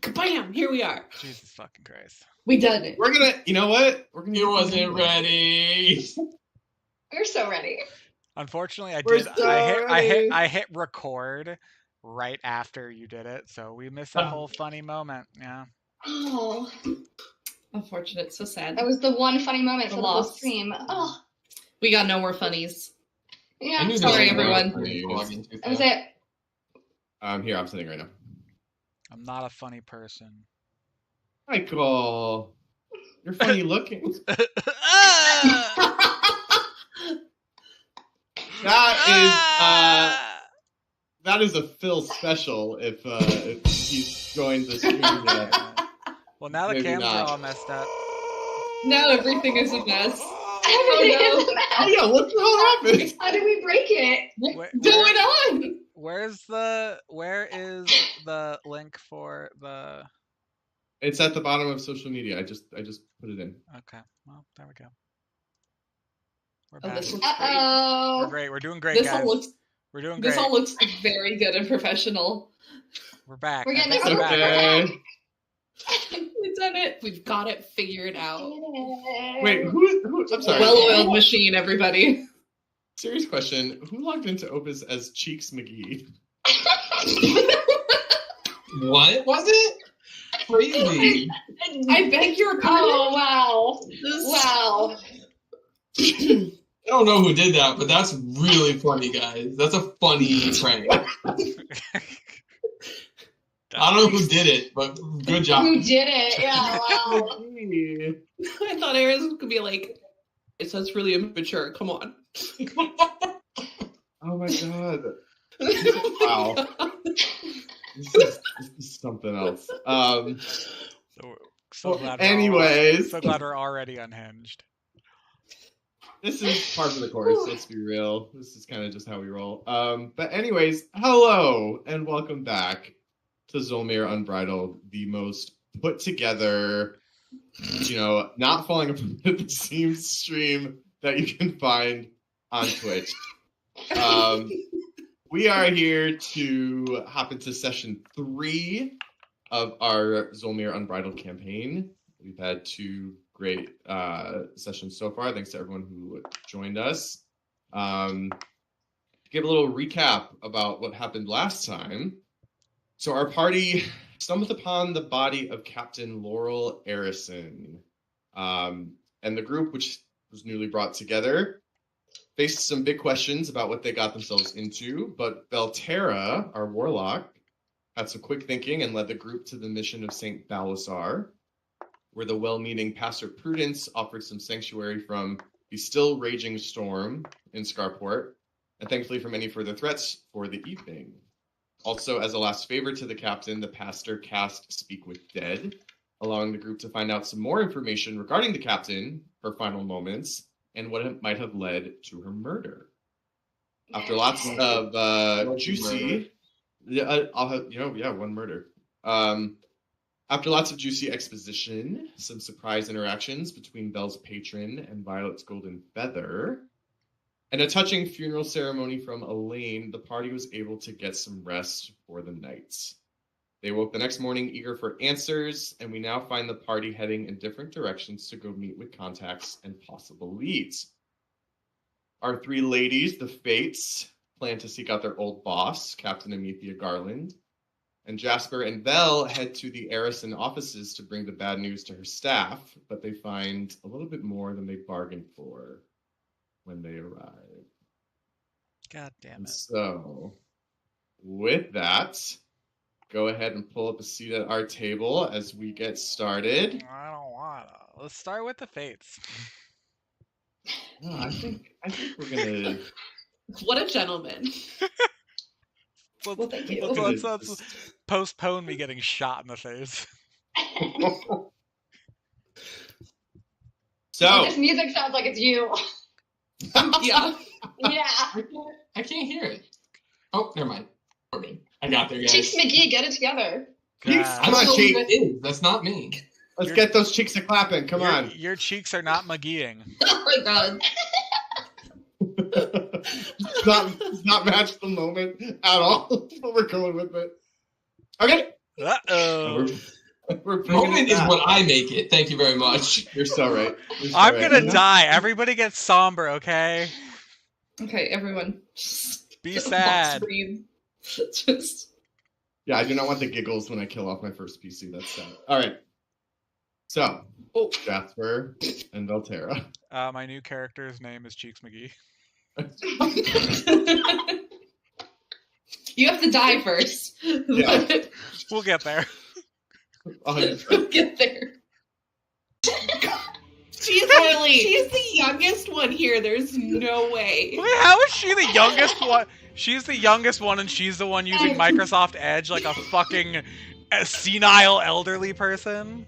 Kabam! Here we are. Jesus fucking Christ. We done it. We're gonna, you know what? We're gonna. He wasn't ready. We're so ready. Unfortunately, I hit record right after you did it, so we missed that whole funny moment. Yeah. Oh, Unfortunate. So sad. that was the one funny moment for the whole Lost. stream. Oh, We got no more funnies. yeah. Sorry, everyone. That was it. Here, I'm sitting right now. I'm not a funny person. Michael, you're funny looking. That is a Phil special. If he's joined the stream yet. Well, now the Maybe cams not. are all messed up. Now everything is a mess. Everything no. is a mess. Oh yeah, what the hell happened? How did we break it? What's going on? Where is the link for the? It's at the bottom of social media. I just put it in. Okay, well, there we go. We're Oh, back. this looks great. We're Uh-oh. great. We're doing great, This guys. all looks. We're doing great. This all looks very good and professional. We're back. We're getting I think there. we're back. Okay. We've done it. We've got it figured out. Wait, who? I'm sorry. Well-oiled machine, everybody. Serious question. Who logged into Opus as Cheeks McGee? What was it? Crazy. I beg your pardon. Oh, wow. Wow. I don't know who did that, but that's really funny, guys. That's a funny prank. I don't know who did it, but good job. Who did it? Yeah, wow. I thought Aaron's gonna be like, it says really immature. Come on. Oh my god. Wow. This is something else. So glad. Anyways, So glad we're already unhinged. this is part of the course. Let's be real. This is kind of just how we roll. But anyways, hello and welcome back to Zholmyr Unbridled, the most put together, not falling apart at the seams stream that you can find on Twitch. We are here to hop into session 3 of our Zholmyr Unbridled campaign. We've had 2 great sessions so far. Thanks to everyone who joined us. Give a little recap about what happened last time. So our party stumbled upon the body of Captain Laurel Arison. And the group, which was newly brought together, faced some big questions about what they got themselves into, but Belterra, our warlock, had some quick thinking and led the group to the mission of St. Balasar, where the well-meaning Pastor Prudence offered some sanctuary from the still raging storm in Scarport, and thankfully from any further threats for the evening. Also, as a last favor to the captain, the pastor cast Speak with Dead, allowing the group to find out some more information regarding the captain, her final moments, and what it might have led to her murder. After lots of juicy... one murder. After lots of juicy exposition, some surprise interactions between Belle's patron and Violet's golden feather, and a touching funeral ceremony from Elaine, the party was able to get some rest for the night. They woke the next morning eager for answers, and we now find the party heading in different directions to go meet with contacts and possible leads. Our 3 ladies, the Fates, plan to seek out their old boss, Captain Amethea Garland, and Jasper and Belle head to the Arison offices to bring the bad news to her staff, but they find a little bit more than they bargained for when they arrive. God damn And it. so, with that, go ahead and pull up a seat at our table as we get started. I don't wanna. Let's start with the Fates. No, I think we're gonna. What a gentleman. Well, thank you. Let's postpone me getting shot in the face. So, This music sounds like it's you. Yeah. Yeah. I can't hear it. Oh, never mind. For me. I got there, guys. Cheeks McGee, get it together. Cheeks, God. I come don't on, know who Cheeks. that is. That's not me. Let's get those cheeks a clapping. Come on. Your cheeks are not McGeeing. Oh my god. It's not match the moment at all. But we're going with it. Okay. Uh-oh. We're bringing Moment it is back. what I make it. Thank you very much. You're so right. You're so I'm right. gonna die. Everybody get somber, okay? Okay, everyone. Be Just sad. box breathe. Just. Yeah, I do not want the giggles when I kill off my first PC. That's sad. All right. So, Oh. Jasper and Valterra. My new character's name is Cheeks McGee. You have to die first. Yeah. We'll get there. We'll get there. She's the youngest one here. There's no way. Wait, how is she the youngest one? She's the youngest one, and she's the one using Microsoft Edge like a fucking senile elderly person.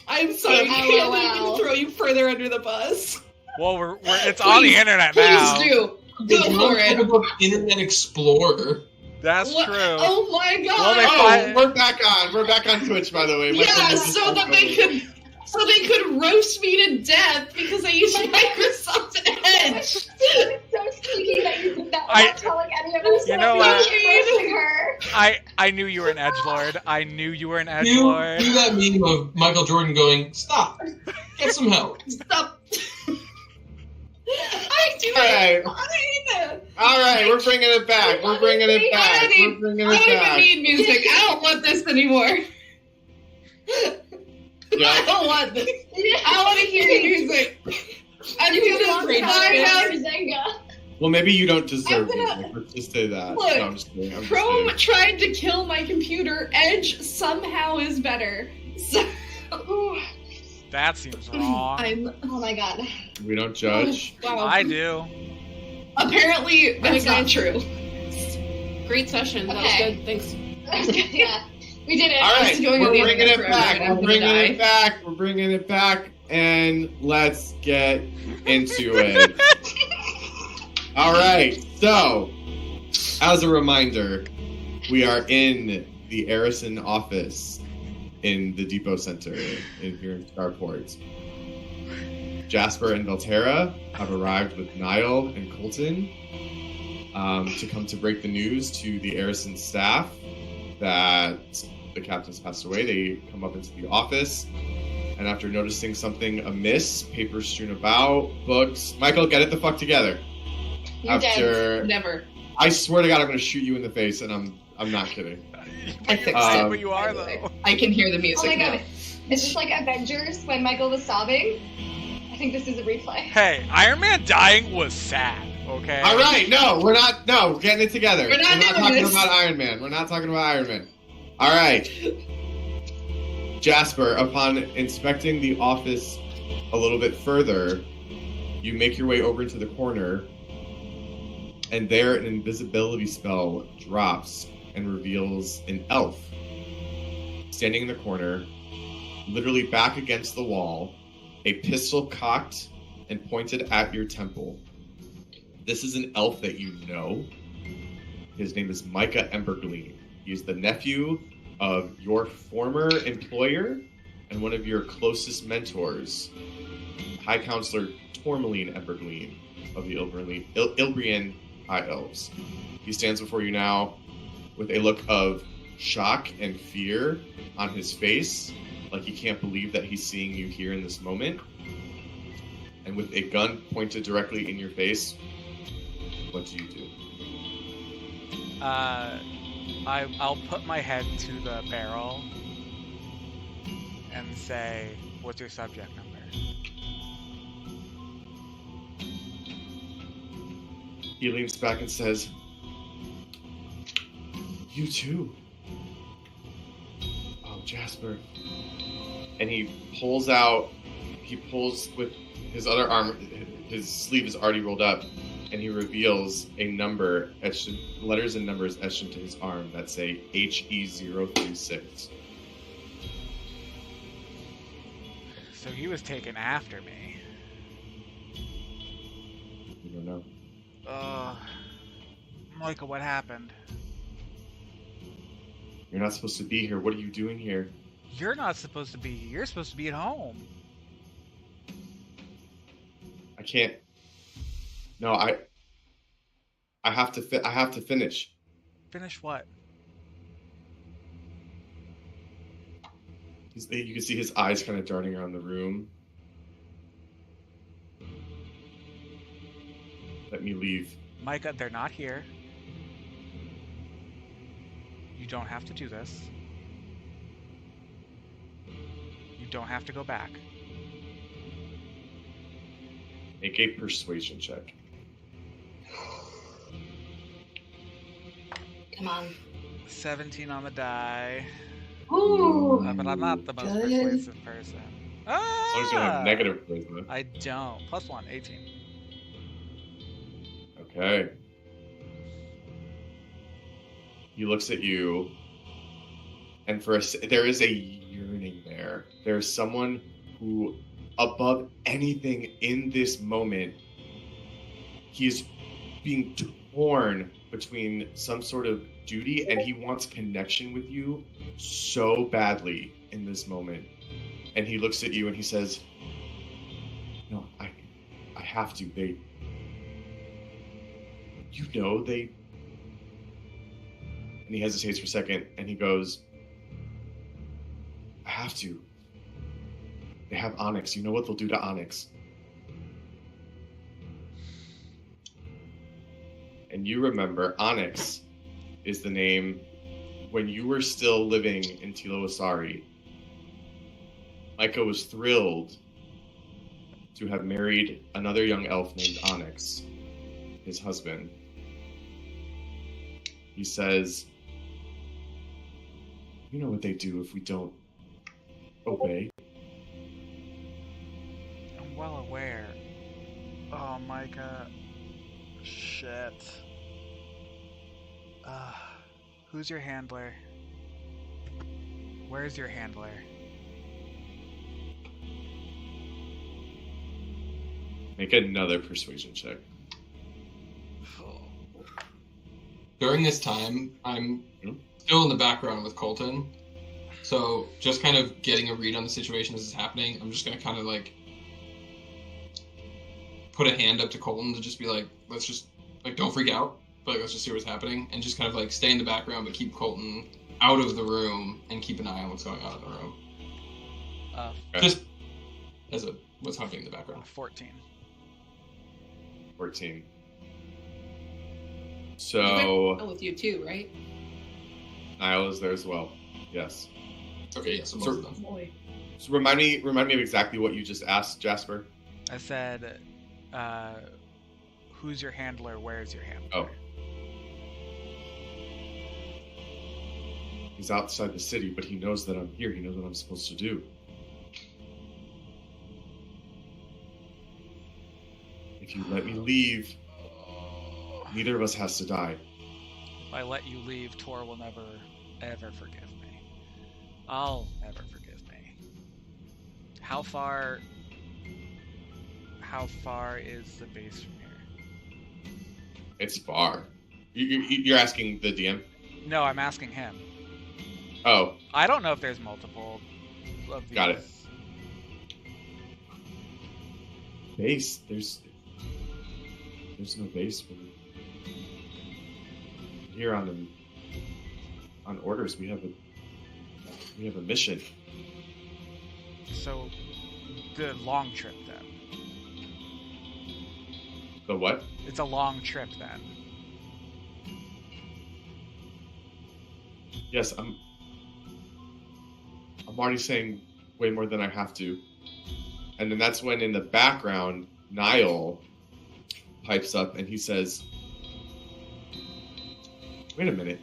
I'm sorry, I can't let LOL. me throw you further under the bus. Well, it's on the internet now. Please do. Go for it. Internet Explorer. That's What? true. Oh my god. Well, they Oh, we're back on. We're back on Twitch, by the way. My yeah, phone is so that they could roast me to death because I use Microsoft Edge. So sneaky that you did that I- without telling any of us. You know what? Roasting her. I knew you were an edgelord. I knew you were an Do edgelord. that meme of Michael Jordan going, "Stop, get some help." Stop. I do All right. fine. All right, we're bringing it back. We're bringing it back. We're bringing I it don't even back. need music. I don't want this anymore. I Yeah. don't want this. I want to hear music. I'm You gonna want bring to back hear Zenga. Well, maybe you don't deserve I'm gonna- music. Let's just say that. Look, No, I'm just kidding. I'm just Chrome kidding. tried to kill my computer. Edge somehow is better. So That seems wrong. Oh my god. We don't judge. wow. I do. Apparently, that's not true. Great session. That was Okay. good. Thanks. Yeah, we did it. All right, It's going on we're the bringing internet it forever, back. and I'm We're gonna bringing die. it back. We're bringing it back, and let's get into it. All right. So, as a reminder, we are in the Arison office in the Depot Center here in Starport. Jasper and Valterra have arrived with Niall and Colton to come to break the news to the Arison staff that the captain's passed away. They come up into the office, and after noticing something amiss, papers strewn about, books. Michael, get it the fuck together. You're dead. Never. I swear to God, I'm going to shoot you in the face, and I'm not kidding. I fixed it. But you are, by the way. though. I can hear the Oh music my now. god. Is this like Avengers when Michael was sobbing? I think this is a replay. Hey, Iron Man dying was sad, okay? All right, no, we're getting it together. We're not doing talking this. about Iron Man. We're not talking about Iron Man. All right. Jasper, upon inspecting the office a little bit further, you make your way over into the corner, and there an invisibility spell drops and reveals an elf standing in the corner, literally back against the wall, a pistol cocked and pointed at your temple. This is an elf that you know. His name is Micah Embergleam. He is the nephew of your former employer and one of your closest mentors, High Counselor Tourmaline Embergleam of the Ilbrian High Elves. He stands before you now with a look of shock and fear on his face, like he can't believe that he's seeing you here in this moment. And with a gun pointed directly in your face, what do you do? I'll put my head to the barrel and say, "What's your subject number?" He leans back and says, "You too." Oh, Jasper. And he pulls with his other arm, his sleeve is already rolled up, and he reveals a number, letters and numbers etched into his arm that say HE036. So he was taken after me. You don't know. Michael, what happened? You're not supposed to be here. What are you doing here? You're not supposed to be here. You're supposed to be at home. I can't. No, I have to finish. Finish what? You can see his eyes kind of darting around the room. Let me leave. Micah, they're not here. You don't have to do this. You don't have to go back. Make a persuasion check. Come on. 17 on the die. Ooh. But I'm not the most Good. persuasive person. As long as you don't have Ah! negative charisma. I don't. +1, 18. Okay. He looks at you, and there is a yearning there. There's someone who, above anything in this moment, he is being torn between some sort of duty, and he wants connection with you so badly in this moment. And he looks at you and he says, "No, I have to. They And he hesitates for a second, and he goes, "I have to. They have Onyx. You know what they'll do to Onyx." And you remember Onyx is the name when you were still living in Tilo Asari. Micah was thrilled to have married another young elf named Onyx, his husband. He says, "You know what they do if we don't obey." I'm well aware. Oh, Micah. Shit. Who's your handler? Where's your handler? Make another persuasion check. During this time, I'm still in the background with Colton. So just kind of getting a read on the situation as it's happening, I'm just going to kind of like put a hand up to Colton to just be like, let's just, like, don't freak out, but like, let's just see what's happening, and just kind of like stay in the background but keep Colton out of the room and keep an eye on what's going on in the room. Just as what's happening in the background. 14. 14. So with you too, right? Niall is there as well. Yes. Okay, yeah, so both of them. Boy. So remind me of exactly what you just asked, Jasper. I said, who's your handler? Where's your handler? Oh. He's outside the city, but he knows that I'm here. He knows what I'm supposed to do. If you let me leave, neither of us has to die. If I let you leave, Tor will never, ever forgive me. I'll never forgive me. How far is the base from here? It's far. You're asking the DM? No, I'm asking him. Oh, I don't know if there's multiple of these. Got it. Base. There's no base. Here on orders, we have a mission. So, the long trip then. The what? It's a long trip then. Yes, I'm already saying way more than I have to. And then that's when in the background, Niall pipes up and he says, "Wait a minute.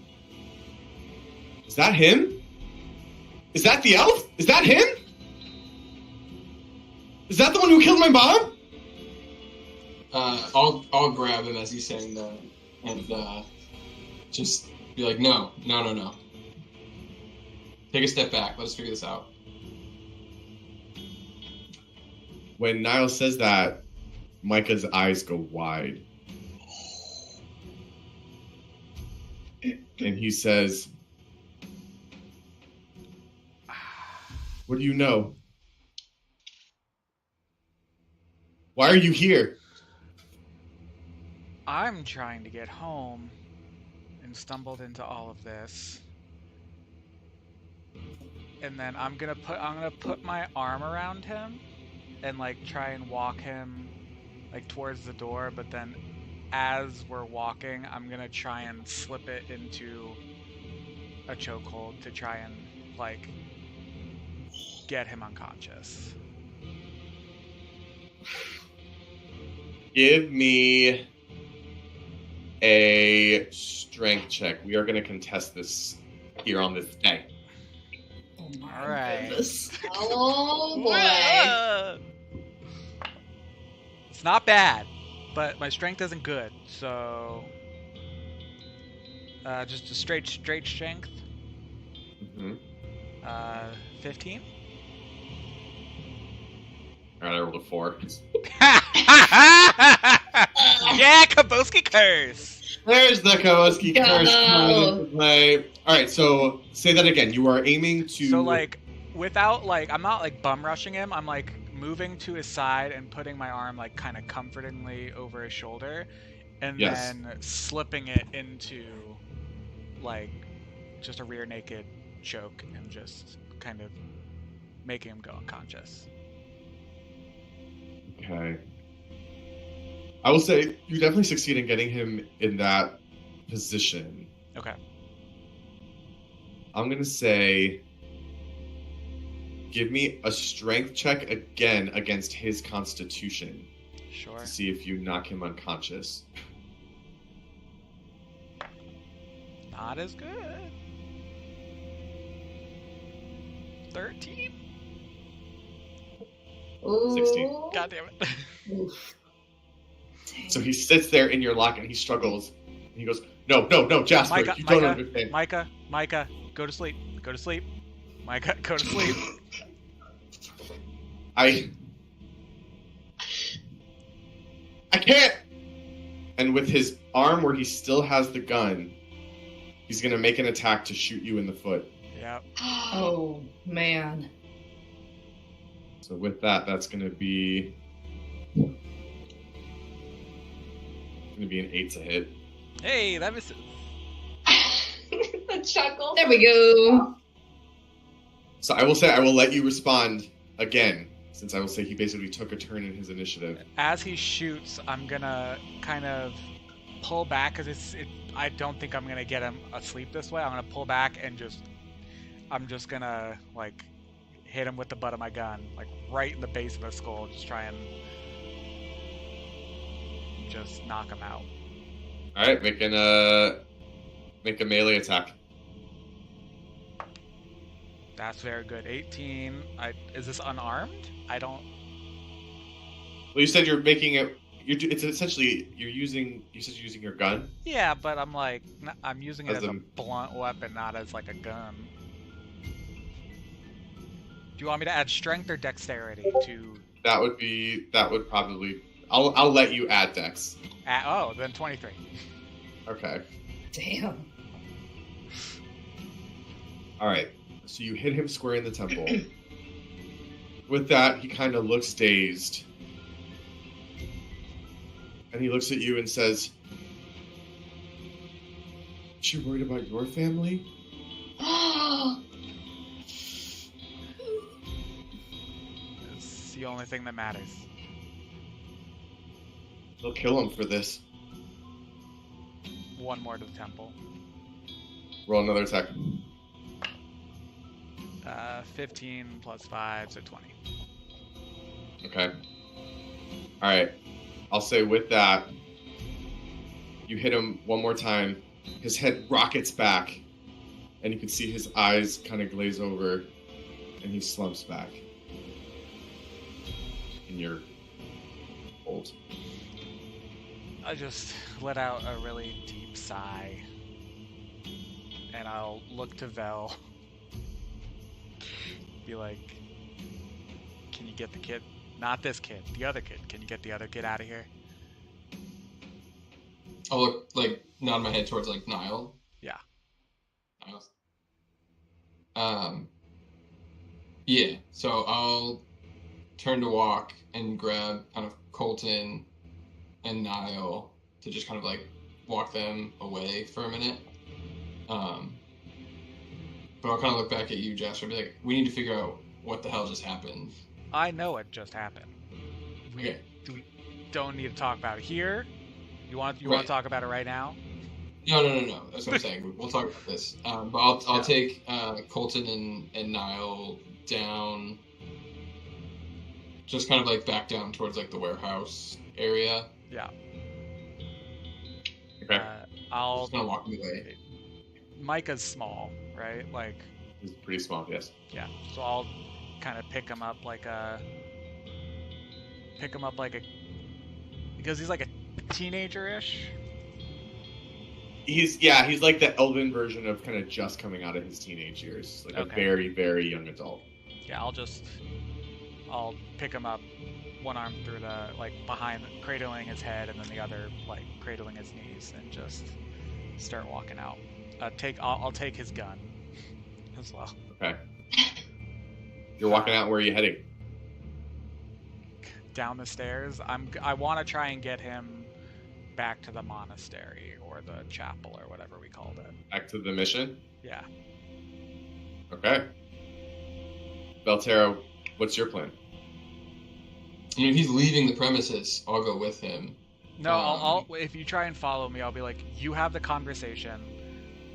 Is that him? Is that the elf? Is that him? Is that the one who killed my mom?" I'll grab him as he's saying that, and just be like, no. Take a step back. Let us figure this out. When Niall says that, Micah's eyes go wide. And he says, "What do you know? Why are you here?" I'm trying to get home and stumbled into all of this. And then I'm gonna put my arm around him and like try and walk him like towards the door, but then as we're walking, I'm gonna try and slip it into a chokehold to try and like get him unconscious. Give me a strength check. We are going to contest this here on this day. Oh my All right. goodness. Oh boy. Whoa! It's not bad, but my strength isn't good, so just a straight strength. Mm-hmm. 15. All right, I rolled a 4. Yeah, Kaboski curse. There's the Kowoski Go. curse coming into play. All right, so say that again. You are aiming to. So like, without like, I'm not like bum rushing him. I'm like moving to his side and putting my arm like kind of comfortingly over his shoulder, and Yes. then slipping it into like just a rear naked choke and just kind of making him go unconscious. Okay. I will say you definitely succeed in getting him in that position. Okay. I'm gonna say, give me a strength check again against his constitution Sure. to see if you knock him unconscious. Not as good. 13. Ooh. 16. God damn it. Oof. So he sits there in your lock and he struggles. And he goes, "No, no, no, Jasper, Micah, you don't Micah, understand." Micah, go to sleep. Go to sleep. Micah, go to sleep. I can't. And with his arm where he still has the gun, he's gonna make an attack to shoot you in the foot. Yep. Oh man. So with that, that's gonna be an 8 to hit. Hey, that misses. The chuckle. There we go. So I will say I will let you respond again, since I will say he basically took a turn in his initiative. As he shoots, I'm gonna kind of pull back because I don't think I'm gonna get him asleep this way. I'm gonna pull back and I'm just gonna like hit him with the butt of my gun, like right in the base of the skull, just try and just knock him out. All right, make a melee attack. That's very good. 18. Is this unarmed? I don't. Well, you said you're making it. It's essentially you said you're using your gun. Yeah, but I'm using it As as a a- blunt weapon, not as like a gun. Do you want me to add strength or dexterity to? That would probably. I'll let you add dex. Then 23. Okay. Damn. All right. So you hit him square in the temple. With that, he kind of looks dazed. And he looks at you and says, "You worried about your family?" It's the only thing that matters. They'll kill him for this. One more to the temple. Roll another attack. 15 plus 5, so 20. Okay. All right. I'll say with that, you hit him one more time. His head rockets back, and you can see his eyes kind of glaze over, and he slumps back. And you're old. I just let out a really deep sigh. And I'll look to Vel. Be like, can you get the kid? Not this kid, the other kid. Can you get the other kid out of here? I'll look, like, nod my head towards, like, Niall. Yeah. Niles. Yeah, so I'll turn to walk and grab kind of Colton and Niall to just kind of, like, walk them away for a minute. But I'll kind of look back at you, Jasper, and be like, we need to figure out what the hell just happened. I know what just happened. Okay. We don't need to talk about it here. You want Right. to talk about it right now? No. That's what I'm saying. We'll talk about this. But I'll Yeah. take Colton and Niall down, just kind of like back down towards like the warehouse area. Yeah. Okay. I'll. Just gonna walk away. Micah's small, right? Like, He's pretty small, yes. yeah. So I'll kind of pick him up like a. Because he's like a teenager-ish. He's like the elven version of kind of just coming out of his teenage years, like a Okay. very, very young adult. Yeah, I'll pick him up, one arm through the, like, behind, cradling his head, and then the other, like, cradling his knees, and just start walking out. I'll take his gun as well. Okay. You're walking out. Where are you heading? Down the stairs. I want to try and get him back to the monastery or the chapel or whatever we called it. Back to the mission? Yeah. Okay. Belterra, what's your plan? I mean, if he's leaving the premises, I'll go with him. No, I'll if you try and follow me, I'll be like, you have the conversation.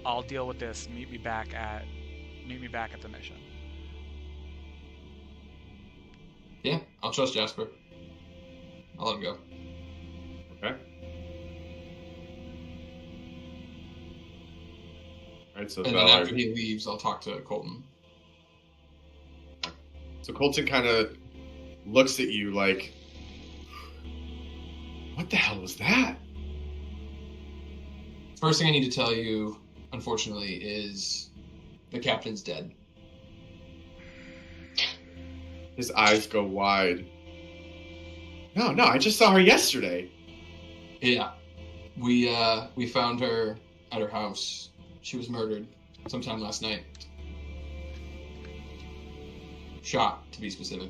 I'll deal with this. Meet me back at the mission. Yeah, I'll trust Jasper. I'll let him go. Okay. Alright, so And then after he leaves, I'll talk to Colton. So Colton kind of looks at you like, what the hell was that? First thing I need to tell you, unfortunately, is the captain's dead. His eyes go wide. No, I just saw her yesterday. Yeah, we found her at her house. She was murdered sometime last night. Shot, to be specific.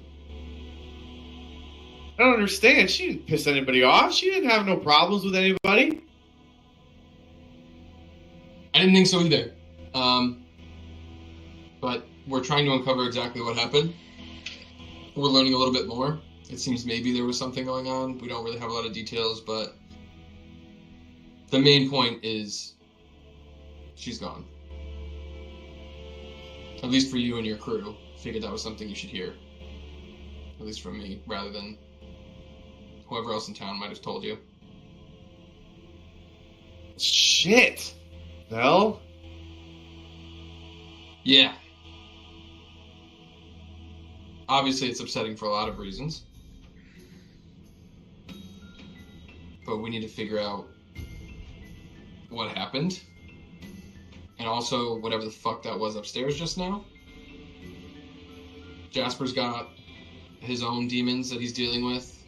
I don't understand. She didn't piss anybody off. She didn't have no problems with anybody. I didn't think so either. But we're trying to uncover exactly what happened. We're learning a little bit more. It seems maybe there was something going on. We don't really have a lot of details, but the main point is she's gone. At least for you and your crew. Figured that was something you should hear. At least from me, rather than whoever else in town might have told you. Shit. Well, Yeah. Obviously, it's upsetting for a lot of reasons. But we need to figure out what happened. And also, whatever the fuck that was upstairs just now. Jasper's got his own demons that he's dealing with.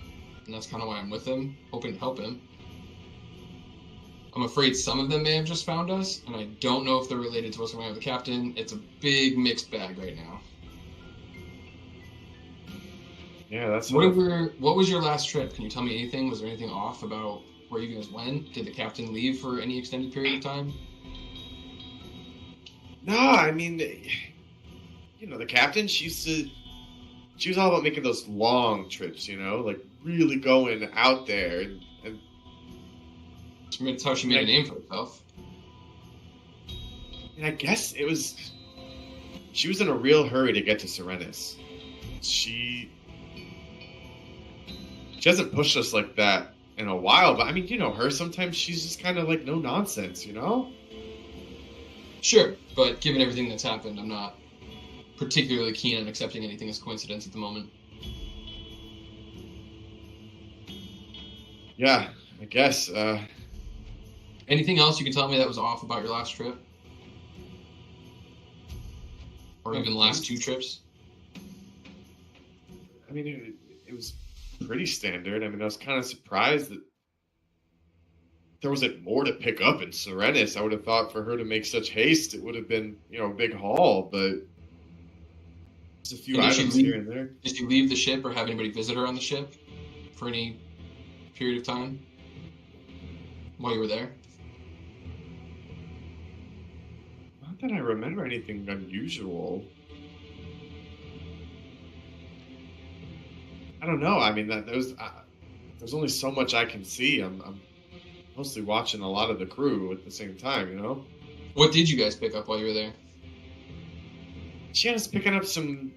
And that's kind of why I'm with him, hoping to help him. I'm afraid some of them may have just found us, and I don't know if they're related to what's going on with the captain. It's a big mixed bag right now. yeah, that's What was your last trip? Can you tell me anything? Was there anything off about where you guys went? Did the captain leave for any extended period of time? No, I mean, the captain, she was all about making those long trips, like really going out there. And That's how she made a name for herself. I guess she was in a real hurry to get to Serenus. She hasn't pushed us like that in a while, but I mean, her, sometimes she's just kind of like no nonsense, Sure, but given everything that's happened, I'm not particularly keen on accepting anything as coincidence at the moment. Yeah, I guess. Anything else you can tell me that was off about your last trip? Or even the last two trips? I mean, it was pretty standard. I mean, I was kind of surprised that there wasn't more to pick up in Serenus. I would have thought for her to make such haste, it would have been, a big haul, but just a few items here and there. Did you leave the ship or have anybody visit her on the ship for any period of time while you were there? Not that I remember anything unusual. I don't know. I mean, there's only so much I can see. I'm mostly watching a lot of the crew at the same time, you know? What did you guys pick up while you were there? She had us picking up some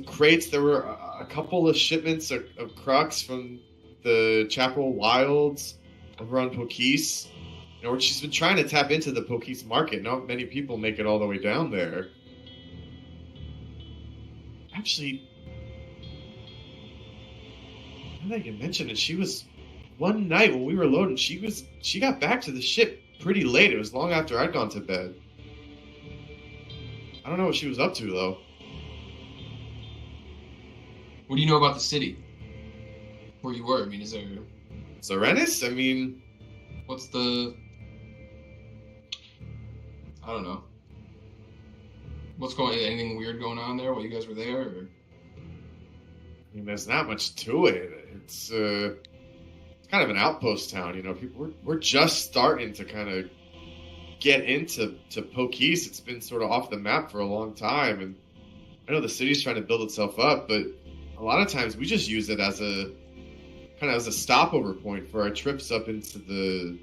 crates. There were a couple of shipments of crux from the Chapel Wilds over on Pokese. You know, where she's been trying to tap into the Pokese market. Not many people make it all the way down there. Actually, now that you mention it, she was one night when we were loading. She got back to the ship pretty late. It was long after I'd gone to bed. I don't know what she was up to though. What do you know about the city? Where you were? I mean, is there... Serenus? I mean... What's the... I don't know. What's going... Anything weird going on there while you guys were there? Or... I mean, there's not much to it. It's kind of an outpost town, you know. We're just starting to kind of get into Pokese. It's been sort of off the map for a long time, and I know the city's trying to build itself up, but a lot of times we just use it as a stopover point for our trips up into the,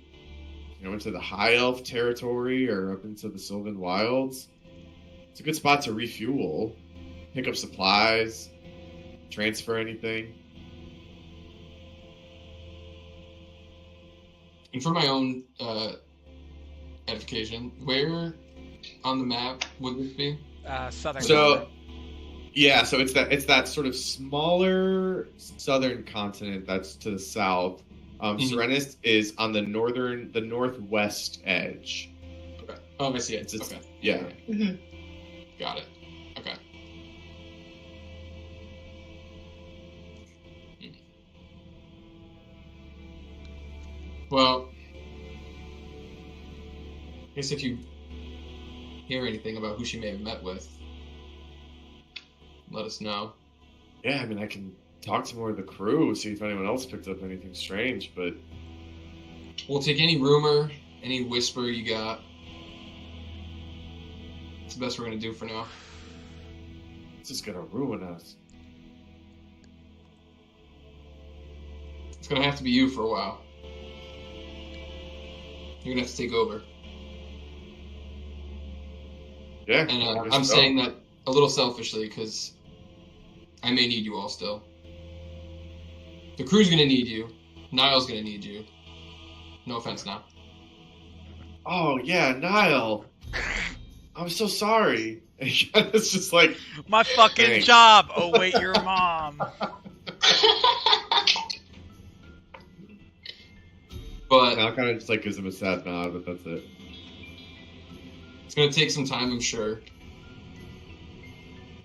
you know, into the High Elf territory or up into the Sylvan Wilds. It's a good spot to refuel, pick up supplies, transfer anything. And for my own edification, where on the map would this be? Southern. So, yeah, so it's that sort of smaller southern continent that's to the south. Serenus is on the northwest edge. Okay. Oh, I see it. It's Okay. Yeah. Mhm. Got it. Okay. Well, I guess if you hear anything about who she may have met with, let us know. Yeah, I mean, I can talk to more of the crew, see if anyone else picked up anything strange, but... We'll take any rumor, any whisper you got. It's the best we're going to do for now. This is gonna ruin us. It's going to have to be you for a while. You're going to have to take over. Yeah, And I guess I'm so. saying that a little selfishly because I may need you all still. The crew's going to need you. Niall's going to need you. No offense now. Oh, yeah, Niall. I'm so sorry. It's just like... My fucking Thanks. job. Oh wait, your mom. But Now kind of just like gives him a sad nod, but that's it. it's going to take some time, I'm sure.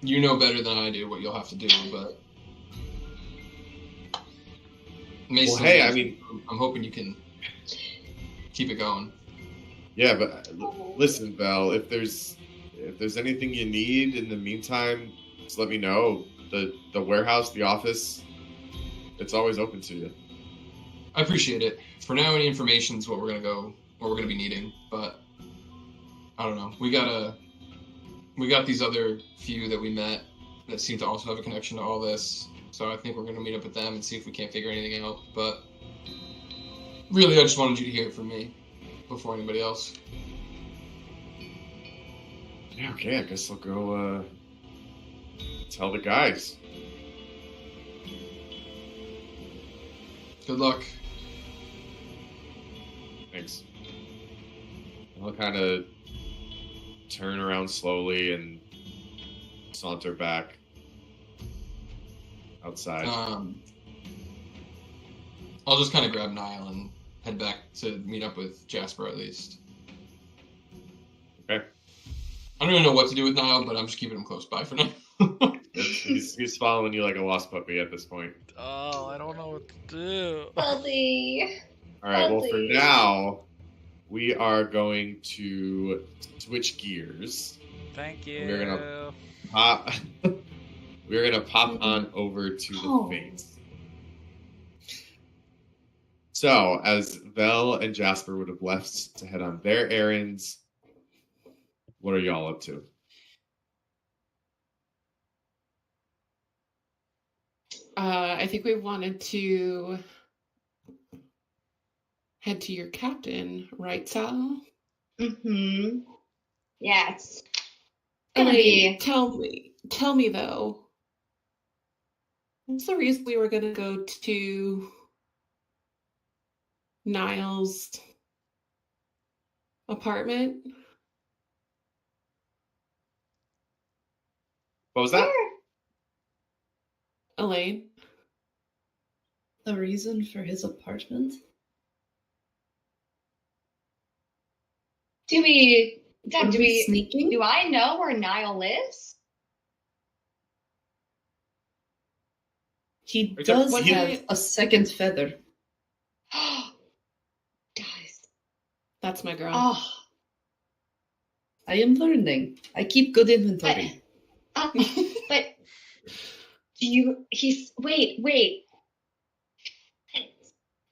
You know better than I do what you'll have to do, but... Well, hey, I mean... I'm hoping you can keep it going. Yeah, but listen, Belle, if there's anything you need in the meantime, just let me know. The warehouse, the office, it's always open to you. I appreciate it. For now, any information is what we're gonna be needing. But I don't know. We got these other few that we met that seem to also have a connection to all this. So I think we're gonna meet up with them and see if we can't figure anything out. But really, I just wanted you to hear it from me before anybody else. Yeah, okay, I guess I'll go tell the guys. Good luck. Thanks. I'll kind of turn around slowly and saunter back outside. I'll just kind of grab Niall and head back to meet up with Jasper at least. Okay. I don't even know what to do with Niall, but I'm just keeping him close by for now. He's following you like a lost puppy at this point. Oh, I don't know what to do. Buddy. All right. Well, for Lovely. now, we are going to switch gears. Thank you. We're gonna pop. We're gonna pop on over to the Oh. Fates. So, as Vel and Jasper would have left to head on their errands, What are y'all up to? I think we wanted to head to your captain, right, Sal? Mm-hmm. Yeah, it's gonna Elaine, be. tell me though, what's the reason we were gonna go to Niall's apartment? What was that? Where? Elaine? The reason for his apartment? Do we? Are Deb, do we we? sneaking? Do I know where Niall lives? He Are you does talking- have a second feather. Guys. That's my girl. Oh. I am learning. I keep good inventory. But do you? Wait.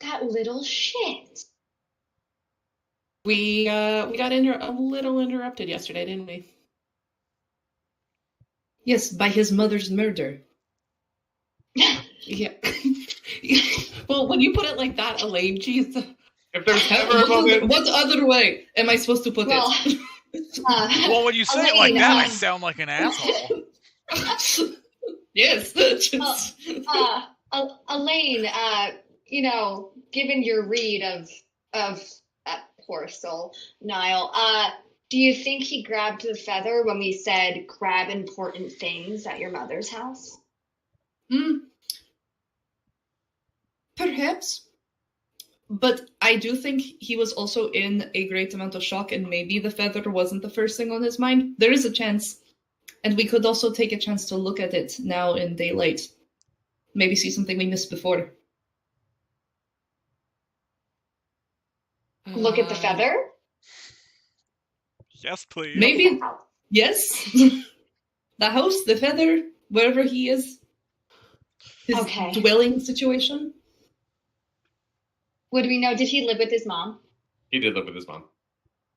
That little shit. We got a little interrupted yesterday, didn't we? Yes, by his mother's murder. Yeah. Well, when you put it like that, Elaine, geez. If there's ever a moment, What other way am I supposed to put Well, it? Well, when you say it like Elaine, that, I sound like an asshole. Yes. Just... Elaine, given your read of that poor soul, Niall, do you think he grabbed the feather when we said grab important things at your mother's house? Perhaps. But I do think he was also in a great amount of shock, and maybe the feather wasn't the first thing on his mind. There is a chance. And we could also take a chance to look at it now in daylight. Maybe see something we missed before. Look at the feather? Yes, please. Maybe. Yes. The house, the feather, wherever he is. His Okay. dwelling situation. Would we know, did he live with his mom? he did live with his mom.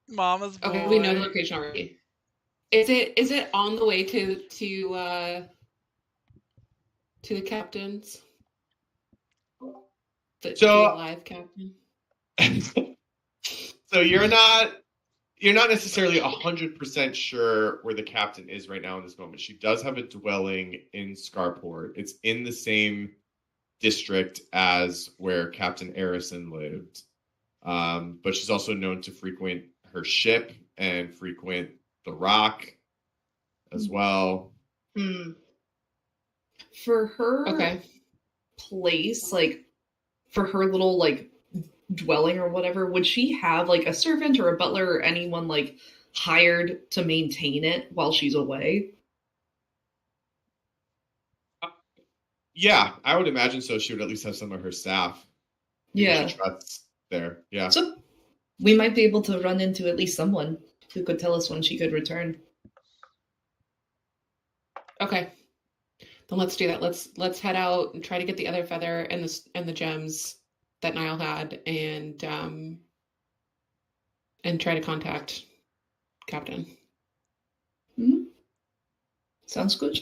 Mama's boy. Okay, we know the location already. Is it on the way to the captain's? To the live captain? So you're not necessarily 100% sure where the captain is right now in this moment. She does have a dwelling in Scarport. It's in the same district as where Captain Arison lived. But she's also known to frequent her ship and frequent the Rock as well. For her Okay. place, like, for her little, like, dwelling or whatever, would she have, like, a servant or a butler or anyone, like, hired to maintain it while she's away? Yeah, I would imagine so. She would at least have some of her staff. Yeah. She trusts there. Yeah. So we might be able to run into at least someone who could tell us when she could return. Okay. Then let's do that. Let's head out and try to get the other feather and the gems that Niall had, and try to contact Captain. Sounds good.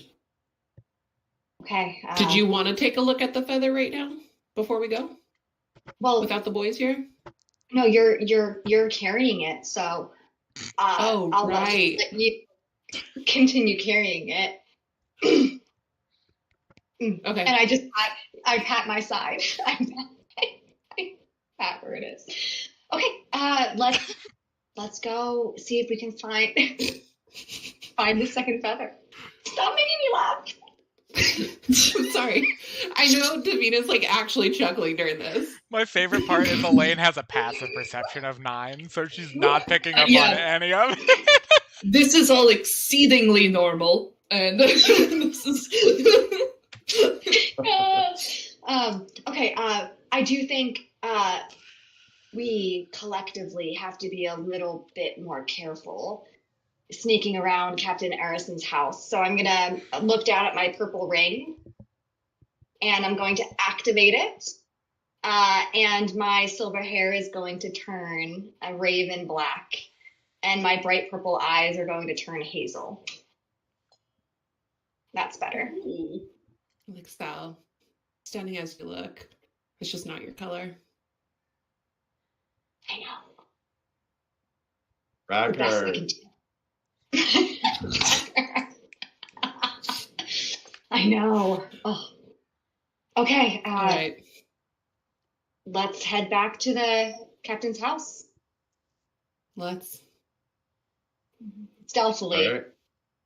Okay. Did you want to take a look at the feather right now before we go? Well, Without the boys here? no, you're carrying it, so Oh, I'll right. let you continue carrying it. Okay. And I pat my side. I pat where it is. Okay, let's go see if we can find the second feather. Stop making me laugh. Sorry. I know Davina's like actually chuckling during this. My favorite part is Elaine has a passive perception of 9, so she's not picking up Yeah. on any of it. This is all exceedingly normal, and this is... Okay, I do think we collectively have to be a little bit more careful sneaking around Captain Arison's house. So I'm gonna look down at my purple ring and I'm going to activate it. And my silver hair is going to turn a raven black. and my bright purple eyes are going to turn hazel. That's better. Ooh. I like style. Stunning as you look. It's just not your color. I know. The best we can do. I know. Oh. Okay. All right. Let's head back to the captain's house. Let's. Stealthily. All right.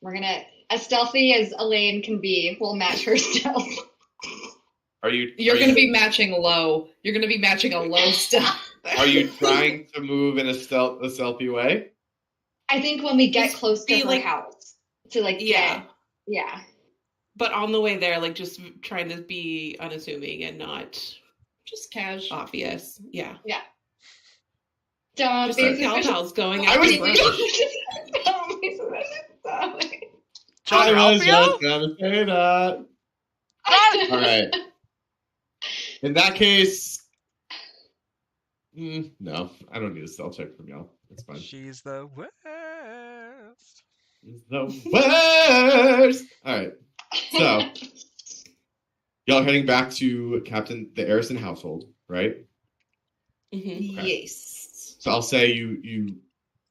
We're gonna, as stealthy as Elaine can be, we'll match her stealth. You're going to be matching low. You're going to be matching a low stealth. Are you trying to move in a stealthy way? I think when we get Just close to be her like- house, to like Yeah. get, yeah. But on the way there, like just trying to be unassuming and not Just cash. obvious. Yeah. Don't Just be like gal suspicious. pals going I out was- to brunch. Don't be suspicious. Can I help you? just gonna say that. All right. In that case, no, I don't need a stealth check from y'all. It's fine. She's the worst. It's the worst. All right. So, y'all are heading back to the Arison household, right? Mhm. Okay. Yes. So I'll say you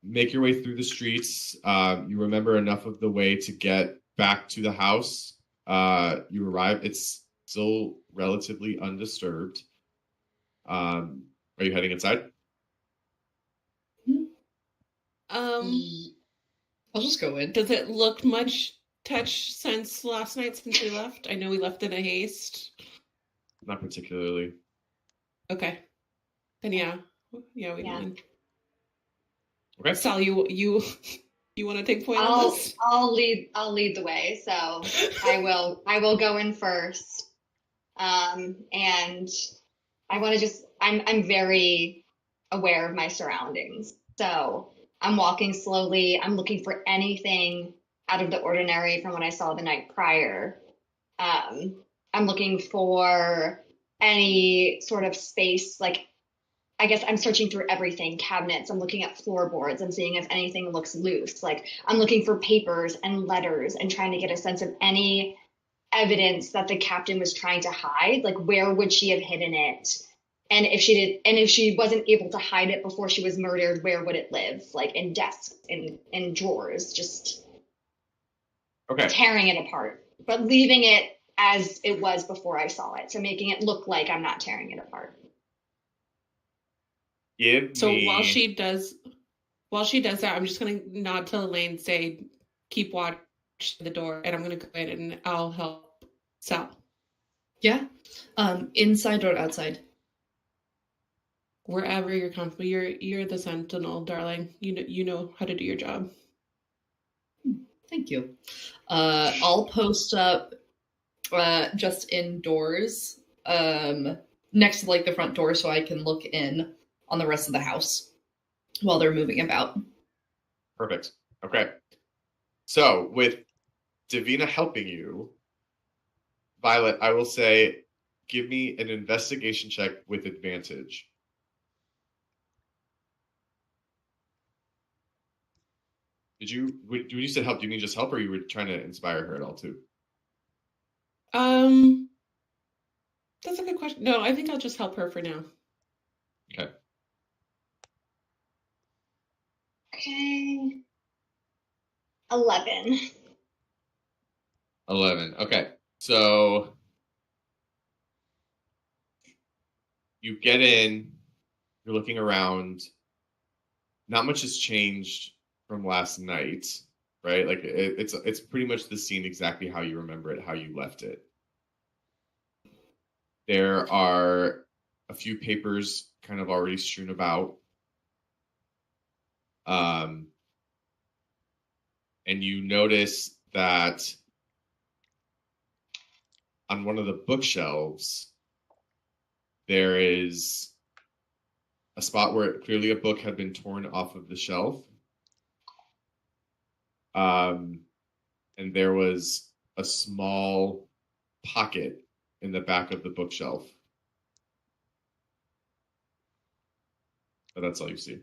make your way through the streets. You remember enough of the way to get back to the house. You arrive. It's still relatively undisturbed. Are you heading inside? I'll just go in. Does it look much touch since last night since we left? I know we left in a haste. Not particularly. Okay. Then yeah. Yeah, we Yeah. go in. Okay. Sal, you want to take point on I'll this? I'll lead the way. So I will go in first. And I want to I'm very aware of my surroundings. So I'm walking slowly. I'm looking for anything out of the ordinary from what I saw the night prior. I'm looking for any sort of space, like I guess I'm searching through everything, cabinets. I'm looking at floorboards. I'm seeing if anything looks loose. Like I'm looking for papers and letters and trying to get a sense of any evidence that the captain was trying to hide. Like where would she have hidden it? And if she wasn't able to hide it before she was murdered, where would it live? Like in desks, in drawers, just Okay. tearing it apart, but leaving it as it was before I saw it. So making it look like I'm not tearing it apart. So me... while she does that, I'm just gonna nod to Elaine, say, keep watch the door, and I'm gonna go in and I'll help Sal. Yeah. Inside or outside? Wherever you're comfortable. You're the sentinel, darling. You know how to do your job. Thank you. I'll post up just indoors, next to like the front door so I can look in on the rest of the house while they're moving about. Perfect. Okay. So with Davina helping you, Violet, I will say, give me an investigation check with advantage. When you said help, do you mean just help, or you were trying to inspire her at all too? That's a good question. No, I think I'll just help her for now. Okay. Okay. 11. 11. Okay. So you get in, you're looking around. Not much has changed from last night, right? Like it's pretty much the scene exactly how you remember it, how you left it. There are a few papers kind of already strewn about. And you notice that on one of the bookshelves, there is a spot where clearly a book had been torn off of the shelf. And there was a small pocket in the back of the bookshelf. But that's all you see.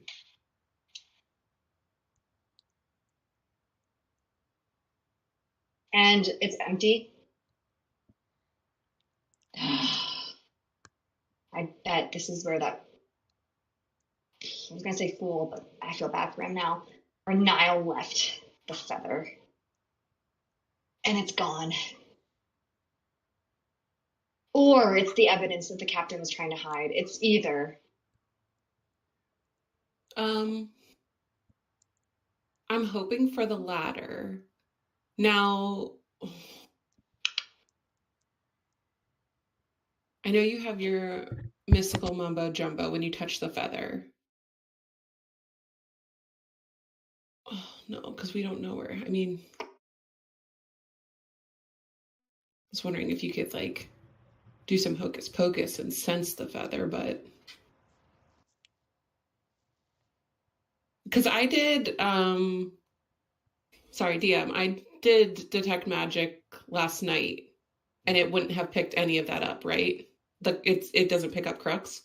And it's empty. I bet this is where that, I was going to say fool, but I feel bad for him now. Where Niall left the feather. And it's gone. Or it's the evidence that the captain was trying to hide. It's either. I'm hoping for the latter. Now, I know you have your mystical mumbo jumbo when you touch the feather. Oh, no, because we don't know where. I mean, I was wondering if you could, like, do some hocus pocus and sense the feather, but. Because I did, sorry, DM, I did detect magic last night, and it wouldn't have picked any of that up, right? It doesn't pick up crux.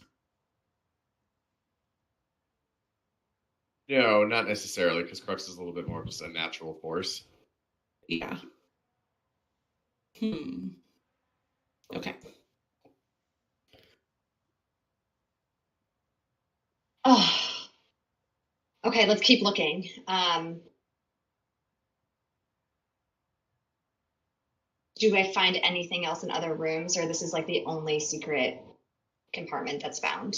No, not necessarily, because Crux is a little bit more of just a natural force. Yeah. Okay. Oh. Okay, let's keep looking. Do I find anything else in other rooms, or this is like the only secret compartment that's found?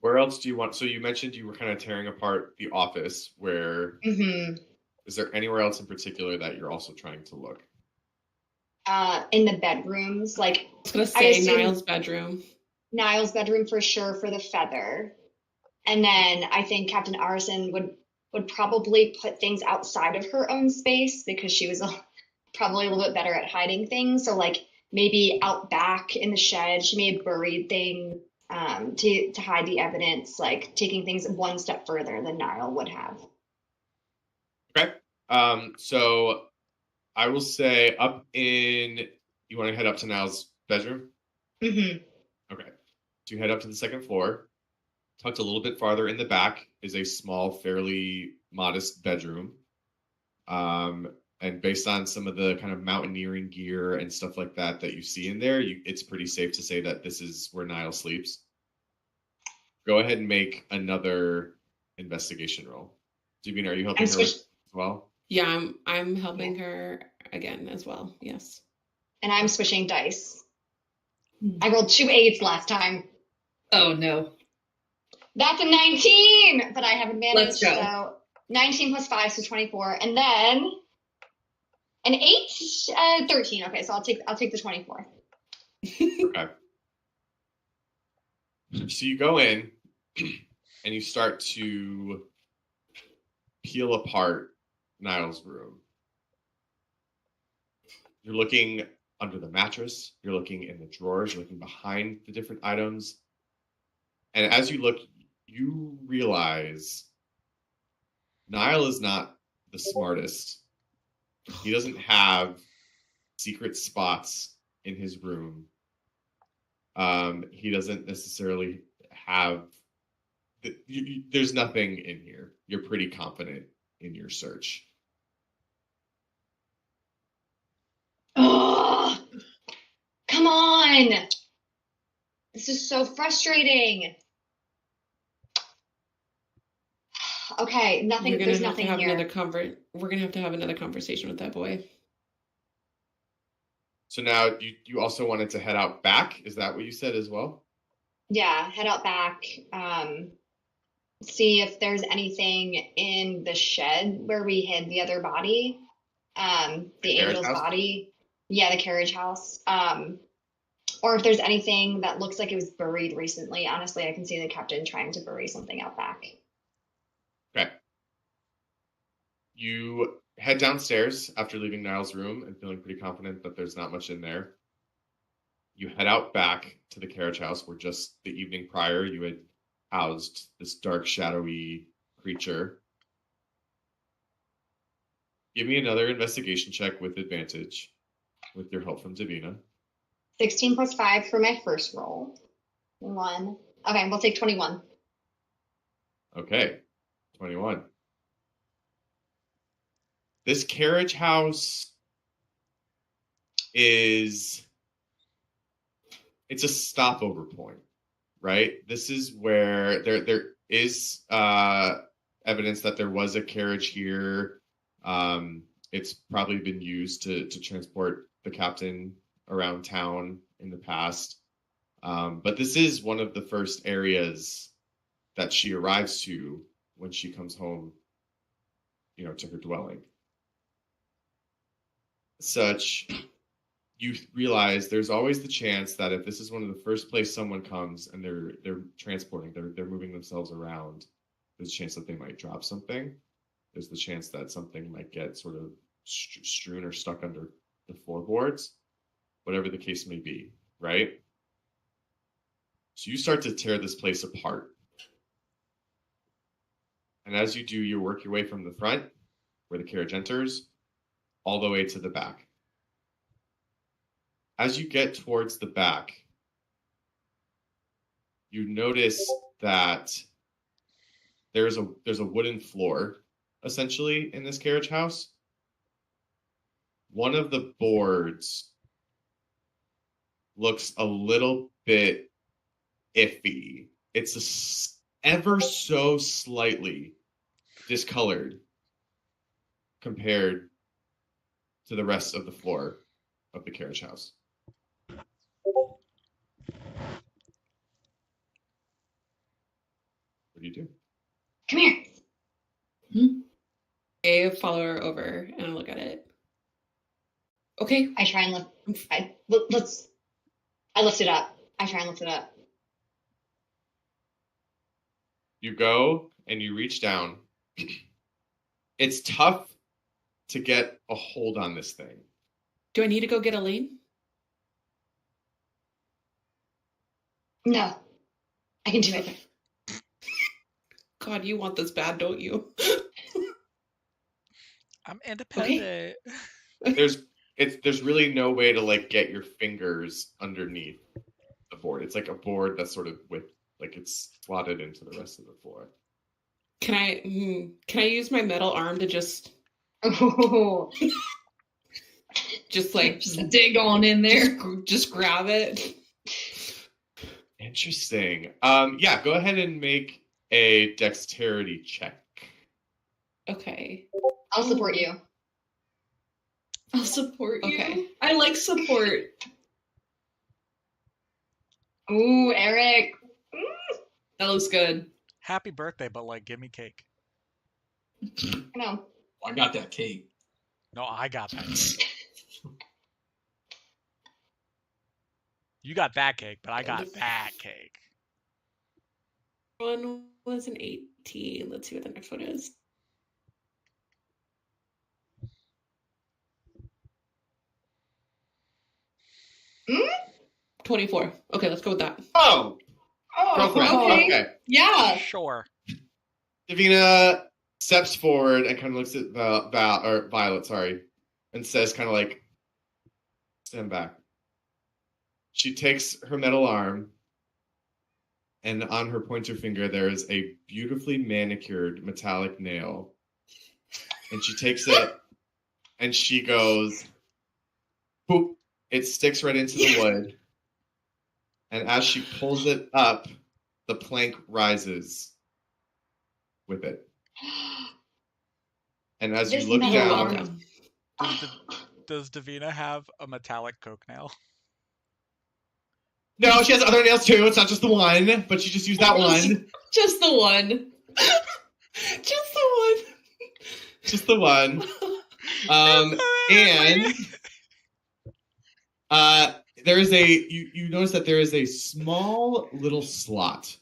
Where else do you want? So you mentioned you were kind of tearing apart the office. Where is there anywhere else in particular that you're also trying to look? In the bedrooms, like I was gonna say Niall's bedroom. Niall's bedroom for sure for the feather, and then I think Captain Arison would probably put things outside of her own space because she was probably a little bit better at hiding things. So like maybe out back in the shed, she may have buried things to hide the evidence, like taking things one step further than Niall would have. Okay. So I will say you want to head up to Niall's bedroom? Mm-hmm. Okay. So you head up to the second floor. Tucked a little bit farther in the back is a small, fairly modest bedroom. And based on some of the kind of mountaineering gear and stuff like that you see in there, it's pretty safe to say that this is where Niall sleeps. Go ahead and make another investigation roll. Davina, are you helping her as well? Yeah, I'm helping her again as well. Yes. And I'm switching dice. I rolled 2 8s last time. Oh no. That's a 19, but I have advantage. Let's go. So 19 plus 5, so 24, and then an 8, 13. Okay, so I'll take the 24. Okay. So you go in and you start to peel apart Niall's room. You're looking under the mattress, you're looking in the drawers, you're looking behind the different items. And as you look, you realize Niall is not the smartest. He doesn't have secret spots in his room. He doesn't necessarily have. There's nothing in here. You're pretty confident in your search. Oh, come on! This is so frustrating. Okay, nothing. There's nothing here. We're gonna have to have another conversation with that boy. So now you also wanted to head out back. Is that what you said as well? Yeah, head out back. See if there's anything in the shed where we hid the other body. The angel's body. Yeah, the carriage house. Or if there's anything that looks like it was buried recently. Honestly, I can see the captain trying to bury something out back. Okay. You head downstairs after leaving Niall's room and feeling pretty confident that there's not much in there. You head out back to the carriage house where just the evening prior you had housed this dark, shadowy creature. Give me another investigation check with advantage with your help from Davina. 16 plus 5 for my first roll. 1. Okay, we'll take 21. Okay, 21. This carriage house it's a stopover point, right? This is where there is evidence that there was a carriage here. It's probably been used to transport the captain around town in the past. But this is one of the first areas that she arrives to when she comes home, to her dwelling. Such, you realize there's always the chance that if this is one of the first place someone comes and they're transporting, they're moving themselves around, there's a chance that they might drop something. There's the chance that something might get sort of strewn or stuck under the floorboards, whatever the case may be, right? So you start to tear this place apart. And as you do, you work your way from the front, where the carriage enters, all the way to the back. As you get towards the back, you notice that there's a wooden floor, essentially, in this carriage house. One of the boards looks a little bit iffy. It's ever so slightly discolored compared to the rest of the floor of the carriage house. What do you do? Come here. I follow her over and I look at it. Okay. I try and lift. I lift it up. I try and lift it up. You go and you reach down. It's tough to get a hold on this thing. Do I need to go get Elaine? No. I can do it. God, you want this bad, don't you? I'm independent. There's really no way to get your fingers underneath the board. It's like a board that's sort of it's slotted into the rest of the floor. Can I use my metal arm to just Oh. just dig on in there? just grab it? Interesting. Yeah, go ahead and make a dexterity check. Okay. I'll support you. I'll support you. Okay. I like support. Ooh, Eric. That looks good. Happy birthday, but give me cake. I know. I got that cake. No, I got that cake. You got that cake, but I got that cake. One was an 18. Let's see what the next one is. Hmm? 24. Okay, let's go with that. Oh! Oh, Okay. okay. Yeah. Sure. Davina steps forward and kind of looks at Violet, sorry, and says stand back. She takes her metal arm, and on her pointer finger there is a beautifully manicured metallic nail. And she takes it, and she goes, boop. It sticks right into the wood. And as she pulls it up, the plank rises with it. And as you This look metal down, Welcome. Does Davina have a metallic coke nail? no, she has other nails too. It's not just the one, but she just used that one. Just the one. Just the one. Just the one. And there is you notice that there is a small little slot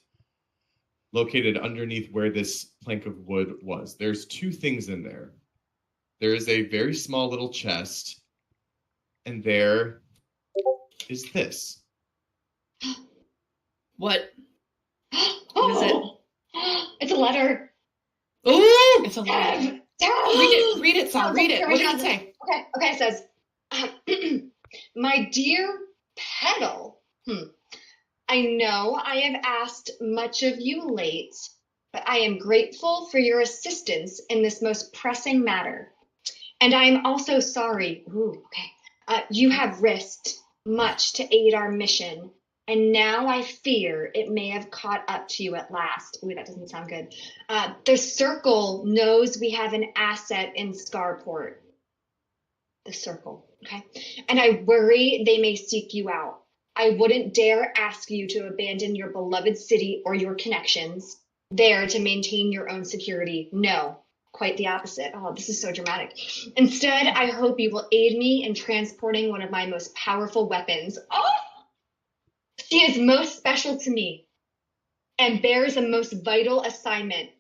located underneath where this plank of wood was. There's two things in there. There is a very small little chest, and there is this. What? What is it? It's a letter. Ooh! It's a lot. Dev. Read it, Sal. Read it. What does it say? Okay, it says, my dear Petal, I know I have asked much of you late, but I am grateful for your assistance in this most pressing matter. And I'm also sorry. Ooh, okay. You have risked much to aid our mission, and now I fear it may have caught up to you at last. Ooh, that doesn't sound good. The Circle knows we have an asset in Scarport. The Circle, okay? And I worry they may seek you out. I wouldn't dare ask you to abandon your beloved city or your connections there to maintain your own security. No, quite the opposite. Oh, this is so dramatic. Instead, I hope you will aid me in transporting one of my most powerful weapons. Oh! She is most special to me and bears a most vital assignment.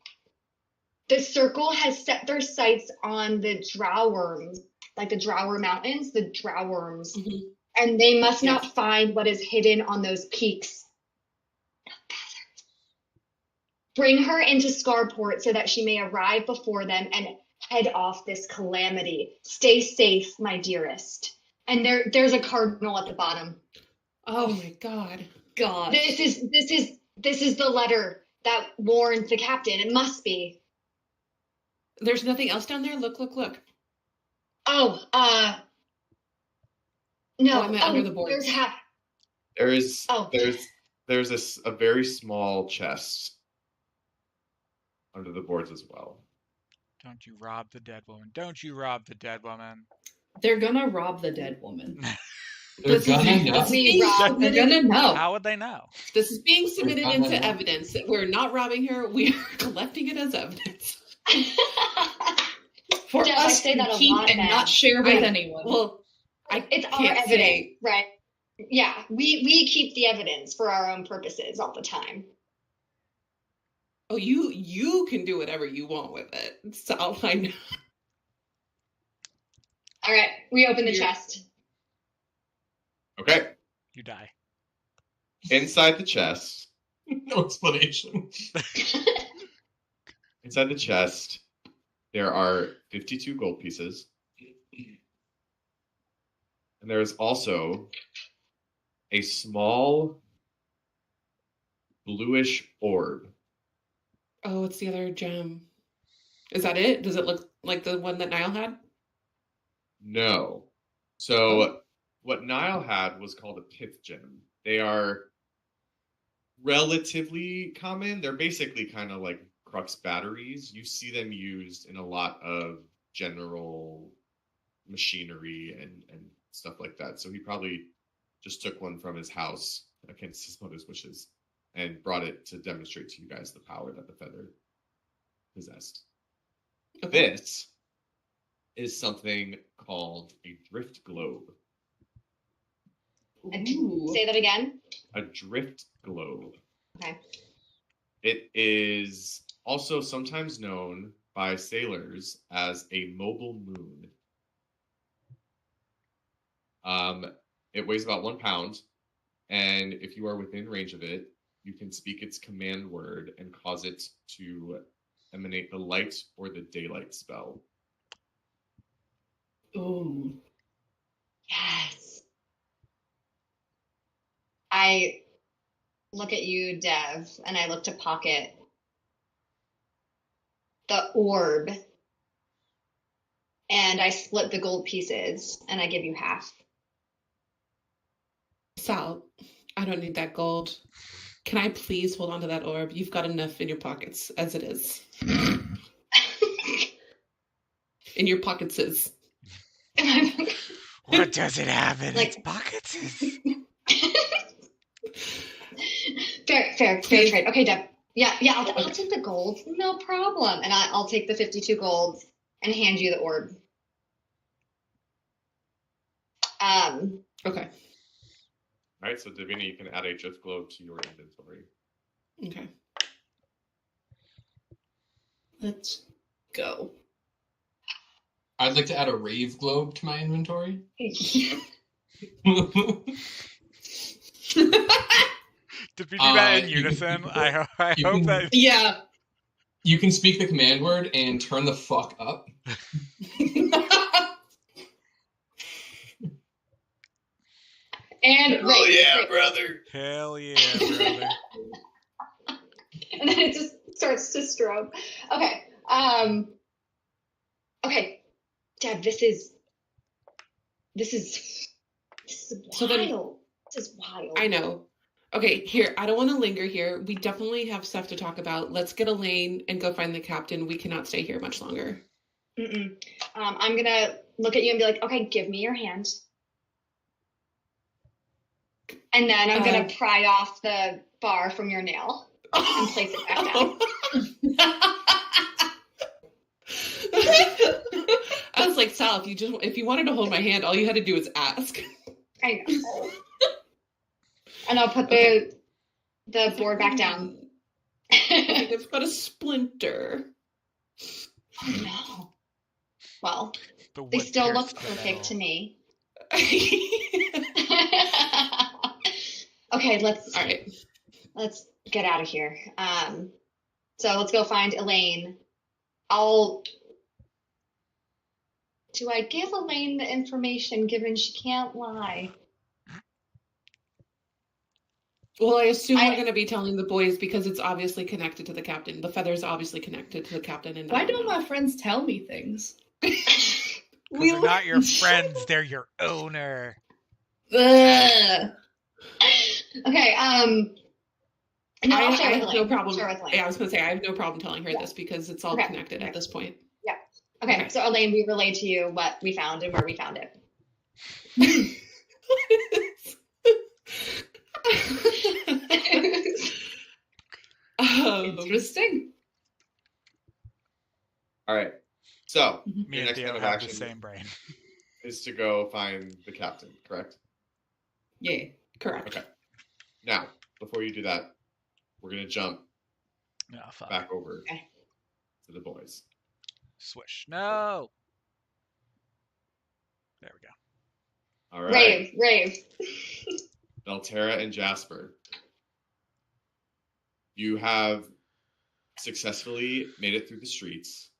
The Circle has set their sights on the Drowworms, like the Drower Mountains, the Drowworms. Mhm. And they must not find what is hidden on those peaks. Bring her into Scarport so that she may arrive before them and head off this calamity. Stay safe, my dearest. And there's a cardinal at the bottom. Oh my God. God. This is the letter that warns the captain. It must be. There's nothing else down there? Look. Oh, no. Oh, I meant under the boards. There's a very small chest under the boards as well. Don't you rob the dead woman. Don't you rob the dead woman. They're gonna rob the dead woman. They're gonna know. They're gonna know. How would they know? This is being submitted They're into gonna know. evidence. We're not robbing her. We are collecting it as evidence. For Jeff, I us say to that a keep lot, and man. not share with I- anyone. Well, It's our can't evidence, say. right? Yeah, we keep the evidence for our own purposes all the time. Oh, you can do whatever you want with it. So I know. All right, we open the You're- chest. Okay. You die. Inside the chest, No explanation. there are 52 gold pieces. And there is also a small bluish orb. Oh, it's the other gem. Is that it? Does it look like the one that Niall had? No. So what Nile had was called a pith gem. They are relatively common. They're basically kind of like crux batteries. You see them used in a lot of general machinery and stuff like that. So he probably just took one from his house against his mother's wishes and brought it to demonstrate to you guys the power that the feather possessed. Okay. This is something called a drift globe. And Ooh. say that again. A drift globe. Okay. It is also sometimes known by sailors as a mobile moon. It weighs about 1 pound, and if you are within range of it, you can speak its command word and cause it to emanate the light or the daylight spell. Ooh. Yes. I look at you, Dev, and I look to Pocket. The orb. And I split the gold pieces, and I give you half. Sal, I don't need that gold. Can I please hold on to that orb? You've got enough in your pockets as it is. In your pockets is. What does it have in Like- its pockets? Fair trade. Okay, Deb. Yeah, I'll take the gold. No problem. And I'll take the 52 gold and hand you the orb. Okay. All right, so Davina, you can add a drift globe to your inventory. Okay. Let's go. I'd like to add a rave globe to my inventory. Did we do that in You can- unison? I you hope can- that. Yeah. You can speak the command word and turn the fuck up. And right. brother! Hell yeah, brother. And then it just starts to strobe. Okay. Okay. Dad, this is So then- wild. This is wild. I know. Okay, here, I don't want to linger here. We definitely have stuff to talk about. Let's get Elaine and go find the captain. We cannot stay here much longer. I'm gonna look at you and be like, okay, give me your hand. And then I'm gonna pry off the bar from your nail and place it back down. I was like, Sal, if you wanted to hold my hand, all you had to do was ask. I know. And I'll put the board back down. It's got a splinter. Oh no. Well, The they wood still pierced look the perfect metal. to me. Okay, All right. let's get out of here. So let's go find Elaine. Do I give Elaine the information given she can't lie? Well, I assume we're going to be telling the boys because it's obviously connected to the captain. The feather's obviously connected to the captain. And Why don't my friends tell me things? Because they're not your friends, they're your owner. Ugh. Okay, no, I'll share I with have Elaine. no problem. Share with Elaine. Yeah, I was going to say, I have no problem telling her Yeah. this because it's all Okay. connected at this point. Okay, so Elaine, we relayed to you what we found and where we found it. Interesting. All right. So Me your and next Theo plan of have the action same brain. is to go find the captain, correct? Yeah. Correct. Okay. Now, before you do that, we're gonna jump No, fuck. back over Okay. to the boys. Swish. No. There we go. All right. Rave. Belterra and Jasper. You have successfully made it through the streets.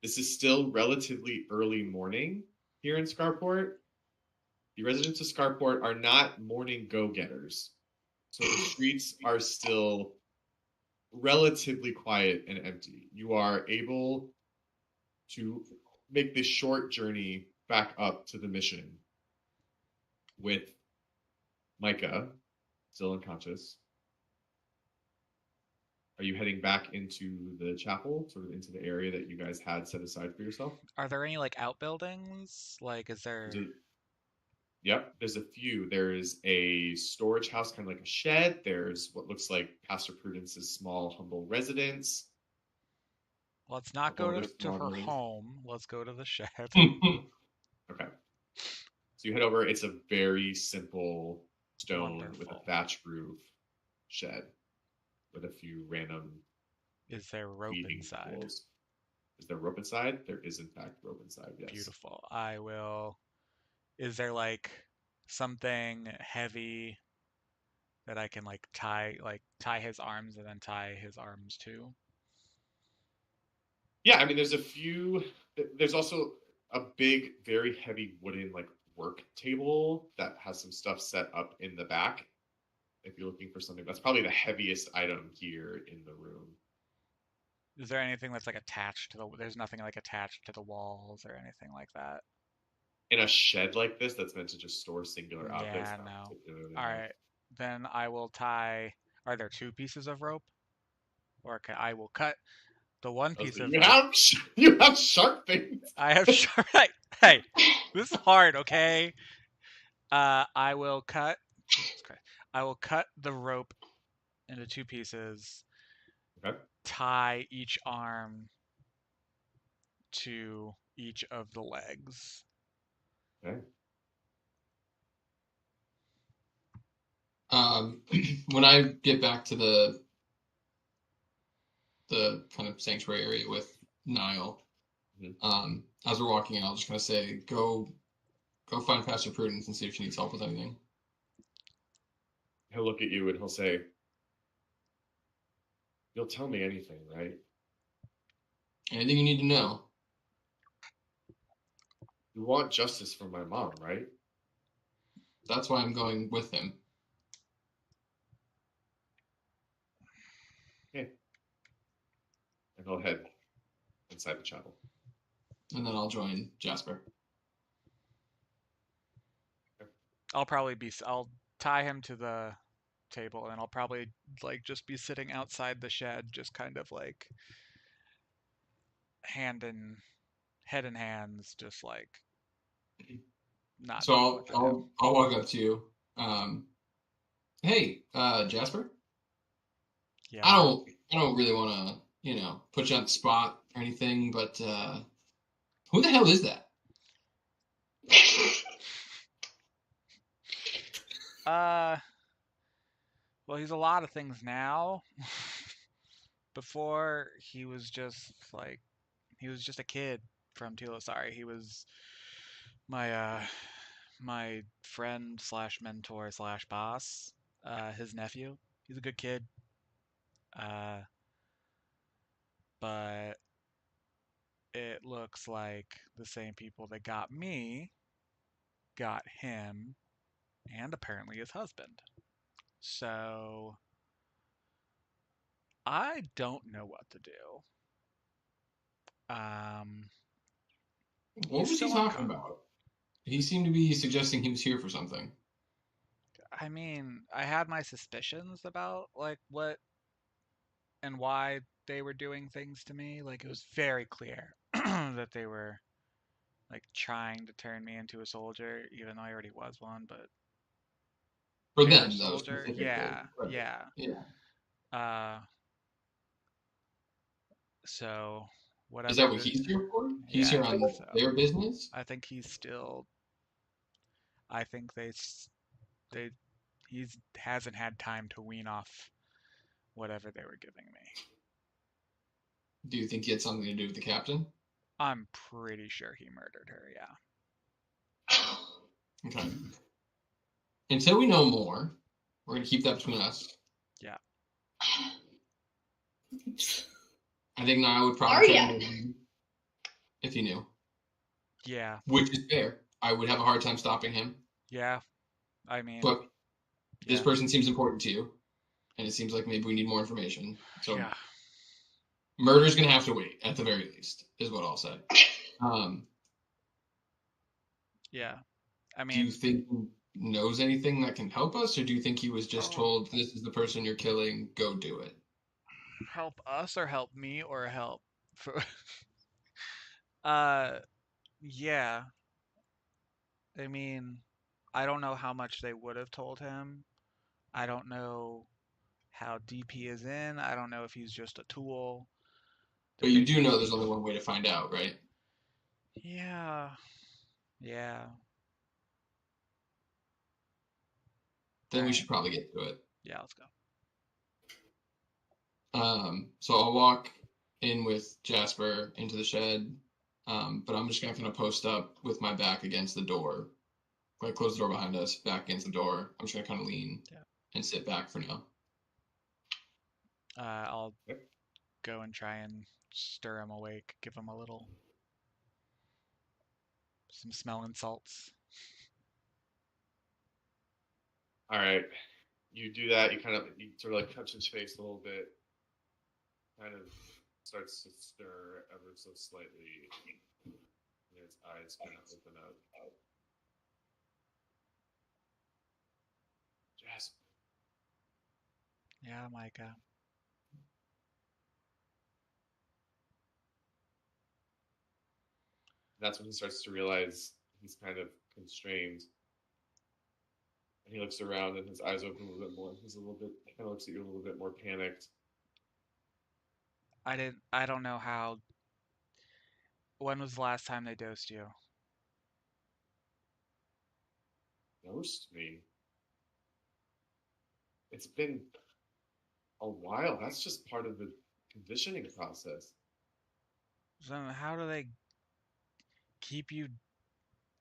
This is still relatively early morning here in Scarport. The residents of Scarport are not morning go-getters. So the streets are still relatively quiet and empty. You are able to make this short journey back up to the mission with Micah, still unconscious. Are you heading back into the chapel, sort of into the area that you guys had set aside for yourself? Are there any like outbuildings? Like, is there? Yep, there's a few. There's a storage house, kind of like a shed. There's what looks like Pastor Prudence's small, humble residence. Let's not couple go other to her small rooms. home. Let's go to the shed. Okay. So you head over. It's a very simple stone with a Wonderful. thatch roof shed with a few random Is there rope feeding inside? tools. Is there rope inside? There is, in fact, rope inside, yes. Beautiful. I will. Is there like something heavy that I can like tie his arms and then tie his arms too? Yeah, I mean, there's a few. There's also a big, very heavy wooden like work table that has some stuff set up in the back. If you're looking for something, that's probably the heaviest item here in the room. Is there anything that's like attached to the? There's nothing like attached to the walls or anything like that. In a shed like this, that's meant to just store singular objects. Yeah, not no. particularly All enough. right, then I will tie. Are there 2 pieces of rope? Or I will cut the one piece of rope. You have sharp things. I have sharp. Hey, this is hard. Okay. I will cut. Jesus Christ. I will cut the rope into 2 pieces. Okay. Tie each arm to each of the legs. Okay. When I get back to the kind of sanctuary area with Niall, as we're walking in, I'll just kind of say, go find Pastor Prudence and see if she needs help with anything. He'll look at you and he'll say, "You'll tell me anything, right? Anything you need to know." You want justice for my mom, right?" That's why I'm going with him. Okay. And he'll head inside the chapel. and then I'll join Jasper. I'll tie him to the table, and I'll probably like just be sitting outside the shed, just kind of like head in hands, just like not So knowing what to do. I'll walk up to you. Hey, Jasper. Yeah. I don't really want to put you on the spot or anything, but who the hell is that? Well, he's a lot of things now. Before he was just a kid from Sorry, he was my my friend slash mentor slash boss. His nephew. He's a good kid. But it looks like the same people that got me got him and apparently his husband. So I don't know what to do. What was he talking about? He seemed to be suggesting he was here for something. I mean, I had my suspicions about like what and why they were doing things to me. Like it was very clear that they were like trying to turn me into a soldier, even though I already was one. But For they were them, though, soldier, specifically. yeah, Right. yeah. Yeah. So whatever. Is that what he's here for? He's Yeah, here I on think so. their business? I think he's still. I think they he's hasn't had time to wean off whatever they were giving me. Do you think he had something to do with the captain? I'm pretty sure he murdered her, yeah. Okay. Until we know more, we're going to keep that between us. Yeah. I think Niall would probably Arya. if he knew. Yeah. Which is fair. I would have a hard time stopping him. Yeah. I mean, but this yeah. person seems important to you, and it seems like maybe we need more information. So yeah. murder's going to have to wait, at the very least, is what I'll say. Yeah. I Do you mean, think he knows anything that can help us, or do you think he was just told, this is the person you're killing, go do it? help us or help me or help for yeah. I mean, I don't know how much they would have told him. I don't know how deep he is in. I don't know if he's just a tool. But you do know there's only one way to find out, right? Yeah. Yeah. Then we should probably get to it. Yeah, let's go. So I'll walk in with Jasper into the shed, but I'm just gonna kind of post up with my back against the door. Like close the door behind us, back against the door. I'm just gonna kind of lean and sit back for now. I'll go and try and stir him awake, give him some smelling salts. All right, you do that. You sort of like touch his face a little bit. Kind of starts to stir ever so slightly. And his eyes kind of open up. Jasper. Yeah, Micah. That's when he starts to realize he's kind of constrained. And he looks around and his eyes open a little bit more. He's kind of looks at you a little bit more panicked. I don't know how. When was the last time they dosed you? Dosed me? It's been a while. That's just part of the conditioning process. So how do they keep you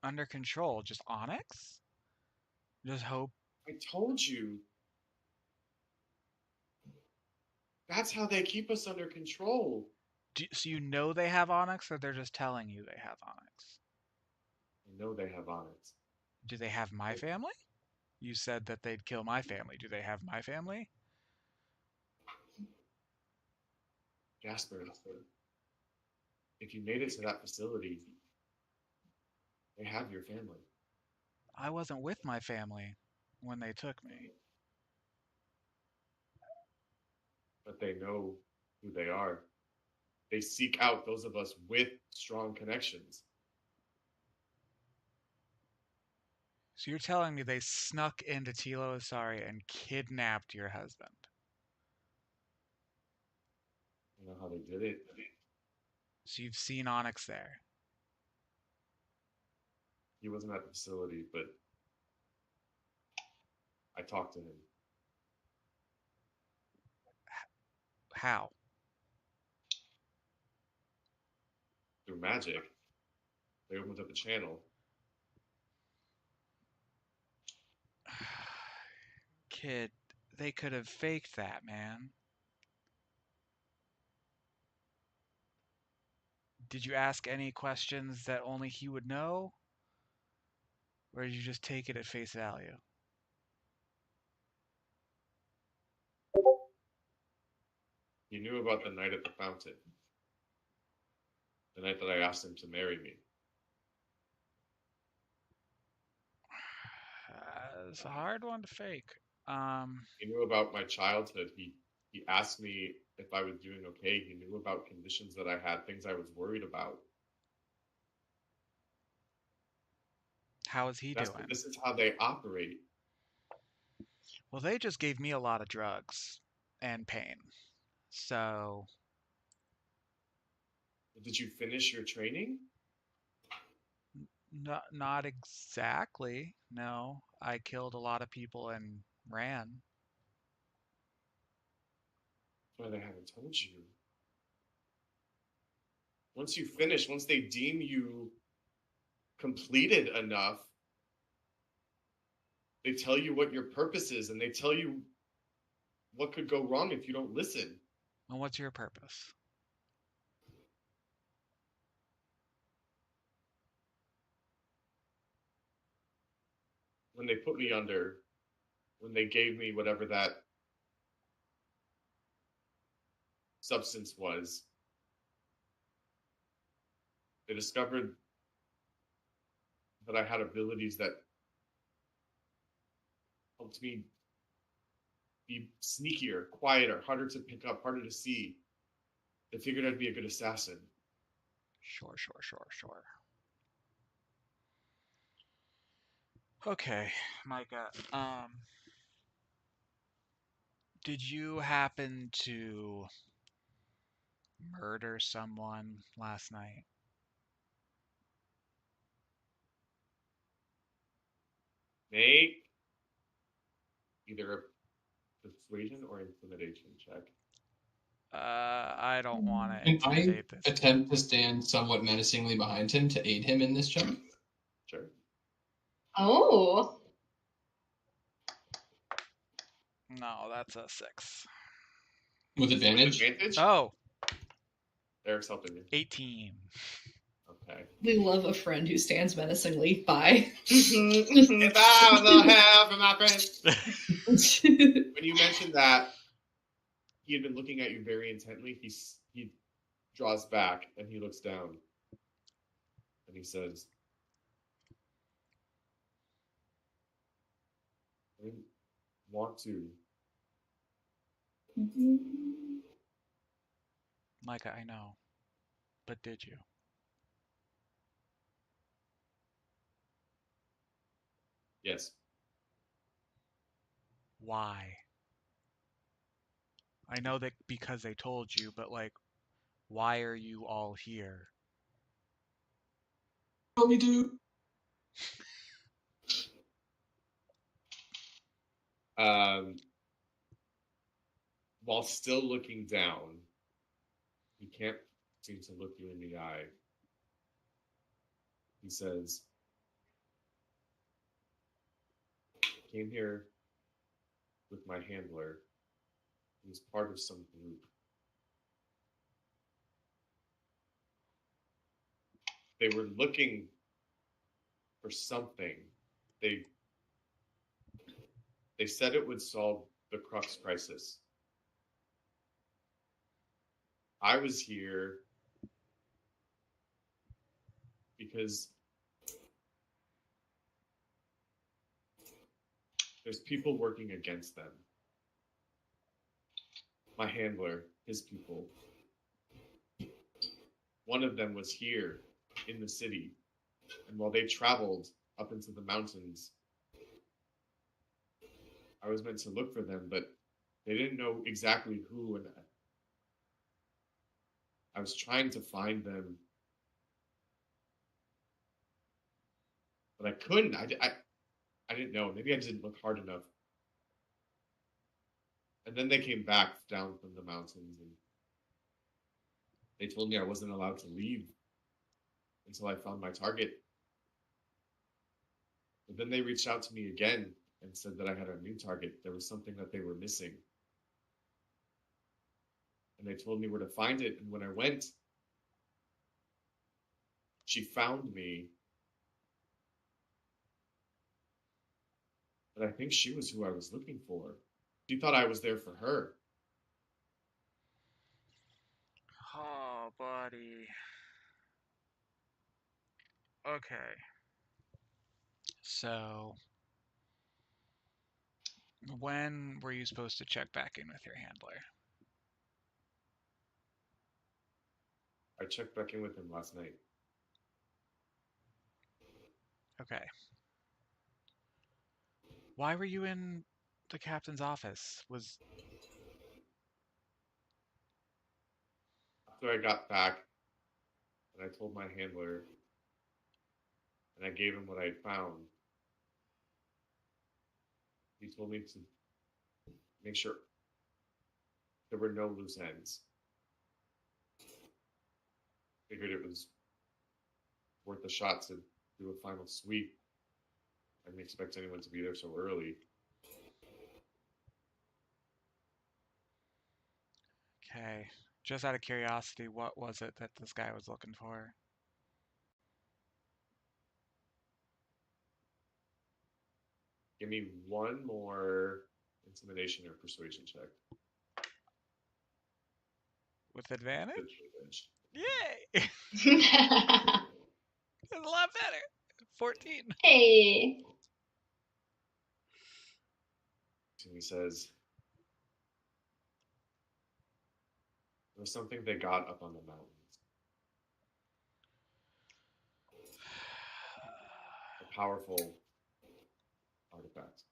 under control? Just Onyx? Just hope. I told you. That's how they keep us under control. So you know they have Onyx, or they're just telling you they have Onyx? I know they have Onyx. Do they have my family? You said that they'd kill my family. Do they have my family? Jasper, if you made it to that facility, they have your family. I wasn't with my family when they took me. But they know who they are. They seek out those of us with strong connections. So you're telling me they snuck into Tilo Asari and kidnapped your husband? You know how they did it? So you've seen Onyx there? He wasn't at the facility, but I talked to him. How? Through magic. They opened up a channel. Kid, they could have faked that, man. Did you ask any questions that only he would know? Or did you just take it at face value? He knew about the night at the fountain. The night that I asked him to marry me. It's a hard one to fake. He knew about my childhood. He asked me if I was doing okay. He knew about conditions that I had, things I was worried about. How is he doing? This is how they operate. Well, they just gave me a lot of drugs and pain. So, Did you finish your training? not exactly. No, I killed a lot of people and ran. Why they haven't told you. Once you finish, once they deem you completed enough, they tell you what your purpose is, and they tell you what could go wrong if you don't listen. And what's your purpose? When they put me under, when they gave me whatever that substance was, they discovered that I had abilities that helped me be sneakier, quieter, harder to pick up, harder to see. They figured I'd be a good assassin. Sure. Okay, Micah. Did you happen to murder someone last night? Make either a persuasion or intimidation check. I don't want to Can I intimidate this. attempt to stand somewhat menacingly behind him to aid him in this check? Sure. Oh. No, that's a 6. With advantage? Advantage? Oh, Eric's helping you. 18. Okay. We love a friend who stands menacingly by. If I was a hell for my friend. When you mentioned that he had been looking at you very intently, he draws back and he looks down. And he says, I didn't want to. Micah, I know. But did you? Yes. Why? I know that because they told you, but like, why are you all here? Tell me, dude. While still looking down, he can't seem to look you in the eye. He says, I came here with my handler. He's part of some group. They were looking for something. They said it would solve the Crux crisis. I was here because there's people working against them. My handler, his people. One of them was here in the city, and while they traveled up into the mountains, I was meant to look for them, but they didn't know exactly who, and I was trying to find them, but I couldn't. I didn't know. Maybe I didn't look hard enough. And then they came back down from the mountains, and they told me I wasn't allowed to leave until I found my target. But then they reached out to me again and said that I had a new target. There was something that they were missing. And they told me where to find it. And when I went, she found me. But I think she was who I was looking for. She thought I was there for her. Oh, buddy. Okay. So, when were you supposed to check back in with your handler? I checked back in with him last night. Okay. Why were you in the captain's office? After I got back, and I told my handler, and I gave him what I had found, he told me to make sure there were no loose ends. Figured it was worth a shot to do a final sweep. I didn't expect anyone to be there so early. Okay. Just out of curiosity, what was it that this guy was looking for? Give me one more intimidation or persuasion check. With advantage? Advantage. Yay! It's a lot better. 14. Hey. And he says, there was something they got up on the mountains. A powerful artifact.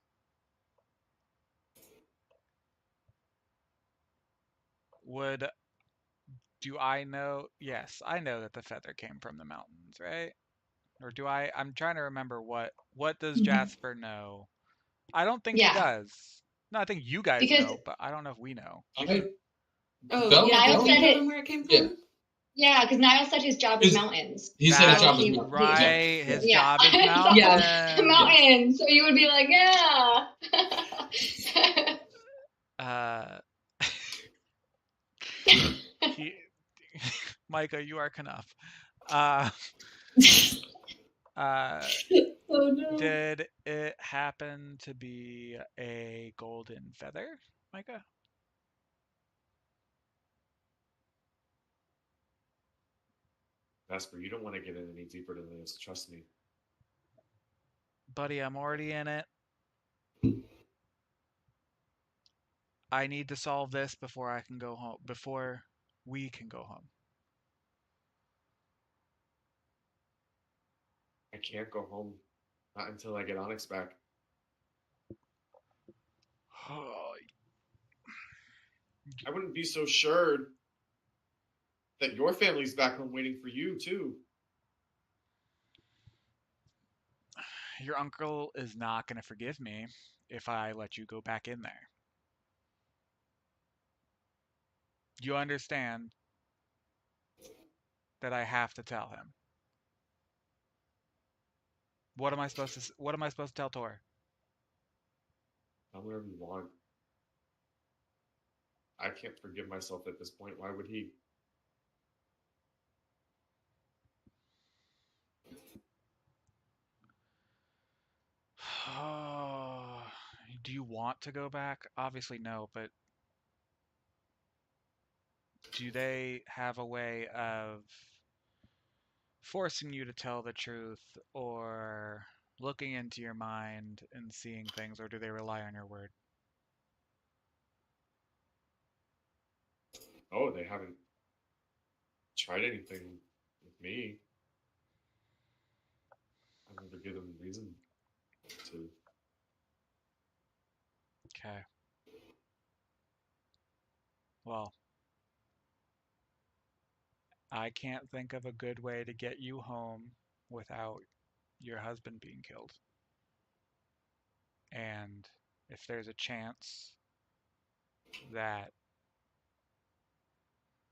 Do I know? Yes, I know that the feather came from the mountains, right? Or do I? I'm trying to remember what does Mhm. Jasper know? I don't think he Yeah. does. No, I think you guys Because- know, but I don't know if we know. Oh, Bell- yeah. Niall Did you said tell it- them where it came Yeah. from? Yeah, because Niall said his job is His- mountains. He said his So job was he- Right, his Yeah. job is So- mountain. Yeah. mountains. So you would be like, yeah. He, Micah, you are Knuff. Uh, Oh no. did it happen to be a golden feather, Micah? Vesper, you don't want to get in any deeper than this. Trust me. Buddy, I'm already in it. I need to solve this before I can go home. Before we can go home. I can't go home. Not until I get Onyx back. I wouldn't be so sure that your family's back home waiting for you, too. Your uncle is not going to forgive me if I let you go back in there. You understand that I have to tell him. What am I supposed to tell Tor? Tell whatever you want. I can't forgive myself at this point. Why would he? Do you want to go back? Obviously no, but do they have a way of forcing you to tell the truth or looking into your mind and seeing things, or do they rely on your word? Oh, they haven't tried anything with me. I've never given them reason to. Okay. Well, I can't think of a good way to get you home without your husband being killed. And if there's a chance that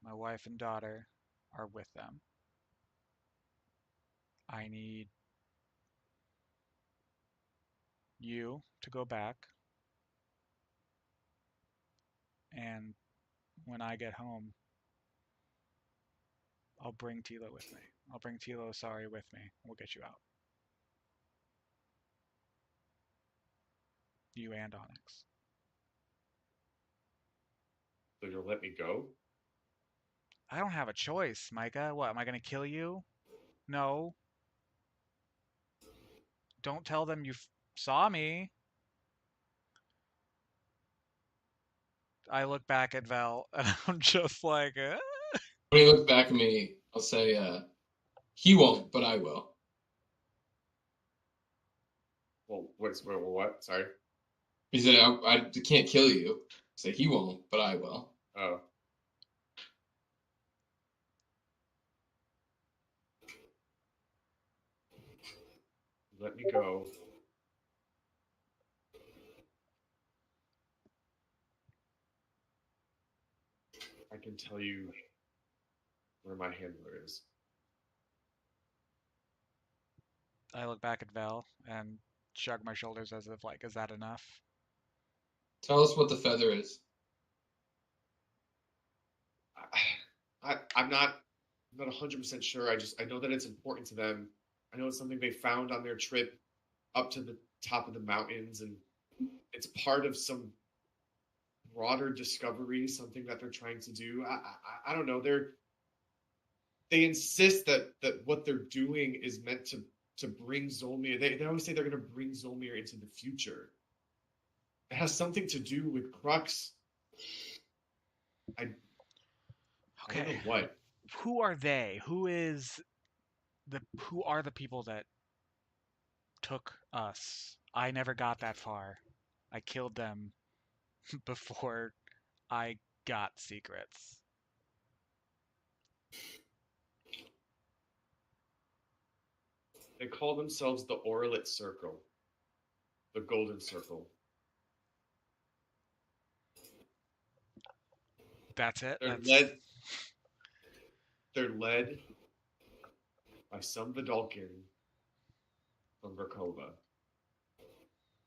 my wife and daughter are with them, I need you to go back, and when I get home, I'll bring Tilo with me. I'll bring Tilo Sorry with me. We'll get you out. You and Onyx. So you'll let me go? I don't have a choice, Micah. What, am I going to kill you? No. Don't tell them you saw me. I look back at Vel, and I'm just like, eh? When he looks back at me, I'll say, he won't, but I will. Well, what? Sorry. He said, I can't kill you. I say, he won't, but I will. Oh. Let me go. I can tell you where my handler is. I look back at Vel and shrug my shoulders as if, like, is that enough? Tell us what the feather is. I'm not 100% sure. I know that it's important to them. I know it's something they found on their trip up to the top of the mountains, and it's part of some broader discovery, something that they're trying to do. I don't know. They insist that what they're doing is meant to bring Zholmyr. They always say they're going to bring Zholmyr into the future. It has something to do with Crux. I don't know Okay. what. Who are they? Who are the people that took us? I never got that far. I killed them before I got secrets. They call themselves the Orlet Circle, the Golden Circle. That's it? They're led by some Vidalkin from Verkova.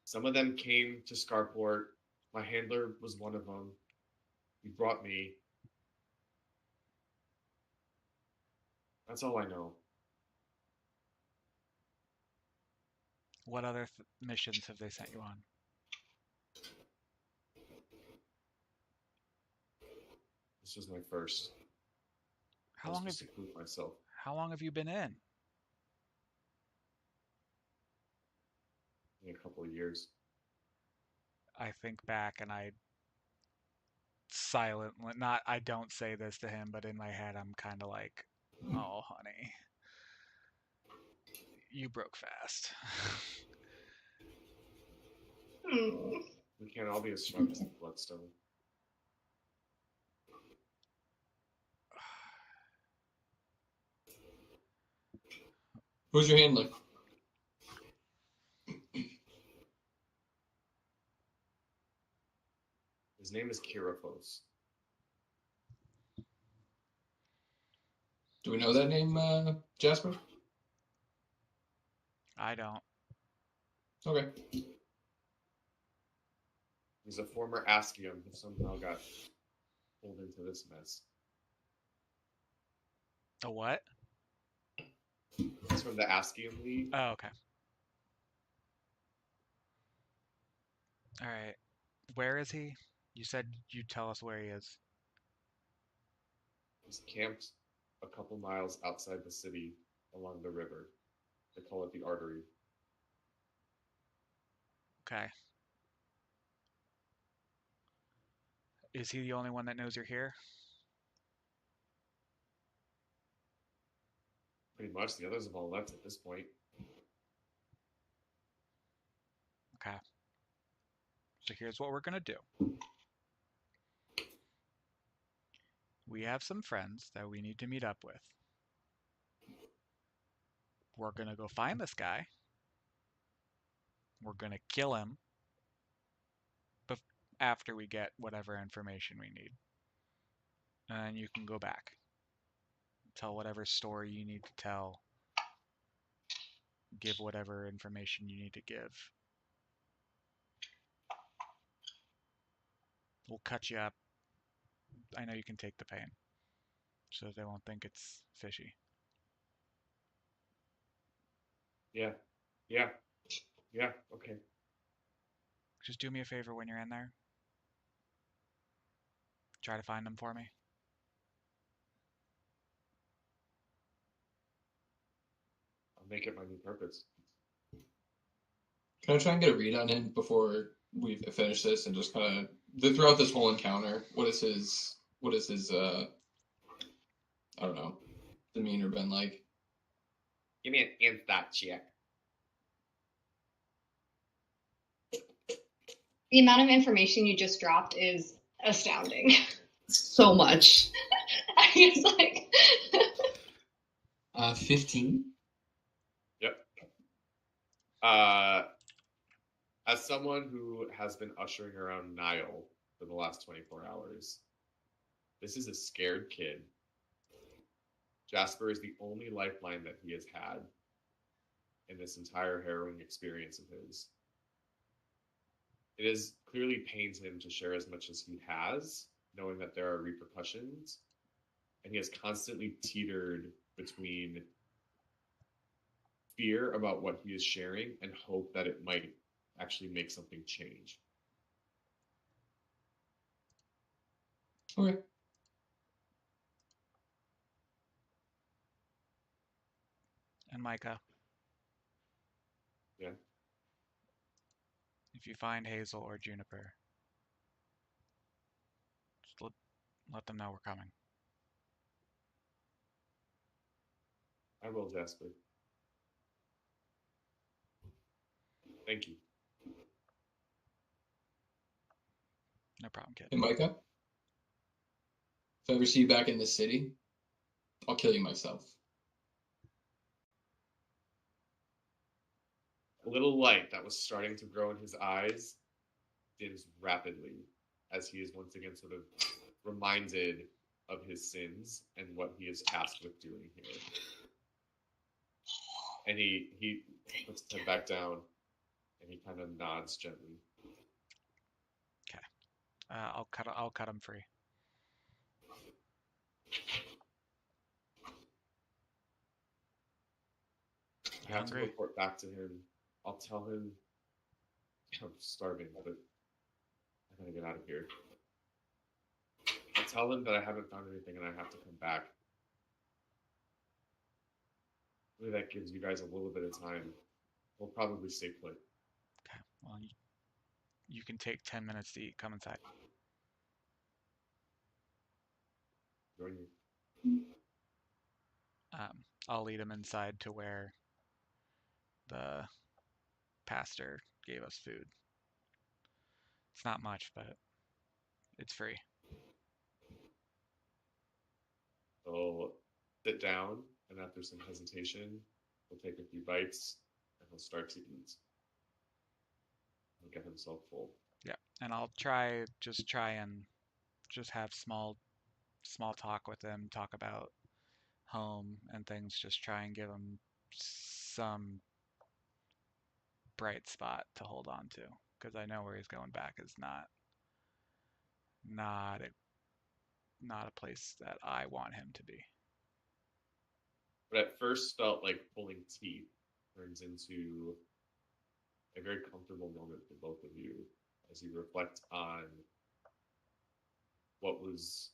Some of them came to Scarport. My handler was one of them. He brought me. That's all I know. What other missions have they sent you on? This was my first. How long have myself? How long have you been in? In a couple of years. I think back and I don't say this to him, but in my head I'm kind of like, oh honey, you broke fast. We can't all be as strong as the Bloodstone. Who's your handler? His name is Kirafos. Do we know that name, Jasper? I don't. Okay. He's a former Askium who somehow got pulled into this mess. A what? He's from the Askium League. Oh, okay. All right. Where is he? You said you'd tell us where he is. He's camped a couple miles outside the city along the river. They call it the artery. Okay. Is he the only one that knows you're here? Pretty much. The others have all left at this point. Okay. So here's what we're gonna do. We have some friends that we need to meet up with. We're gonna go find this guy. We're gonna kill him after we get whatever information we need. And then you can go back. Tell whatever story you need to tell. Give whatever information you need to give. We'll cut you up. I know you can take the pain, so they won't think it's fishy. Yeah. Okay. Just do me a favor when you're in there. Try to find them for me. I'll make it my new purpose. Can I try and get a read on him before we finish this, and just kind of throughout this whole encounter, what is his I don't know, demeanor been like? Give me an instat check. The amount of information you just dropped is astounding. So much. I was like, 15. Yep. As someone who has been ushering around Niall for the last 24 hours, this is a scared kid. Jasper is the only lifeline that he has had in this entire harrowing experience of his. It is clearly pains him to share as much as he has, knowing that there are repercussions, and he has constantly teetered between fear about what he is sharing and hope that it might actually make something change. Okay. And Micah. Yeah. If you find Hazel or Juniper, just let them know we're coming. I will, Jasper. Thank you. No problem, kid. Hey, Micah, if I ever see you back in this city, I'll kill you myself. A little light that was starting to grow in his eyes dims rapidly as he is once again sort of reminded of his sins and what he is tasked with doing here. And he puts his head back down and he kind of nods gently. Okay. I'll cut him free. I have Hungry? to report back to him. I'll tell him I'm starving, but I gotta get out of here. I'll tell him that I haven't found anything and I have to come back. Maybe that gives you guys a little bit of time. We'll probably stay put. Okay. Well, you can take 10 minutes to eat. Come inside. Join you. I'll lead him inside to where the pastor gave us food. It's not much, but it's free. He'll sit down, and after some hesitation, he'll take a few bites, and he'll start to eat. He'll get himself full. Yeah, and I'll try and have small talk with him, talk about home and things, just try and give him some bright spot to hold on to, because I know where he's going back is not a place that I want him to be. But at first felt like pulling teeth turns into a very comfortable moment for both of you as you reflect on what was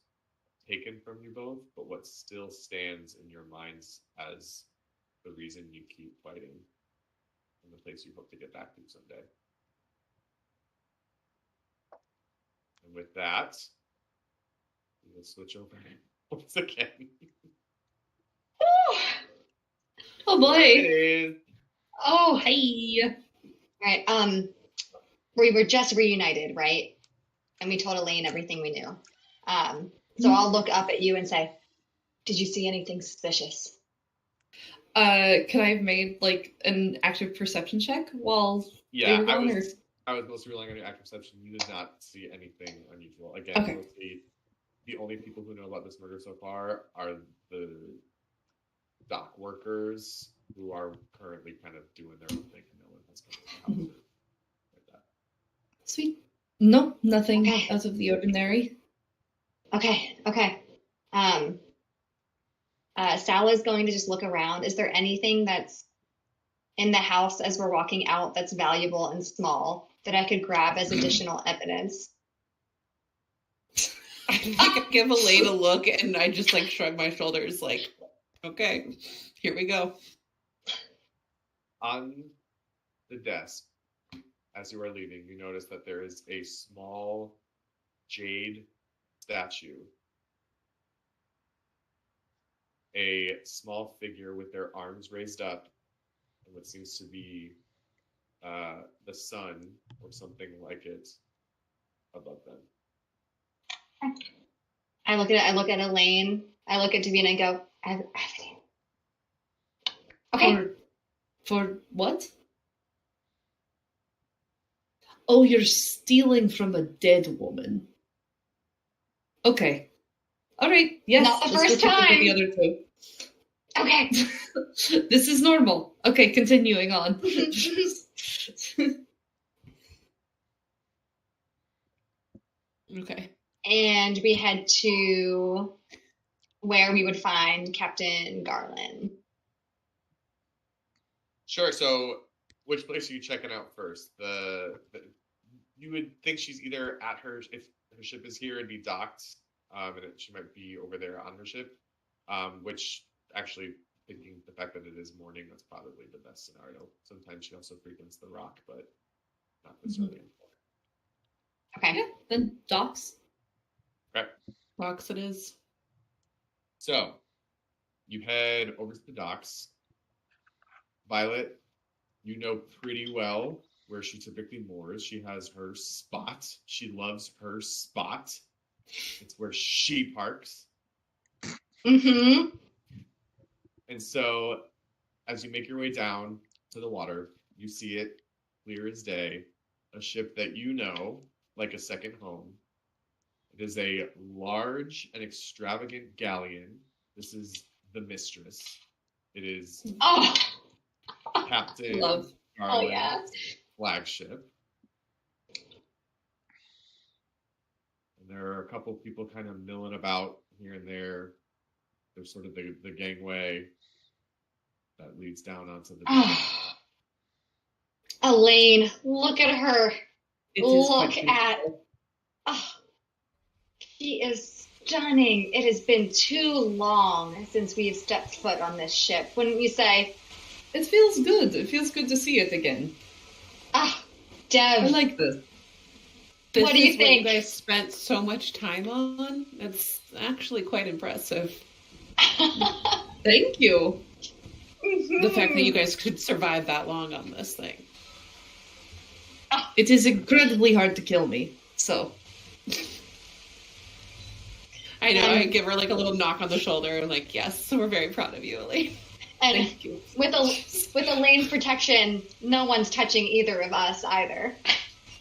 taken from you both, but what still stands in your minds as the reason you keep fighting and the place you hope to get back to someday. And with that, we will switch over once again. Oh boy. Hey. Oh, Hey. right. We were just reunited, right? And we told Elaine everything we knew. So I'll look up at you and say, "Did you see anything suspicious?" Can I have made like an active perception check while they were gone, or? I was mostly relying on your active perception. You did not see anything unusual. Again, Okay. mostly the only people who know about this murder so far are the dock workers who are currently kind of doing their own thing. No one has come to the house or like that. Sweet. No, nothing Okay. out of the ordinary. Okay. Sala's going to just look around. Is there anything that's in the house as we're walking out that's valuable and small that I could grab as additional evidence? I give Elaine a look and I just like shrug my shoulders like, okay, here we go. On the desk, as you are leaving, you notice that there is a small jade statue. A small figure with their arms raised up and what seems to be the sun or something like it above them. I look at Elaine. I look at Davina and go, I have evidence. Okay. For what? Oh, you're stealing from a dead woman. Okay. All right. Yes. Not the let's first go take a look at time. the other two. Okay. This is normal. Okay, continuing on. Okay. And we head to where we would find Captain Garland. Sure. So, which place are you checking out first? You would think she's either at her, if her ship is here, it'd be docked, and she might be over there on her ship. Which actually, thinking the fact that it is morning, that's probably the best scenario. Sometimes she also frequents the Rock, but not necessarily in Florida. Okay. Yeah, then docks. Okay. Rocks it is. So, you head over to the docks. Violet, you know pretty well where she typically moors. She has her spot. She loves her spot. It's where she parks. Mm-hmm. And so, as you make your way down to the water, you see it clear as day. A ship that you know like a second home. It is a large and extravagant galleon. This is the Mistress. It is Oh. Captain Love. Garland's yeah. flagship. And there are a couple people kind of milling about here and there. There's sort of the gangway that leads down onto the deck. Elaine, look at her. It is Look quite at. beautiful. Oh, she is stunning. It has been too long since we've stepped foot on this ship, wouldn't you say? It feels good. It feels good to see it again. Ah, I Dev. like this. This What do you is think? what you guys spent so much time on. It's actually quite impressive. Thank you. The fact that you guys could survive that long on this thing. It is incredibly hard to kill me, so. I know, I give her like a little knock on the shoulder, like, yes, we're very proud of you, Elaine. And Thank you. with Elaine's protection, no one's touching either of us either.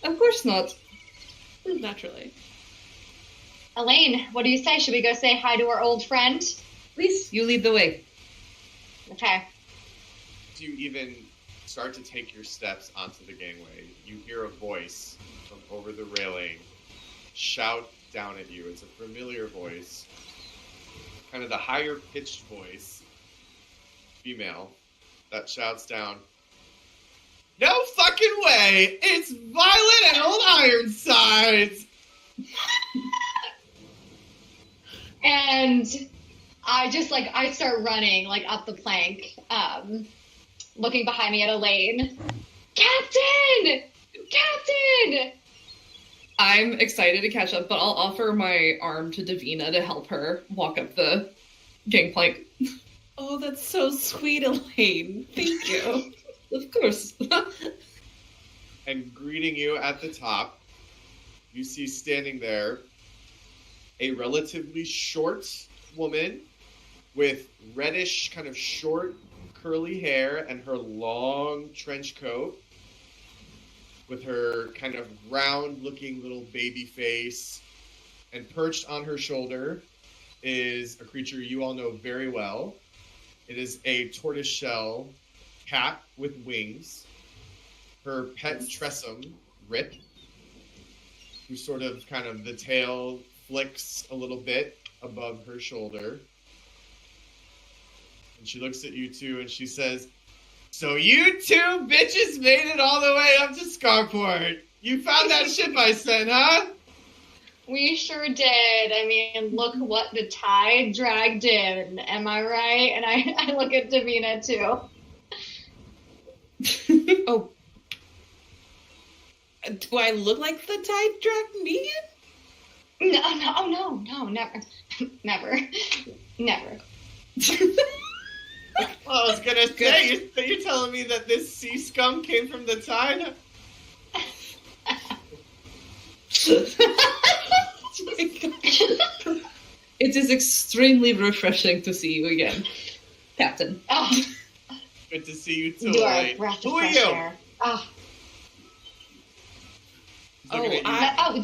Of course not. Naturally. Elaine, what do you say? Should we go say hi to our old friend? Please, you lead the way. Okay. Do you even start to take your steps onto the gangway? You hear a voice from over the railing shout down at you. It's a familiar voice, kind of the higher pitched voice, female, that shouts down, "No fucking way! It's Violet and Old Ironsides!" And I start running like up the plank, looking behind me at Elaine. Captain! I'm excited to catch up, but I'll offer my arm to Davina to help her walk up the gangplank. Oh, that's so sweet, Elaine. Thank you. Of course. And greeting you at the top, you see standing there a relatively short woman with reddish, kind of short, curly hair and her long trench coat, with her kind of round-looking little baby face. And perched on her shoulder is a creature you all know very well. It is a tortoiseshell cat with wings. Her pet Tressum, Rip, who sort of kind of the tail flicks a little bit above her shoulder. And she looks at you two and she says, "So you two bitches made it all the way up to Scarport. You found that ship I sent, huh?" We sure did. I mean, look what the tide dragged in. Am I right? And I look at Davina too. Oh. Do I look like the tide dragged me in? No, never. Well, I was gonna say, you're telling me that this sea scum came from the tide? It is extremely refreshing to see you again, Captain. Oh, Good to see you too. you are a Elaine. breath of Who are fresh you? air. Oh, He's looking at you.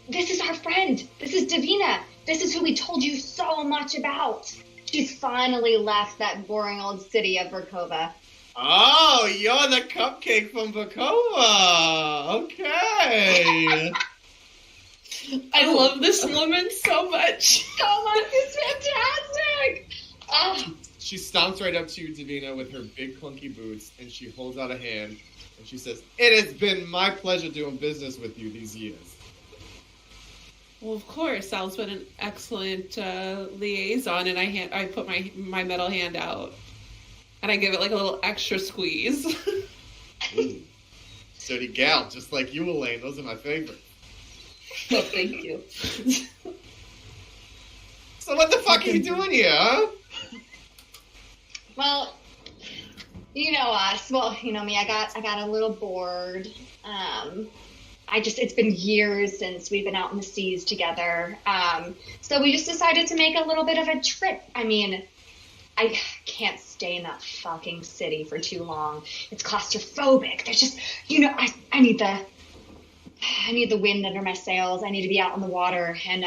This is our friend. This is Davina. This is who we told you so much about. She's finally left that boring old city of Verkova. Oh, you're the cupcake from Bokova. Okay. I love this woman so much. So much. It's fantastic. Oh, She stomps right up to you, Davina, with her big clunky boots, and she holds out a hand, and she says, "It has been my pleasure doing business with you these years." Well, of course. Sal's been an excellent liaison, and I put my metal hand out, and I give it like a little extra squeeze. Ooh. Sturdy gal, just like you, Elaine. Those are my favorite. Oh, thank you. So what the fuck are you doing here, huh? well, you know us. Well, you know me. I got a little bored. It's been years since we've been out in the seas together. So we just decided to make a little bit of a trip. I mean, I can't stay in that fucking city for too long. It's claustrophobic. There's just, I need the wind under my sails. I need to be out on the water. And,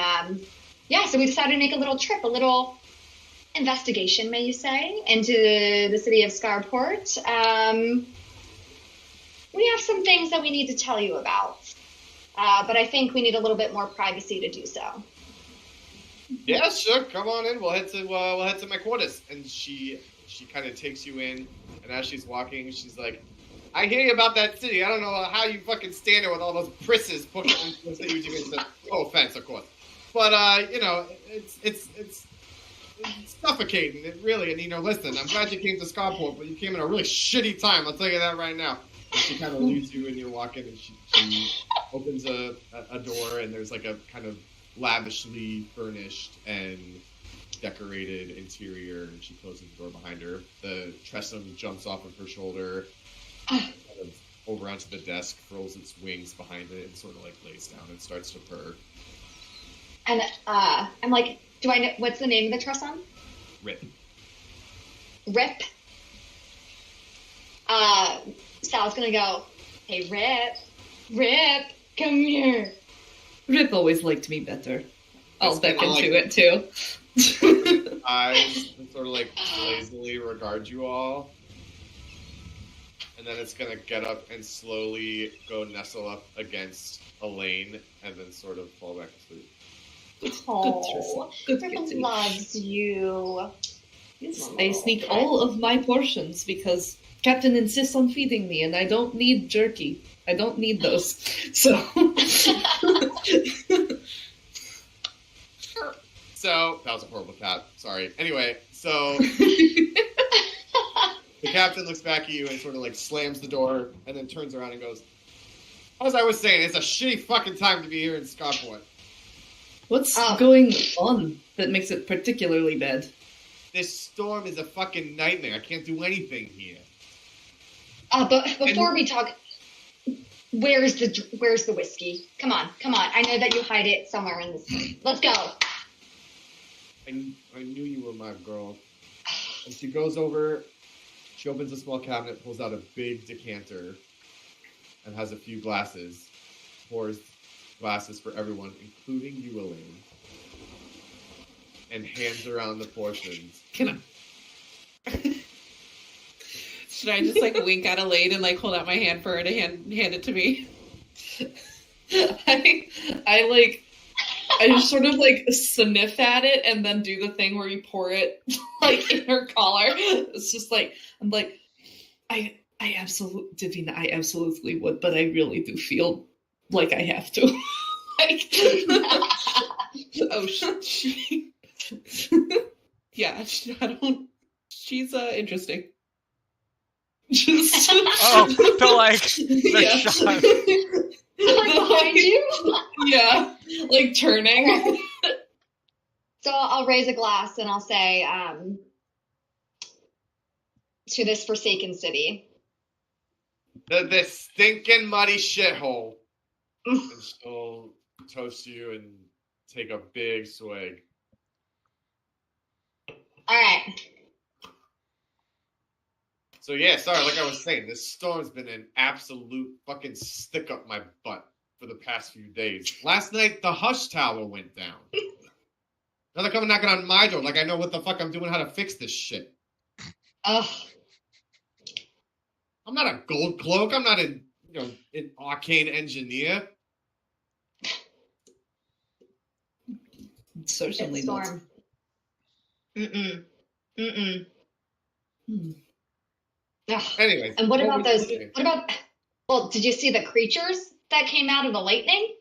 so we decided to make a little trip, a little investigation, may you say, into the city of Scarport. We have some things that we need to tell you about. But I think we need a little bit more privacy to do so. Yeah, sure. Come on in. We'll head to my quarters. And she kind of takes you in. And as she's walking, she's like, "I hear you about that city. I don't know how you fucking stand there with all those prisses pushing that you do. No offense, of course, but it's suffocating. It really. And listen, I'm glad you came to Scarport, but you came in a really shitty time. I'll tell you that right now." And she kind of leads you, and you're walking, and she opens a door, and there's like a kind of lavishly furnished and decorated interior, and she closes the door behind her. The Tressum jumps off of her shoulder, kind of over onto the desk, furls its wings behind it, and sort of like lays down and starts to purr. And I'm like, do I know what's the name of the Tressum? Rip. Rip. Sal's gonna go, "Hey, Rip, come here." Rip always liked me better. I'll It's beckon kinda to it too. Eyes sort of like lazily regard you all, and then it's gonna get up and slowly go nestle up against Elaine, and then sort of fall back asleep. Oh, Good Rip kitty. loves you. Yes, I sneak all of my portions because Captain insists on feeding me, and I don't need jerky. I don't need So that was a horrible cat. Sorry. Anyway, so the captain looks back at you and sort of like slams the door and then turns around and goes, as I was saying, it's a shitty fucking time to be here in Skyport. What's going on that makes it particularly bad? This storm is a fucking nightmare. I can't do anything here. But before we talk, where's the whiskey? Come on. I know that you hide it somewhere in this. Let's go. I knew you were my girl. And she goes over, she opens a small cabinet, pulls out a big decanter, and has a few glasses. Pours glasses for everyone, including you, Elaine. And hands around the portions. Can I? Should I just like wink at Elaine and like hold out my hand for her to hand it to me? I just sort of like sniff at it and then do the thing where you pour it like in her collar. It's just like I'm like I absolutely would, but I really do feel like I have to. Like, oh, yeah, she's interesting. Just the like the yeah. shot. Behind you? Yeah, like turning. So I'll raise a glass and I'll say, to this forsaken city. This stinking muddy shithole. And she'll toast you and take a big swig. All right. So yeah, sorry, like I was saying, this storm's been an absolute fucking stick up my butt for the past few days. Last night, the Hush Tower went down. Now they're coming knocking on my door like I know what the fuck I'm doing, how to fix this shit. Ugh. I'm not a gold cloak. I'm not an arcane engineer. Certainly It's not. storm. Mm-mm. Ugh. Anyways. And what about was those? you saying? Well, did you see the creatures that came out of the lightning?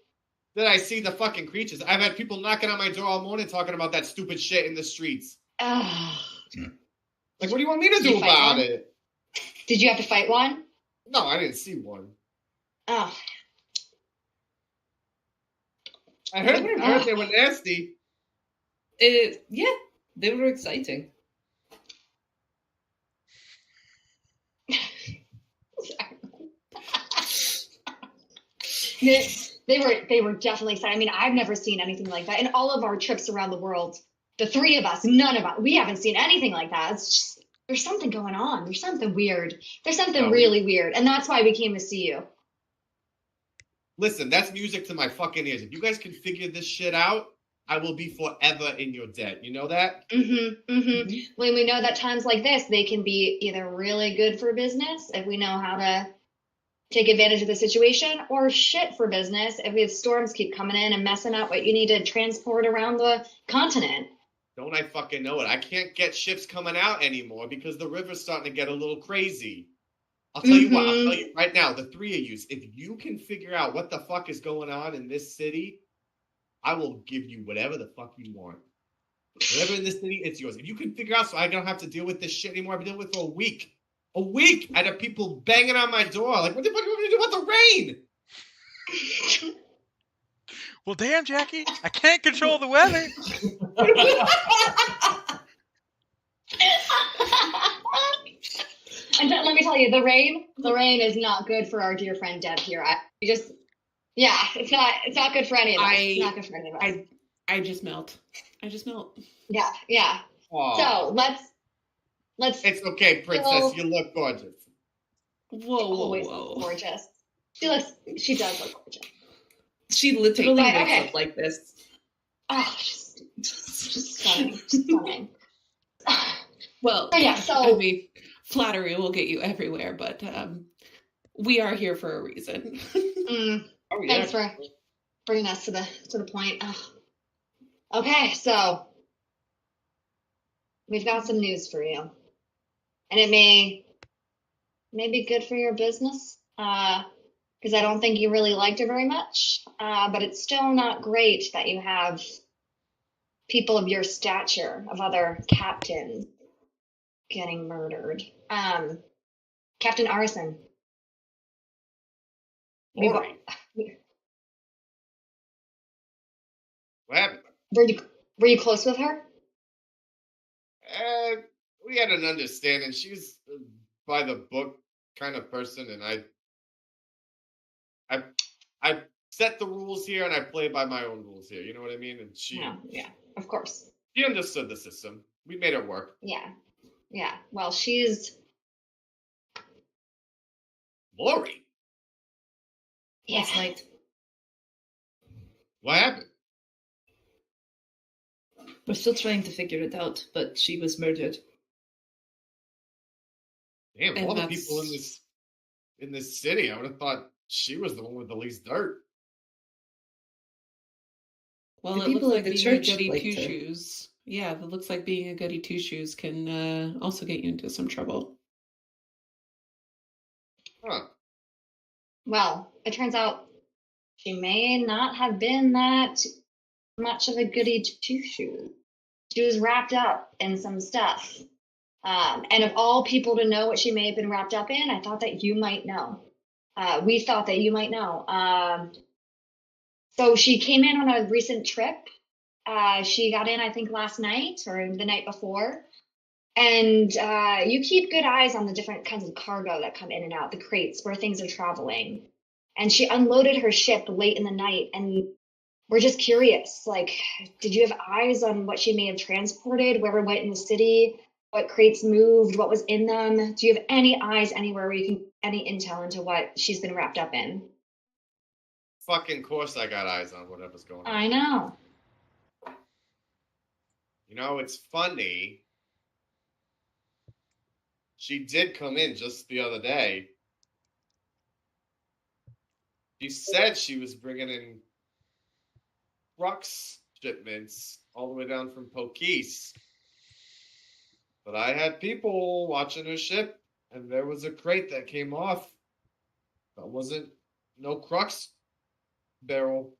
Did I see the fucking creatures? I've had people knocking on my door all morning talking about that stupid shit in the streets. Ugh. Like, what do you want me to Did do you fight about one? it? Did you have to fight one? No, I didn't see one. Oh. I heard they were nasty. Yeah, they were exciting. They were definitely excited. I mean, I've never seen anything like that. In all of our trips around the world, the three of us, none of us, we haven't seen anything like that. It's just, there's something going on. There's something weird. There's something really weird. And that's why we came to see you. Listen, that's music to my fucking ears. If you guys can figure this shit out, I will be forever in your debt. You know that? When we know that times like this, they can be either really good for business if we know how to take advantage of the situation, or shit for business if we have storms keep coming in and messing up what you need to transport around the continent. Don't I fucking know it? I can't get ships coming out anymore because the river's starting to get a little crazy. I'll tell you what, I'll tell you right now, the three of you, if you can figure out what the fuck is going on in this city, I will give you whatever the fuck you want. Whatever in this city, it's yours. If you can figure out so I don't have to deal with this shit anymore, I've been dealing with it for a week. A week! I had people banging on my door. Like, what the fuck are we going to do about the rain? Well, damn, Jackie, I can't control the weather. And let me tell you, the rain is not good for our dear friend Deb here. It's not good for any of us. It's not good for any of us. I just melt. Yeah. Aww. So let's. It's okay, princess. You look gorgeous. Always gorgeous. She does look gorgeous. She literally But, wakes okay. up like this. Oh, just stunning. Stunning. Well, Yeah, so I mean, flattery will get you everywhere, but we are here for a reason. Oh, yeah. thanks for bringing us to the point. Okay, so we've got some news for you, and it may be good for your business. Because I don't think you really liked it very much, but it's still not great that you have people of your stature, of other captains getting murdered. Captain Arison. We've- Lori, what happened? Were you close with her? We had an understanding. She's by the book kind of person, and I set the rules here, and I play by my own rules here. You know what I mean? And Yeah, of course. she understood the system. We made it work. Yeah. Well, she's Lori, Last night. what happened? We're still trying to figure it out, but she was murdered. Damn, And all the that's- people in this city, I would have thought she was the one with the least dirt. Well, The it looks people at like the being church a goody like two to- shoes. Yeah, it looks like being a goody two shoes can also get you into some trouble. Huh. well, it turns out she may not have been that much of a goody two-shoes. She was wrapped up in some stuff. And of all people to know what she may have been wrapped up in, I thought that you might know. We thought that you might know. So she came in on a recent trip. She got in, I think, last night or the night before. And you keep good eyes on the different kinds of cargo that come in and out, the crates where things are traveling. And she unloaded her ship late in the night, and we're just curious. Like, did you have eyes on what she may have transported, where it went in the city, what crates moved, what was in them? Do you have any eyes anywhere where you can any intel into what she's been wrapped up in? Fucking course I got eyes on whatever's going on. I know. You know, it's funny. She did come in just the other day. She said she was bringing in trucks shipments all the way down from Pokese. But I had people watching her ship, and there was a crate that came off. That wasn't no crux barrel.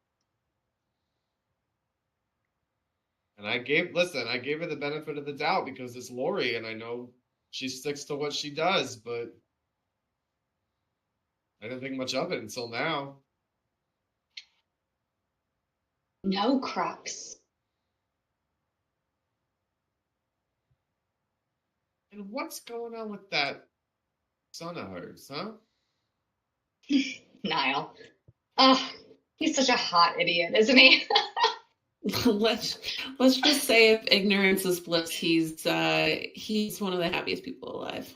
And I gave her the benefit of the doubt because it's Lori, and I know she sticks to what she does, but I didn't think much of it until now. No crux. And what's going on with that son of hers, huh? Niall. Oh, he's such a hot idiot, isn't he? let's just say if ignorance is bliss, he's one of the happiest people alive.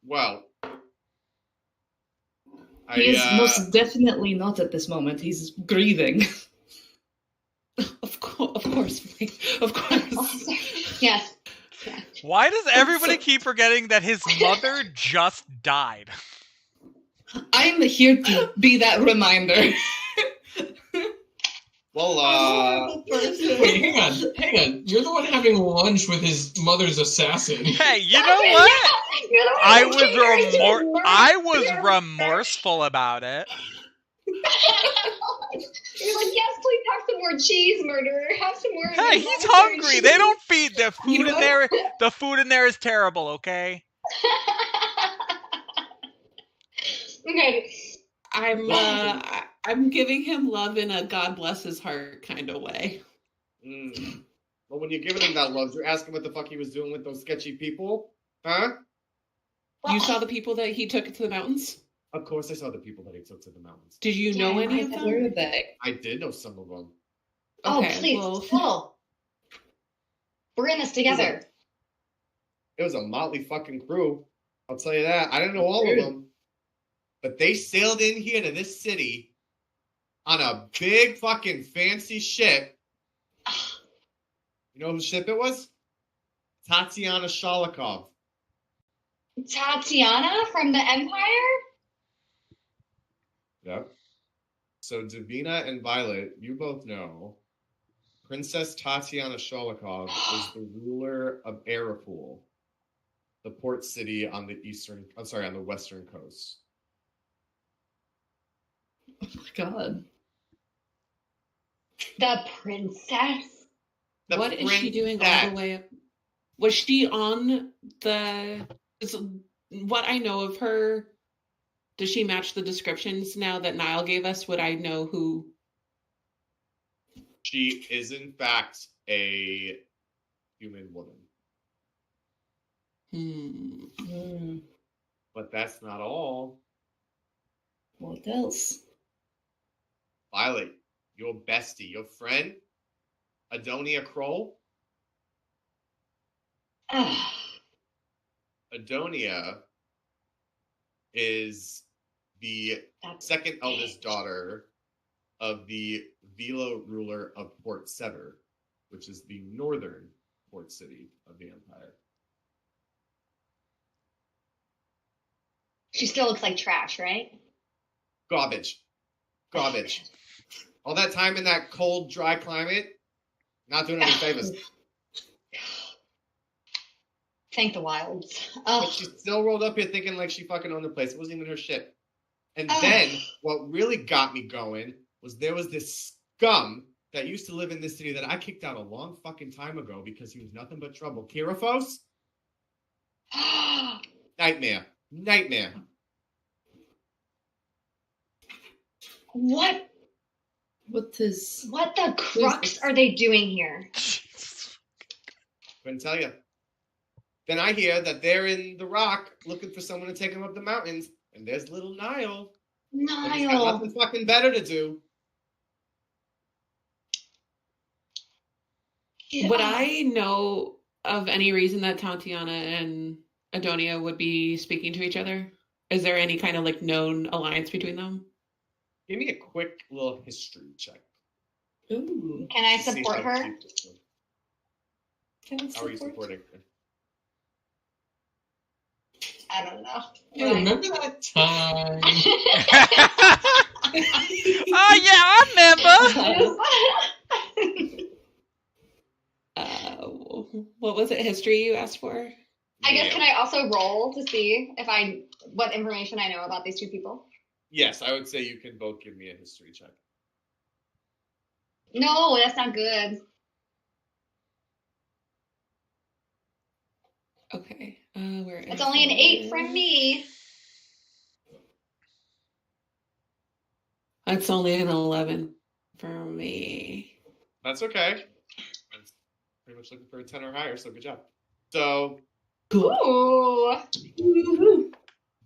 Well, He is most definitely not at this moment. He's grieving. Of course, Mike. Of course. Yes. Why does everybody keep forgetting that his mother just died? I'm here to be that reminder. Well, Wait, hang on. You're the one having lunch with his mother's assassin. Hey, you know what? I was remorseful about it. You're like, yes, please have some more cheese, murderer. Have some more. Hey, he's hungry. They don't feed the food in there. The food in there is terrible, okay? Okay. I'm giving him love in a God bless his heart kind of way. But when you're giving him that love, you're asking what the fuck he was doing with those sketchy people, huh? You saw the people that he took to the mountains? Of course, I saw the people that he took to the mountains. Did you know any of Where them? are they? I did know some of them. Oh, Okay, please, well- Phil. We're in this together. It was a motley fucking crew. I'll tell you that. I didn't know all of them. But they sailed in here to this city on a big fucking fancy ship. You know whose ship it was? Tatiana Shalikov. Tatiana from the Empire? Yep. So Davina and Violet, you both know, Princess Tatiana Shalikov is the ruler of Arapul, the port city on the on the western coast. Oh my god. The princess? The What is she doing all princess. the way up? Was she on the? What I know of her, does she match the descriptions now that Niall gave us? Would I know who? She is, in fact, a human woman. Hmm. But that's not all. What else? Violet, your bestie, your friend, Adonia Kroll. Ugh. Adonia is the That second eldest bitch. daughter of the Velo ruler of Port Sever, which is the northern port city of the Empire. She still looks like trash, right? Garbage. Garbage. All that time in that cold, dry climate, not doing any favors. Thank the wilds. But Ugh. she's still rolled up here thinking like she fucking owned the place. It wasn't even her shit. And Ugh. then what really got me going was there was this scum that used to live in this city that I kicked out a long fucking time ago because he was nothing but trouble. Kirithos? Nightmare. Nightmare. What What is? the crux are they doing here? Couldn't tell you. Then I hear that they're in the rock looking for someone to take them up the mountains. And there's little Niall. But he's got Niall. nothing fucking better to do. Would I know of any reason that Tatiana and Adonia would be speaking to each other? Is there any kind of like known alliance between them? Give me a quick little history check. Ooh. Can I See support how her? deep this is. Can I How are you support? supporting her? I don't know. Hey, remember that time? Oh yeah, I remember. What was it? History you asked for? I guess Yeah. can I also roll to see what information I know about these two people? Yes, I would say you can both give me a history check. No, that's not good. Okay. Where It's is only an 8 it? from me. It's only an 11 for me. That's okay. I'm pretty much looking for a 10 or higher, so good job. So Cool. Ooh. Woohoo.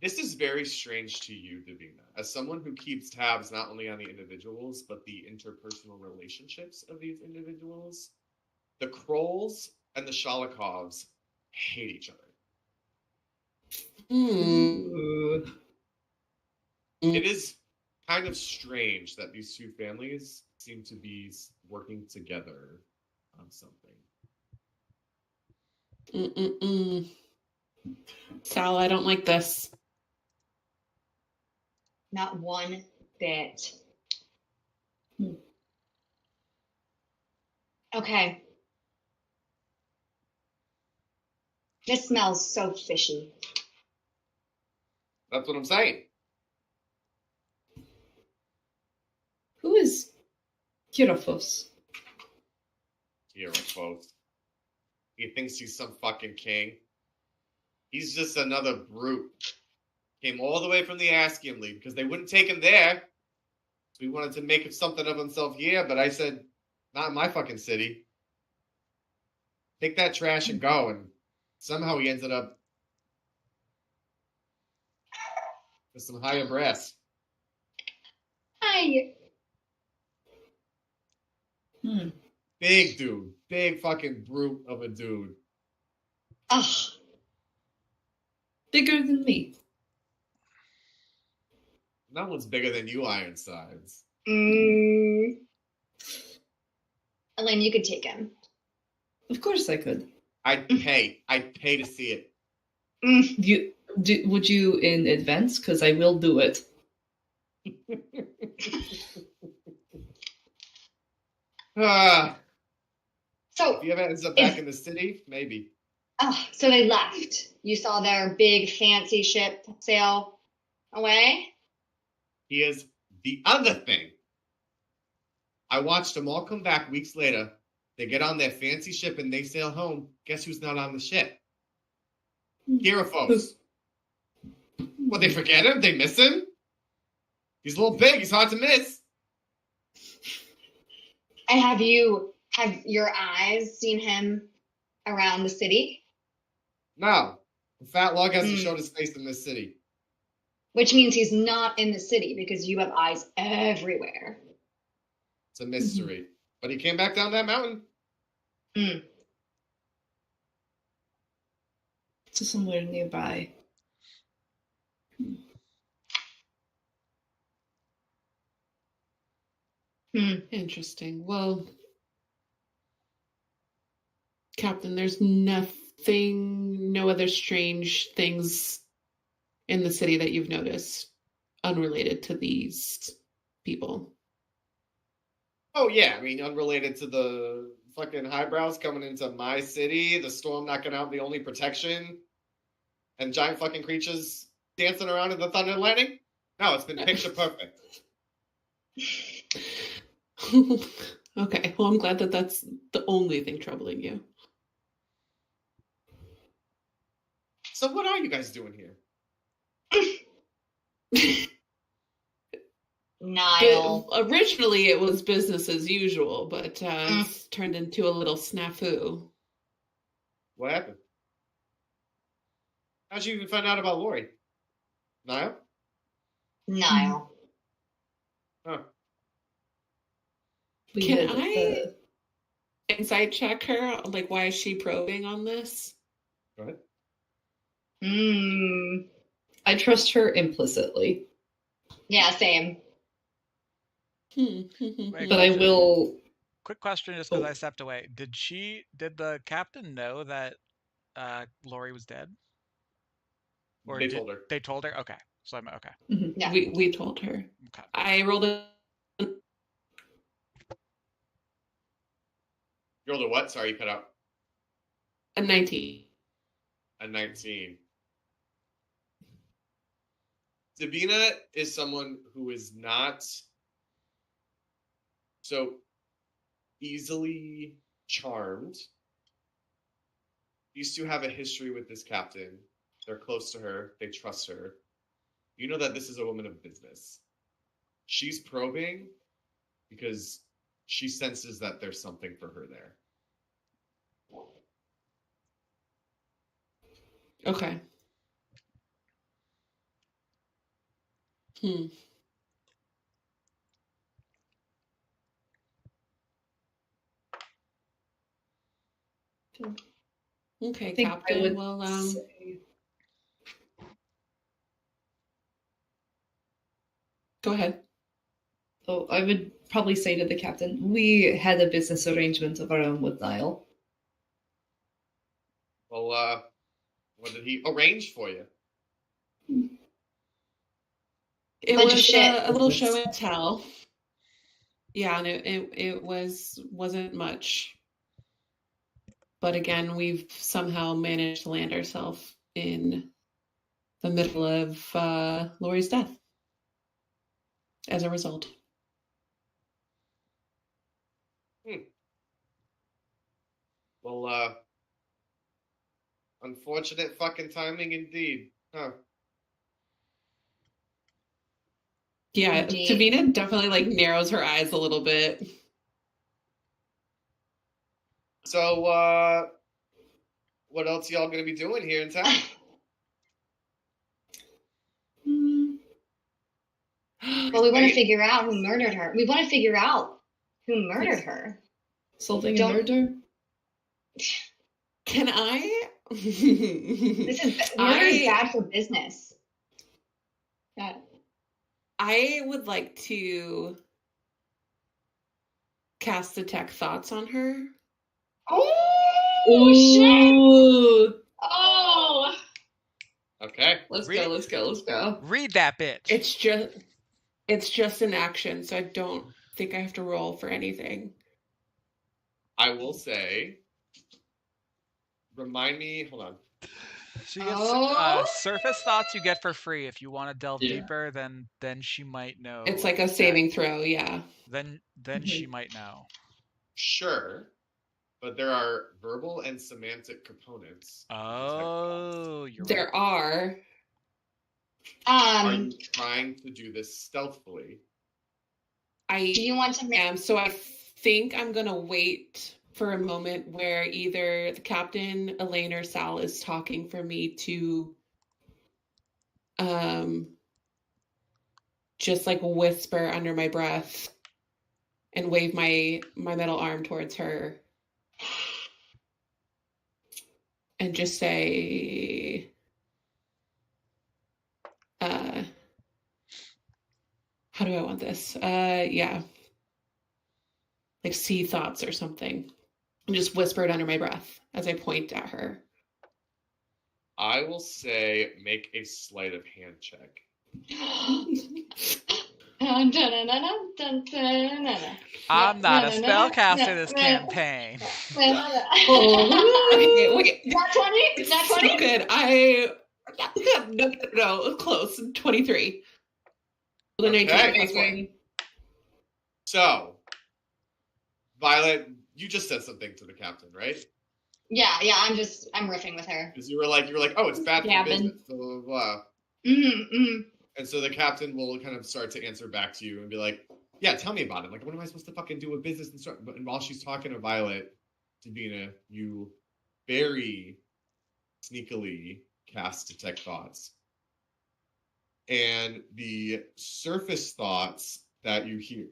this is very strange to you, Davina, as someone who keeps tabs not only on the individuals, but the interpersonal relationships of these individuals. The Krolls and the Shalakovs hate each other. Ooh. It is kind of strange that these two families seem to be working together on something. Sal, I don't like this. Not one bit. Hmm. Okay. This smells so fishy. That's what I'm saying. Who is Kirithos? Kirithos. He thinks he's some fucking king. He's just another brute. Came all the way from the Askium League because they wouldn't take him there. So he wanted to make something of himself here, but I said, not in my fucking city. Take that trash and go. And somehow he ended up with some higher brass. Hi. Hmm. Big dude. Big fucking brute of a dude. Ugh. Bigger than me. No one's bigger than you, Ironsides. Mm. Elaine, you could take him. Of course I could. I'd pay. I'd pay to see it. Would you in advance? Because I will do it. So, If he ever ends up back in the city, maybe. so they left. You saw their big fancy ship sail away? He is the other thing. I watched them all come back weeks later. They get on their fancy ship and they sail home. Guess who's not on the ship? Hierophos. Well, they forget him? They miss him? He's a little big. He's hard to miss. And have your eyes seen him around the city? No. The fat log hasn't shown his face in this city. Which means he's not in the city because you have eyes everywhere. It's a mystery. But he came back down that mountain. So somewhere nearby. Interesting. Well, Captain, there's nothing, no other strange things in the city that you've noticed unrelated to these people. Oh, yeah. I mean, unrelated to the fucking highbrows coming into my city, the storm knocking out the only protection, and giant fucking creatures dancing around in the thunder and lightning? No, it's been picture perfect. Okay, well, I'm glad that that's the only thing troubling you. So what are you guys doing here? Niall. Originally, it was business as usual, but it's turned into a little snafu. What happened? How'd you even find out about Lori? Niall? Niall. Huh. Can I insight check her? Like, why is she probing on this? Go ahead. I trust her implicitly. Yeah, same. Wait, But I will. Quick question, just because I stepped away. Did the captain know that Lori was dead? Or They told her. They told her? Okay. So I'm okay. Yeah. We told her. Okay. I rolled You rolled a what? Sorry, you cut out. a 19. A 19. Sabina is someone who is not so easily charmed. Used to have a history with this captain. They're close to her. They trust her. You know that this is a woman of business. She's probing because she senses that there's something for her there. Okay. Okay, I think Captain. I would Well, say... go ahead. Oh, I would probably say to the captain, we had a business arrangement of our own with Niall. Well, what did he arrange for you? It Bunch of was shit. a little show and tell. Yeah, and it wasn't much. But again, we've somehow managed to land ourselves in the middle of Lori's death as a result. Well, unfortunate fucking timing indeed. Huh. Yeah, Indeed. Tavina definitely like narrows her eyes a little bit. So, what else y'all gonna be doing here in town? Well, we want to figure out who murdered her. We want to figure out who murdered her. Solving a Don't- murder? Can I? This is murder is bad for business. Yeah. I would like to cast detect thoughts on her. Oh shit! Ooh. Oh. Okay. Let's Read- go. Read that bitch. It's just an action, so I don't think I have to roll for anything. I will say, remind me, hold on. She gets Oh. surface thoughts you get for free. If you want to delve Yeah. deeper, then she might know. It's like a saving throw, yeah. Then she might know. Sure, but there are verbal and semantic components. Oh, you're right. There are. Are you trying to do this stealthily? Do you want to make? So I think I'm gonna wait for a moment where either the captain, Elaine, or Sal is talking for me to just like whisper under my breath and wave my metal arm towards her and just say how do I want this? Yeah. Like see thoughts or something. And just whisper it under my breath as I point at her. I will say make a sleight of hand check. I'm not a spellcaster this campaign. Okay, wait. Not 20? It's Not so 20? good. No, close. 23. Well, the 19 Okay. plus one. So, Violet, you just said something to the captain, right? Yeah, I'm riffing with her. Because you were like, oh, it's bad for Gabbing. business, blah, blah, blah. Mm-hmm. And so the captain will kind of start to answer back to you and be like, yeah, tell me about it. Like, what am I supposed to fucking do with business? And while she's talking to Violet, Davina, you very sneakily cast Detect Thoughts. And the surface thoughts that you hear,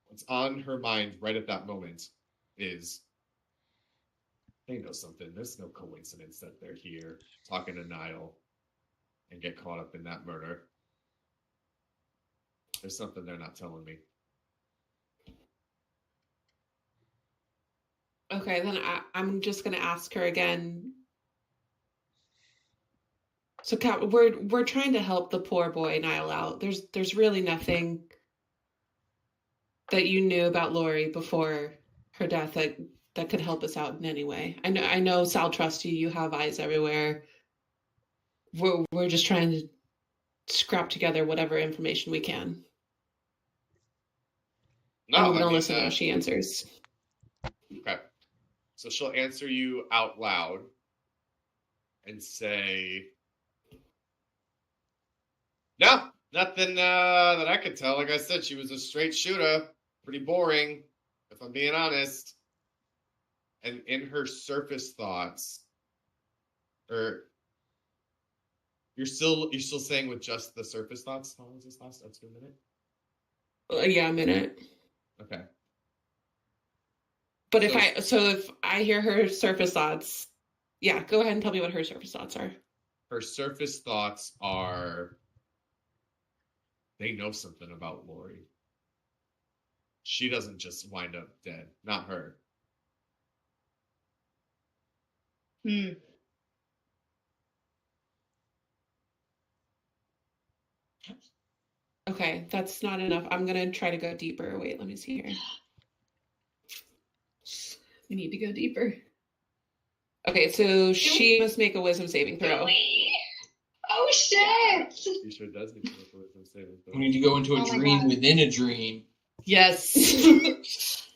what's on her mind right at that moment is, they know something. There's no coincidence that they're here talking to Niall and get caught up in that murder. There's something they're not telling me. Okay, then I'm just gonna ask her again. So, Cap, we're trying to help the poor boy Niall out. There's really nothing that you knew about Lori before her death that could help us out in any way. I know Sal trusts you. You have eyes everywhere. We're just trying to scrap together whatever information we can. No, I'm gonna listen how she answers. Okay. So she'll answer you out loud and say, no, nothing that I could tell. Like I said, she was a straight shooter. Pretty boring, if I'm being honest. And in her surface thoughts, or you're still saying with just the surface thoughts? How long does this last? Up to a minute? Yeah, a minute. Okay. But if I hear her surface thoughts, yeah, go ahead and tell me what her surface thoughts are. Her surface thoughts are, they know something about Lori. She doesn't just wind up dead. Not her. Okay, that's not enough. I'm gonna try to go deeper. Wait, let me see here. We need to go deeper. Okay, so she must make a wisdom saving throw. Oh shit! She sure does need to make a wisdom saving throw. We need to go into a Oh my dream God. within a dream. Yes.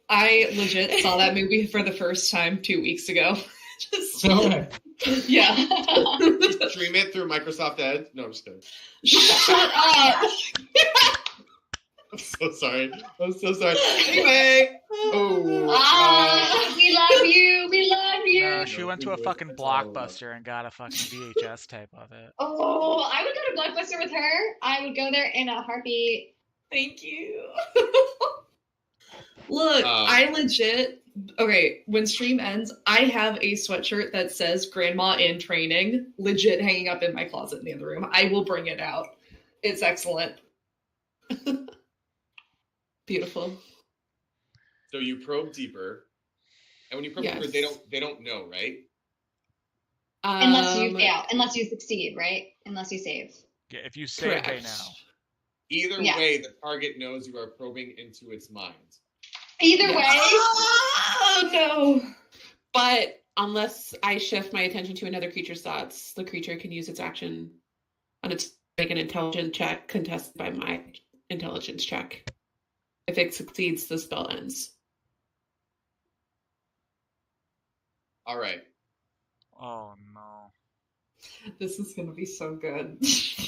I legit saw that movie for the first time 2 weeks ago. Just, So, yeah. Stream it through Microsoft Edge? No, I'm just kidding. Shut up! I'm so sorry. Anyway. We love you. We love you. No, she went to a fucking Blockbuster and got a fucking VHS tape of it. Oh, I would go to Blockbuster with her. I would go there in a heartbeat. Thank you. Look, I legit. Okay, when stream ends, I have a sweatshirt that says Grandma in Training, legit hanging up in my closet in the other room. I will bring it out. It's excellent. Beautiful. So you probe deeper, and when you probe Yes. deeper, they don't know, right? Unless you fail. Unless you succeed, right? Unless you save. Yeah, if you save, they Correct. know. Either Yeah. way, the target knows you are probing into its mind. Either Yes. way. Oh no! But unless I shift my attention to another creature's thoughts, the creature can use its action on its make an intelligence check contested by my intelligence check. If it succeeds, the spell ends. All right. Oh no. This is gonna be so good.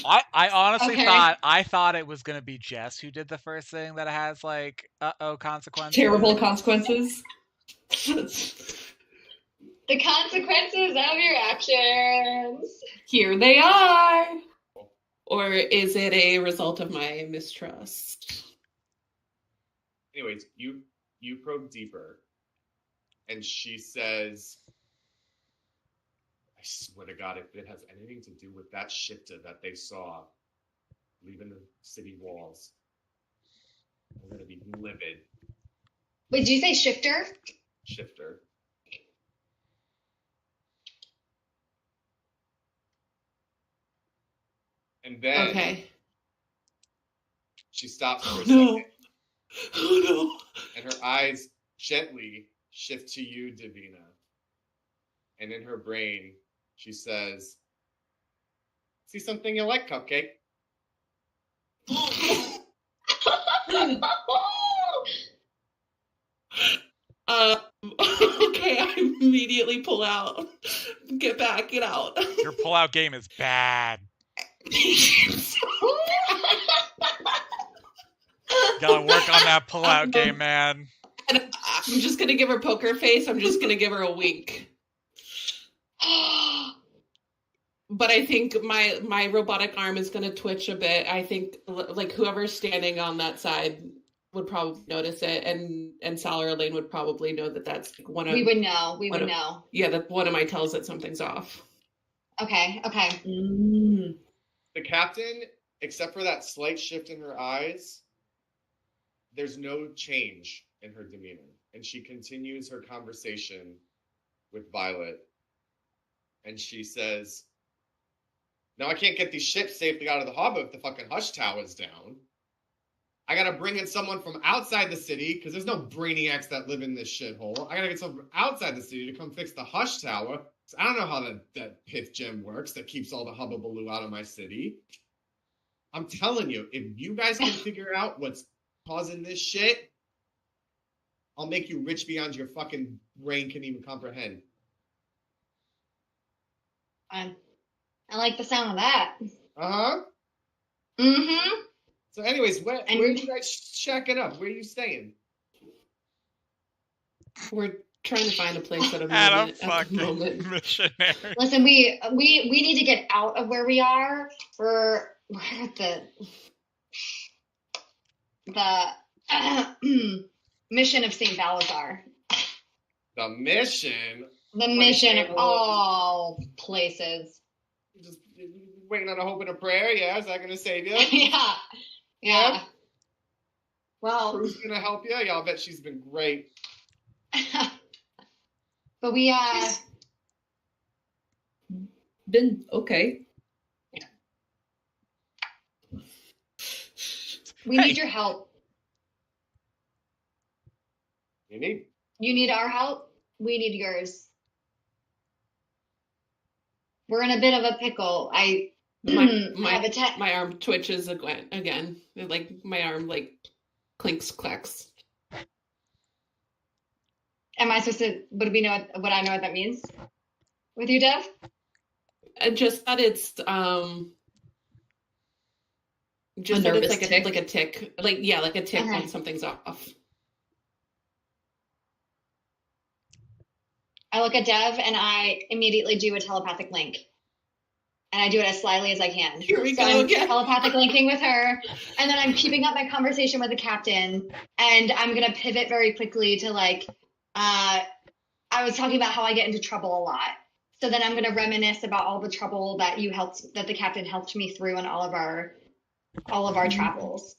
I honestly Okay. thought it was gonna be Jess who did the first thing that has like consequences. Terrible consequences. The consequences of your actions. Here they are. Or is it a result of my mistrust? Anyways, you probe deeper, and she says, I swear to God, if it has anything to do with that shifter that they saw leaving the city walls, I'm gonna be livid. Wait, did you say shifter? Shifter. And then Okay. she stops for a No. second, Oh no. and her eyes gently shift to you, Davina. And in her brain, she says, see something you like, Cupcake? Okay, I immediately pull out. Get back, get out. Your pullout game is bad. Gotta work on that pullout game, man. And I'm just gonna give her poker face. I'm just gonna give her a wink. But I think my robotic arm is gonna twitch a bit. I think like whoever's standing on that side would probably notice it, and Sal or Elaine would probably know that that's like one of We would know. We would know. yeah, that one of my tells that something's off. Okay. Okay. The captain, except for that slight shift in her eyes, there's no change in her demeanor. And she continues her conversation with Violet. And she says, now I can't get these ships safely out of the harbor if the fucking hush tower's down. I gotta bring in someone from outside the city, because there's no brainiacs that live in this shithole. I gotta get someone from outside the city to come fix the hush tower. So I don't know how that pith gem works that keeps all the hubbubaloo out of my city. I'm telling you, if you guys can figure out what's causing this shit, I'll make you rich beyond your fucking brain can even comprehend. I like the sound of that. Uh-huh. Mm-hmm. So anyways, where are you guys shacking up? Where are you staying? We're trying to find a place at a At a moment. At the fucking moment. missionary. Listen, we need to get out of where we are. We're at the mission of St. Balazar. The mission? The mission of all places. Just waiting on a hope and a prayer, yeah? Is that gonna save you? Yeah. Yeah. Well, Who's gonna help you? Y'all bet she's been great. but we Been okay. need your help. You need. You need our help. We need yours. We're in a bit of a pickle. My arm twitches again. Like my arm like clinks, clacks. Am I supposed to? Would we know what I know what that means? With you, Dev? Just that it's just that it's like a tick. Like a tick Okay. when something's off. I look at Dev and I immediately do a telepathic link. And I do it as slyly as I can. Here we So go I'm again. telepathic linking with her. And then I'm keeping up my conversation with the captain. And I'm going to pivot very quickly to I was talking about how I get into trouble a lot. So then I'm going to reminisce about all the trouble that the captain helped me through on all of our travels.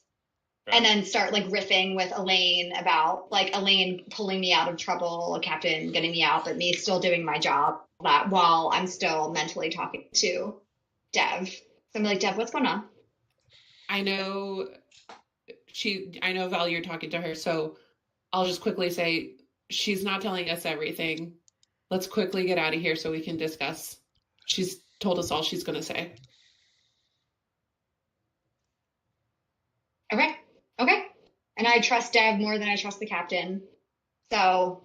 Right. And then start riffing with Elaine about Elaine pulling me out of trouble, a captain getting me out, but me still doing my job while I'm still mentally talking to Dev. So I'm like, Dev, what's going on? I know Val, you're talking to her, so I'll just quickly say she's not telling us everything. let's quickly get out of here so we can discuss. She's told us all she's going to say. Okay. Okay. And I trust Dev more than I trust the captain. So,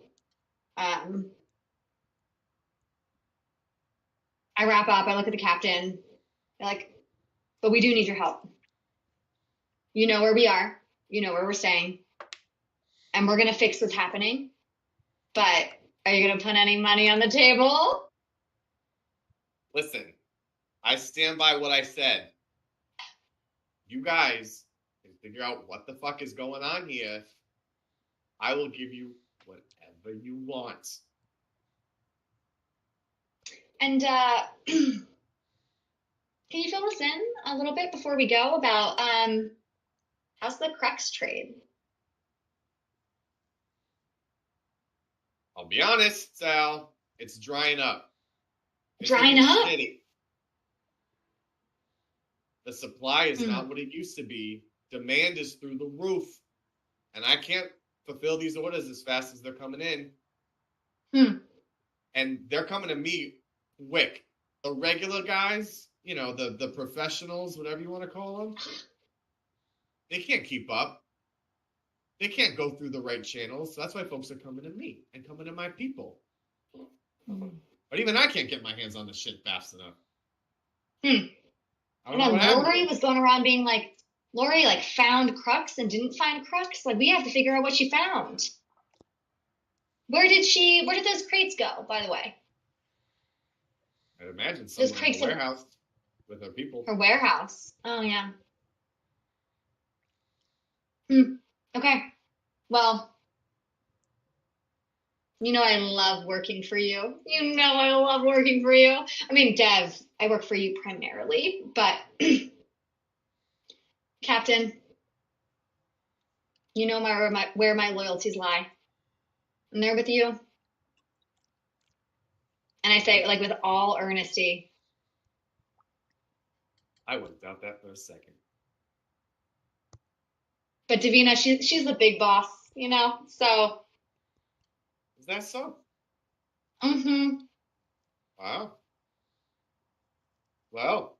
I wrap up. I look at the captain. They're like, but we do need your help. You know where we are. You know where we're staying. And we're going to fix what's happening. But are you going to put any money on the table? Listen, I stand by what I said. You guys can figure out what the fuck is going on here. I will give you whatever you want. And can you fill us in a little bit before we go about how's the crux trade? I'll be honest, Sal. It's drying up. It's Drying looking up? shitty. The supply is not what it used to be. Demand is through the roof. And I can't fulfill these orders as fast as they're coming in. And they're coming to me quick. The regular guys, you know, the professionals, whatever you want to call them, they can't keep up. They can't go through the right channels. So that's why folks are coming to me and coming to my people. But even I can't get my hands on the shit fast enough. I don't know And what then happened. Lori was going around being like, Lori like found Crux and didn't find Crux. Like we have to figure out what she found. Where did those crates go, by the way? I'd imagine Those somewhere in crates the in- warehouse with her people. Her warehouse. Oh yeah. Okay. Well, you know I love working for you. You know I love working for you. I mean, Dev, I work for you primarily, but Captain, you know where my loyalties lie. I'm there with you. And I say, like, with all earnesty, I wouldn't doubt that for a second. but Davina, she's the big boss, you know? So, Is that so? Wow. Well,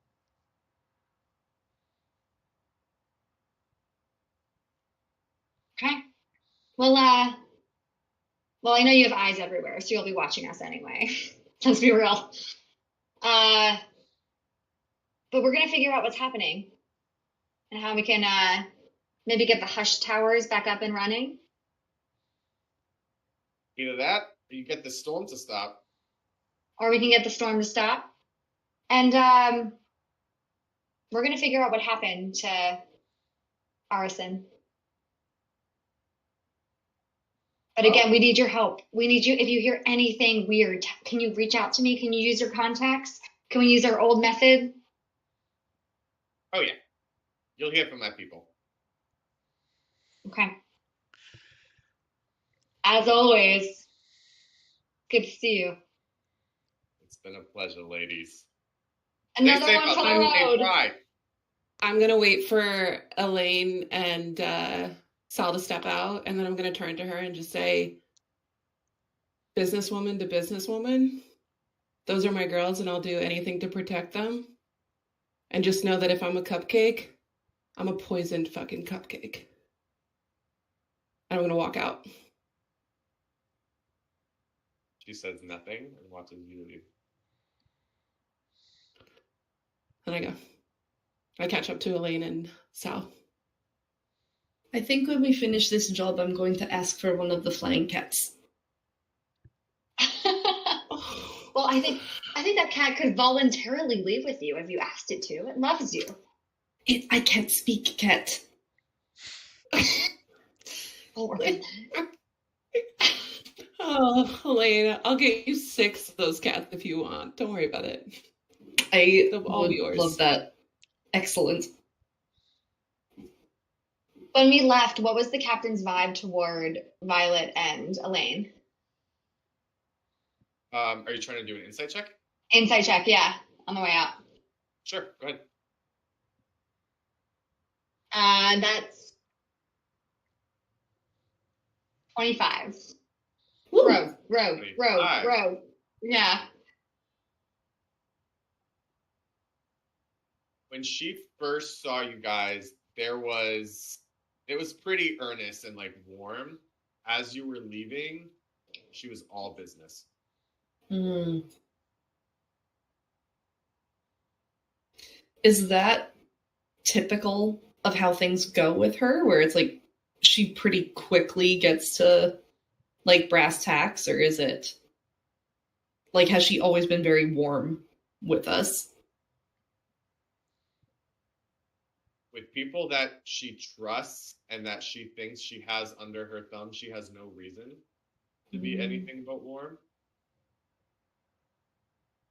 Okay. Well, I know you have eyes everywhere, so you'll be watching us anyway. Let's be real. But we're gonna figure out what's happening and how we can maybe get the hush towers back up and running. either that or you get the storm to stop. Or we can get the storm to stop. And we're gonna figure out what happened to Arison. But again, we need your help. We need you. If you hear anything weird, can you reach out to me? Can you use your contacts? Can we use our old method? Oh, yeah. You'll hear from my people. Okay. As always, good to see you. It's been a pleasure, ladies. Another Stay safe one out for the there. Stay road. dry. I'm going to wait for Elaine and Sal to step out, and then I'm going to turn to her and just say, businesswoman to businesswoman, those are my girls, and I'll do anything to protect them. And just know that if I'm a cupcake, I'm a poisoned fucking cupcake. And I'm going to walk out. She says nothing and watches you leave. And I go. I catch up to Elaine and Sal. I think when we finish this job, I'm going to ask for one of the flying cats. Well, I think that cat could voluntarily leave with you if you asked it to. It loves you. I can't speak cat. We'll work on that. Oh, Elaine, I'll get you 6 of those cats if you want. Don't worry about it. I They'll all would be yours. love that. Excellent. When we left, what was the captain's vibe toward Violet and Elaine? Are you trying to do an insight check? Insight check, yeah, on the way out. Sure, go ahead. That's 25. Woo. Row. 25. Yeah. When she first saw you guys, it was pretty earnest and like warm. As you were leaving, she was all business. Hmm. Is that typical of how things go with her, where it's like she pretty quickly gets to like brass tacks, or is it like, has she always been very warm with us? With people that she trusts and that she thinks she has under her thumb, she has no reason to be anything but warm.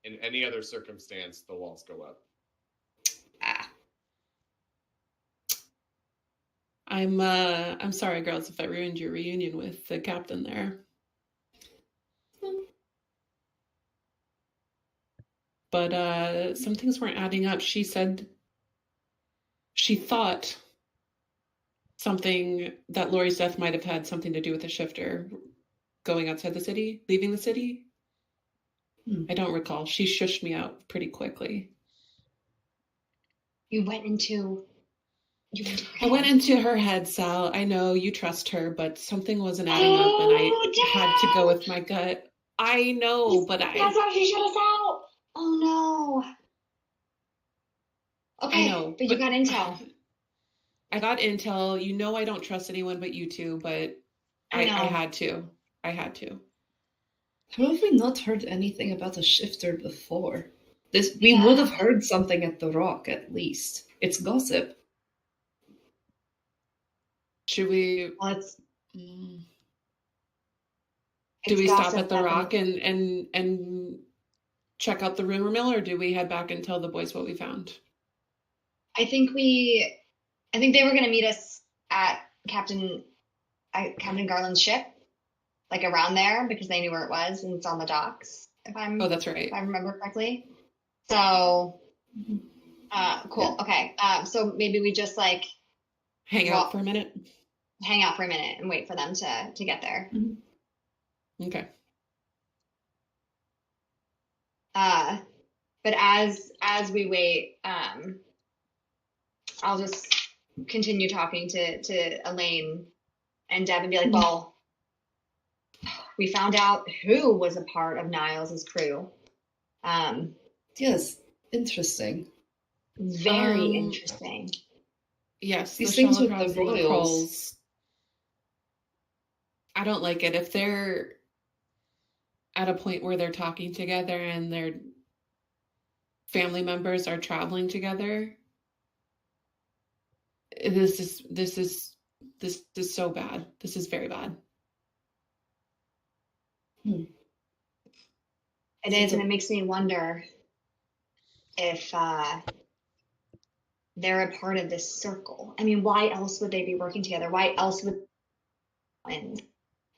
In any other circumstance, the walls go up. Ah. I'm sorry, girls, if I ruined your reunion with the captain there. But some things weren't adding up. She said she thought something that Lori's death might have had something to do with the shifter going outside the city, leaving the city. I don't recall. She shushed me out pretty quickly. You went into I went into her head, Sal. I know you trust her, but something wasn't adding up, and I had to go with my gut. I know, but That's how she shut us out. Oh no. Okay, I know, but you got intel. I got intel. You know I don't trust anyone but you two, but I had to. I had to. How have we not heard anything about a shifter before? We would have heard something at the Rock, at least. It's gossip. Should we? Well, do we stop at the Rock and check out the rumor mill, or do we head back and tell the boys what we found? I think they were going to meet us at Captain Garland's ship, like around there, because they knew where it was and it's on the docks. Oh, that's right. If I remember correctly. So, cool. Yeah. Okay. So maybe we just like hang out for a minute and wait for them to get there. Mm-hmm. Okay. But as we wait, I'll just continue talking to Elaine and Deb and be like, well, we found out who was a part of Niles' crew. Yes, interesting. Very interesting. Yes, these things with the royals. I don't like it if they're at a point where they're talking together and their family members are traveling together. This is so bad. This is very bad. It is, and it makes me wonder if they're a part of this circle. I mean, why else would they be working together? Why else would? And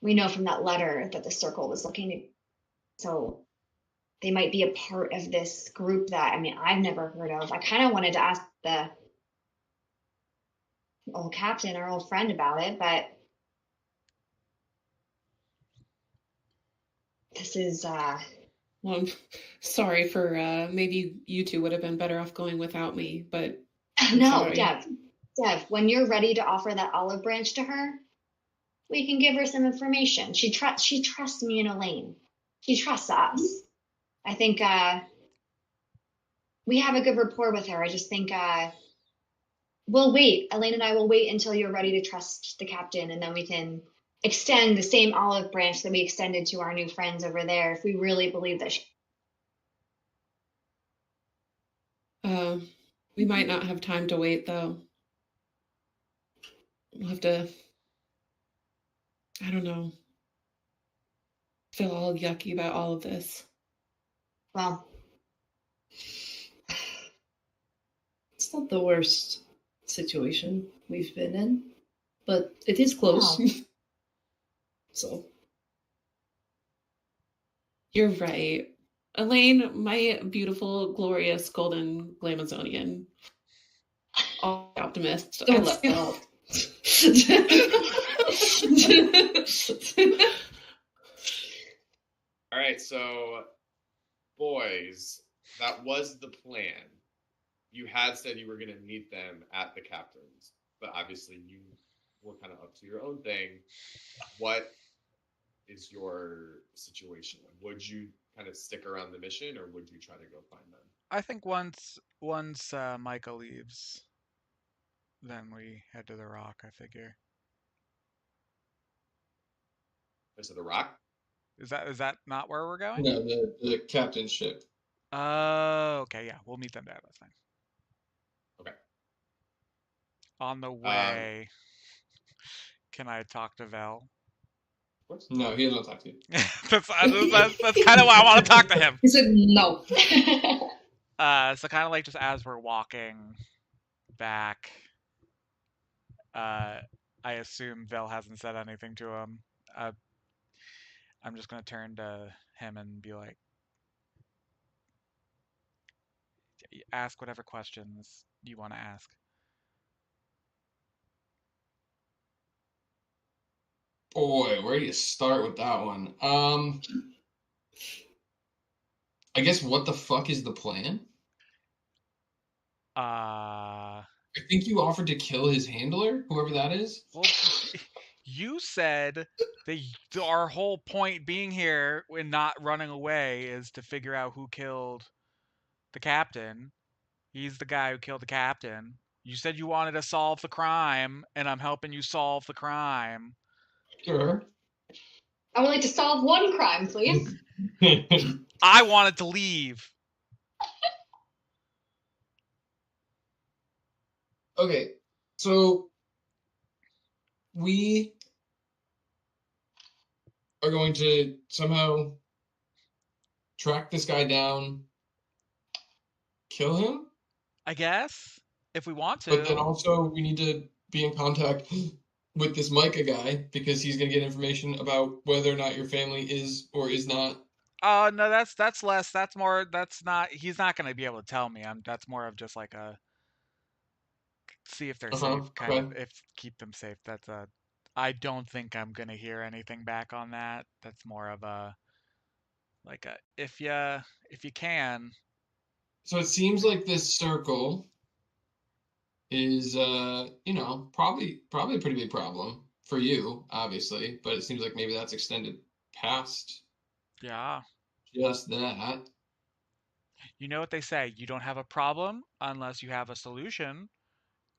we know from that letter that the circle was looking to. So they might be a part of this group that, I mean, I've never heard of. I kind of wanted to ask the old captain, our old friend, about it, but this is well, I'm sorry for maybe you two would have been better off going without me, but no, Dev, when you're ready to offer that olive branch to her, we can give her some information. She trusts me and Elaine. She trusts us. I think we have a good rapport with her. I just think we'll wait. Elaine and I will wait until you're ready to trust the captain, and then we can extend the same olive branch that we extended to our new friends over there if we really believe that we might not have time to wait, though. We'll have to, I don't know, feel all yucky about all of this. Well, it's not the worst situation we've been in, but it is close. No. So. You're right. Elaine, my beautiful, glorious, golden Glamazonian. Optimist. Don't let up. All right, so boys, that was the plan. You had said you were going to meet them at the captain's, but obviously you were kind of up to your own thing. What is your situation? Would you kind of stick around the mission, or would you try to go find them? I think once Micah leaves, then we head to the rock. I figure. Is it the rock? Is that not where we're going? No, the captain's ship. Oh, okay, yeah, we'll meet them there. That's fine. Okay. On the way, can I talk to Vel? No, he doesn't talk to you. that's kind of why I want to talk to him. He said no. So kind of like just as we're walking back, I assume Vel hasn't said anything to him. I'm just gonna turn to him and be like, ask whatever questions you want to ask. Boy, where do you start with that one? I guess what the fuck is the plan? I think you offered to kill his handler, whoever that is. Well, you said that our whole point being here and not running away is to figure out who killed the captain. He's the guy who killed the captain. You said you wanted to solve the crime, and I'm helping you solve the crime. Sure. I would like to solve one crime, please. I wanted to leave. Okay, so we are going to somehow track this guy down, kill him, I guess, if we want to. but then also we need to be in contact with this Micah guy because he's going to get information about whether or not your family is or is not. No, that's less. That's more. That's not. He's not going to be able to tell me. That's more of just like a see if they're safe, kind of. Okay. If keep them safe. That's a. I don't think I'm going to hear anything back on that. That's more of a like a if you can. So it seems like this circle is probably a pretty big problem for you, obviously, but it seems like maybe that's extended past Yeah. just that. You know what they say, you don't have a problem unless you have a solution.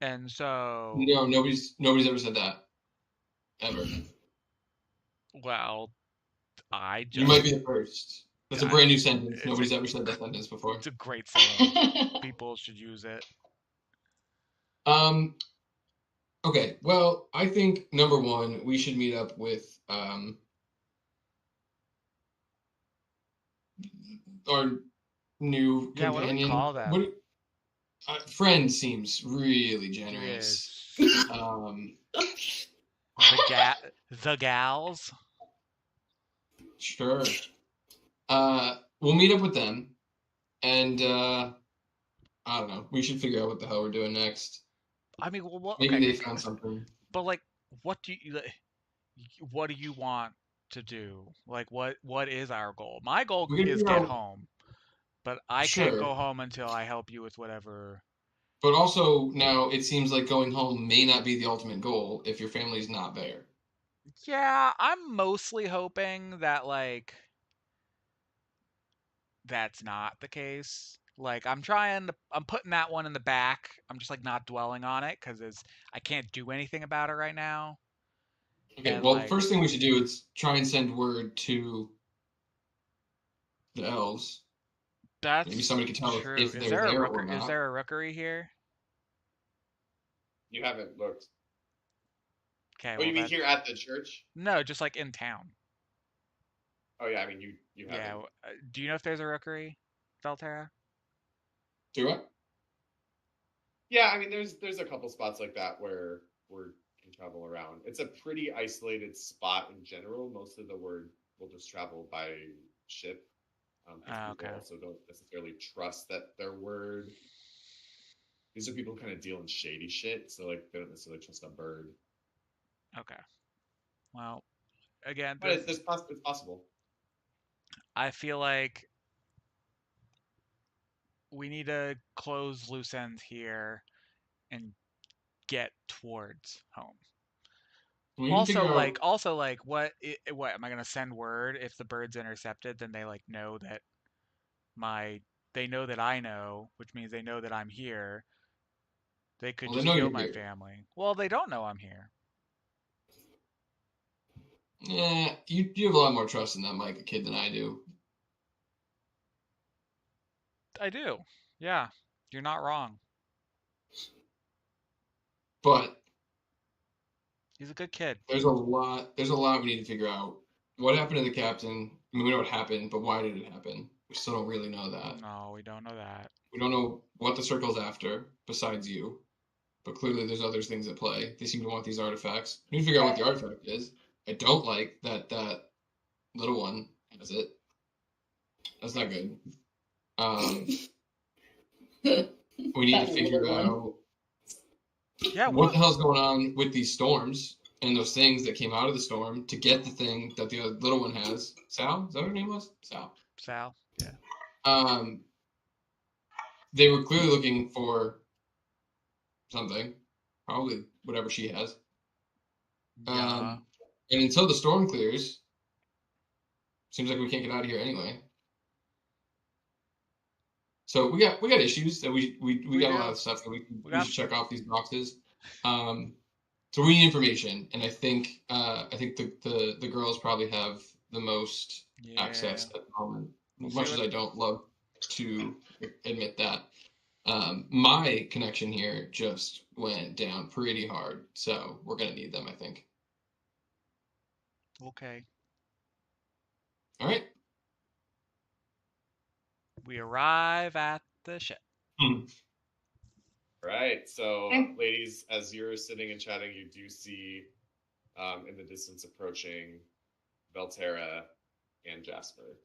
And so No, nobody's ever said that. Ever. well, I just You might be the first. That's a brand new sentence. it's Nobody's ever said that sentence before. It's a great saying. People should use it. Okay, well, I think number one, we should meet up with our new Yeah, companion. what do we call them? Friend seems really generous. The gals. Sure. We'll meet up with them, and I don't know. We should figure out what the hell we're doing next. I mean, well, Maybe they found something. But like, what do you want to do? Like, what is our goal? My goal is get home, but I can't go home until I help you with whatever. But also now it seems like going home may not be the ultimate goal if your family's not there. Yeah, I'm mostly hoping that like that's not the case. Like I'm putting that one in the back. I'm just like not dwelling on it because I can't do anything about it right now. Okay, and, well, like, first thing we should do is try and send word to the elves. That's maybe somebody can tell true. if they're there or not. Is there a rookery here? You haven't looked. Okay. Oh, you mean here at the church? No, just like in town. Oh yeah, I mean you haven't. Yeah. Do you know if there's a rookery, Velterra? Do I? Yeah, I mean there's a couple spots like that where we can travel around. It's a pretty isolated spot in general. Most of the word will just travel by ship. People also don't necessarily trust that their word. These are people who kind of deal in shady shit, so like they don't necessarily trust a bird. Okay. Well, again, but it's possible. I feel like we need to close loose ends here and get towards home. We need to figure out. Also, what am I gonna send word if the bird's intercepted? Then they know that they know that I know, which means they know that I'm here. They could Well, they just know kill you're my here. family. Well, they don't know I'm here. Yeah, you have a lot more trust in that Micah kid than I do. I do. Yeah, you're not wrong. But He's a good kid. there's a lot we need to figure out. What happened to the captain? I mean, we know what happened, but why did it happen? We still don't really know that. No, we don't know that. We don't know what the circle's after, besides you. But clearly there's other things at play. They seem to want these artifacts. We need to figure out what the artifact is. I don't like that little one has it. That's not good. We need to figure out what the hell's going on with these storms and those things that came out of the storm to get the thing that the little one has. Sal? Is that what her name was? Sal, yeah. They were clearly looking for something. Probably whatever she has. Yeah. And until the storm clears, seems like we can't get out of here anyway. So we got issues that we got a lot of stuff that we should check off these boxes. So we need information, and I think the girls probably have the most access at the moment. As much as I don't love to admit that, my connection here just went down pretty hard. So we're gonna need them, I think. Okay. All right. We arrive at the ship. Right. So, ladies, as you're sitting and chatting, you do see in the distance approaching Velterra and Jasper.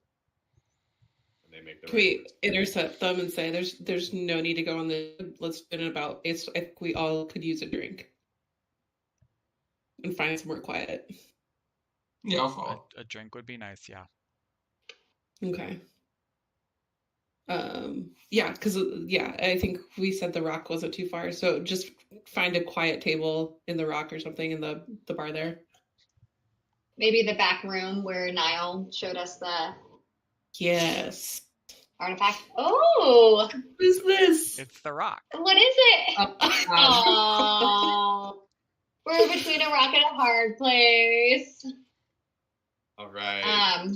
And they make their Can we intercept them and say there's no need to go on the let's spin it about. I think we all could use a drink. And find somewhere quiet. Yeah, I'll follow. A drink would be nice, yeah. Okay. Yeah, because I think we said the rock wasn't too far, so just find a quiet table in the rock or something in the bar there. Maybe the back room where Niall showed us the Yes artifact. Oh, what is this? It's the rock. What is it? Oh, we're between a rock and a hard place. All right.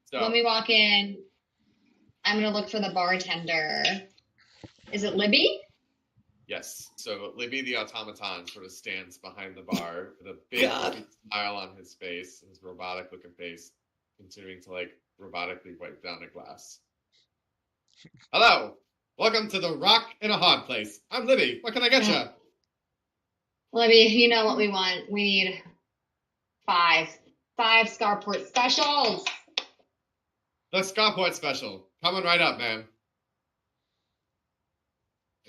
So when we walk in, I'm going to look for the bartender. Is it Libby? Yes. So Libby the automaton sort of stands behind the bar with a big smile on his face, his robotic looking face, continuing to robotically wipe down a glass. Hello. Welcome to the Rock in a Hard Place. I'm Libby. What can I get you? Libby, you know what we want. We need 5 Scarport specials. The Scarport special. Coming right up, ma'am.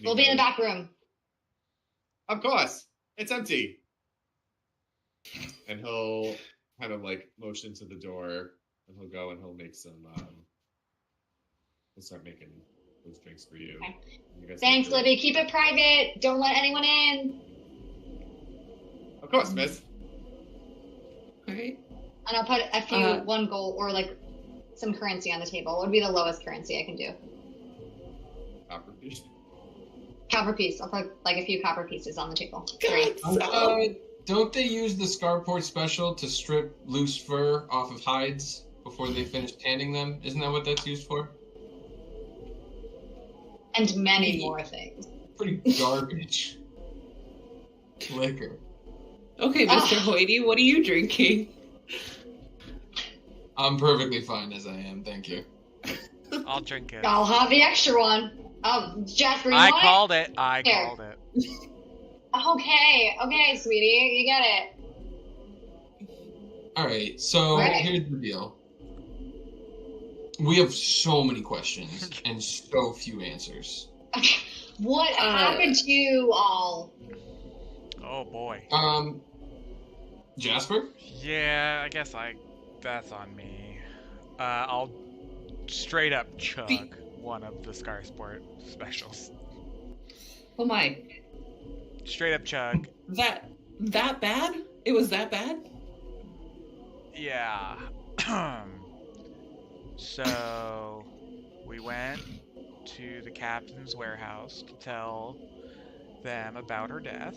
We'll be in the back room. Of course. It's empty. And he'll kind of motion to the door, and he'll go and he'll make some, he'll start making those drinks for you. Okay. You Thanks, Libby. Keep it private. Don't let anyone in. Of course, miss. All right. And I'll put a few, 1 gold or some currency on the table. What would be the lowest currency I can do? Copper piece. Copper piece. I'll put a few copper pieces on the table. Don't they use the Scarport special to strip loose fur off of hides before they finish tanning them? Isn't that what that's used for? And many more things. Pretty garbage liquor. Okay, Mr. Hoity, what are you drinking? I'm perfectly fine as I am, thank you. I'll drink it. I'll have the extra one. Oh, Jasper, you I want called it. Okay, sweetie, you get it. Alright, so here's the deal. We have so many questions and so few answers. What happened to you all? Oh boy. Jasper? Yeah, I guess that's on me. I'll straight up chug one of the Scar Sport specials. Oh my. Straight up chug. That bad? It was that bad? Yeah. So we went to the captain's warehouse to tell them about her death.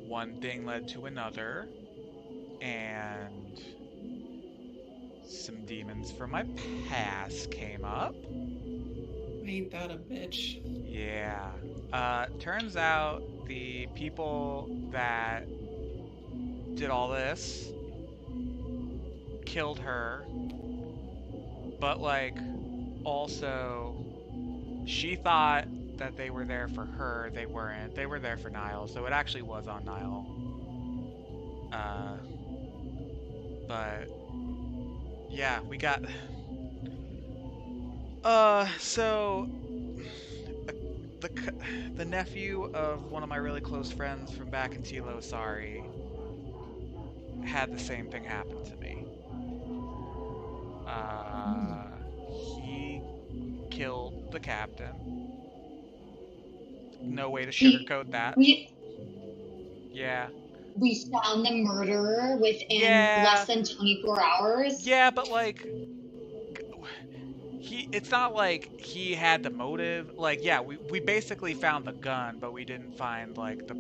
One thing led to another, and some demons from my past came up. Ain't that a bitch? Yeah. Turns out the people that did all this killed her, but like also she thought that they were there for her. They weren't. They were there for Niall, so it actually was on Niall. But yeah, we got so the nephew of one of my really close friends from back in Tilo Sari had the same thing happen to me. He killed the captain. No way to sugarcoat that. Yeah. We found the murderer within Yeah. less than 24 hours. Yeah, but like it's not like he had the motive. Like, yeah, we basically found the gun, but we didn't find like the,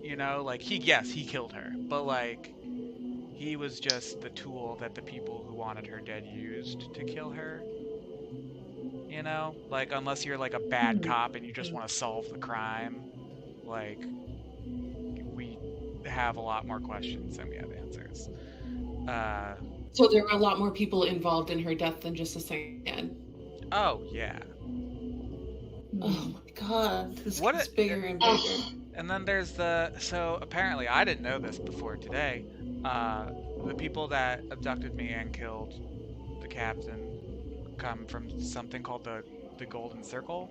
you know, like he killed her, but like he was just the tool that the people who wanted her dead used to kill her. You know, like unless you're like a bad cop and you just want to solve the crime, like we have a lot more questions than we have answers. So there were a lot more people involved in her death than just a single man. Oh yeah. Oh my god, this What gets a- bigger and bigger. And then there's so apparently I didn't know this before today. The people that abducted me and killed the captain come from something called the Golden Circle.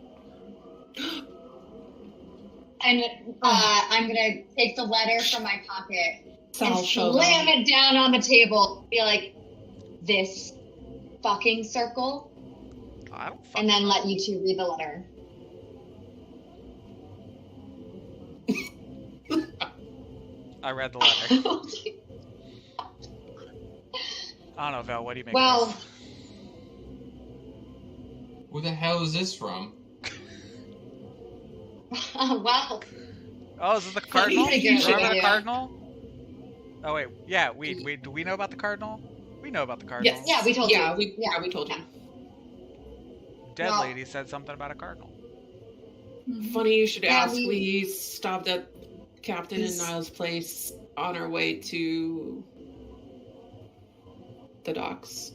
And I'm gonna take the letter from my pocket Sal and show slam them. it down on the table. Be like, this fucking circle, I don't and then let you two read the letter. I read the letter. I don't know, Vel, what do you make of Well, this? Who the hell is this from? wow. Oh, is this the Cardinal? Pretty Do you good remember the idea. Cardinal? Oh wait, yeah, do we know about the Cardinal? We know about the Cardinal. Yes. Yeah, we told Yeah, you. we told you. Dead Well- Lady said something about a Cardinal. Funny you should Yeah, ask. we- We stopped at Captain and Is- Niall's place on our way to the docks.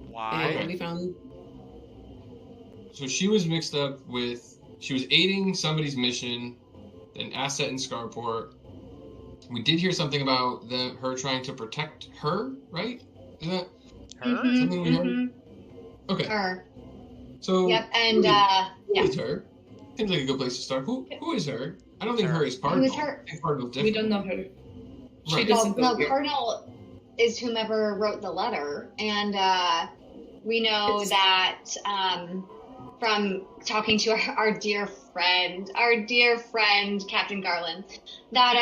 Why? And we found So she was mixed up with. She was aiding somebody's mission, an asset in Scarport. We did hear something about her trying to protect her, right? Is that Her? something we heard? Okay. Her. So Yep, and who yeah. is her? Seems like a good place to start. Who is her? I don't think Her. her is Cardinal. Who is her? I think Cardinal's We different. don't know her. She Right. doesn't No, go here. Cardinal is whomever wrote the letter, and we know It's- that from talking to our dear friend Captain Garland, that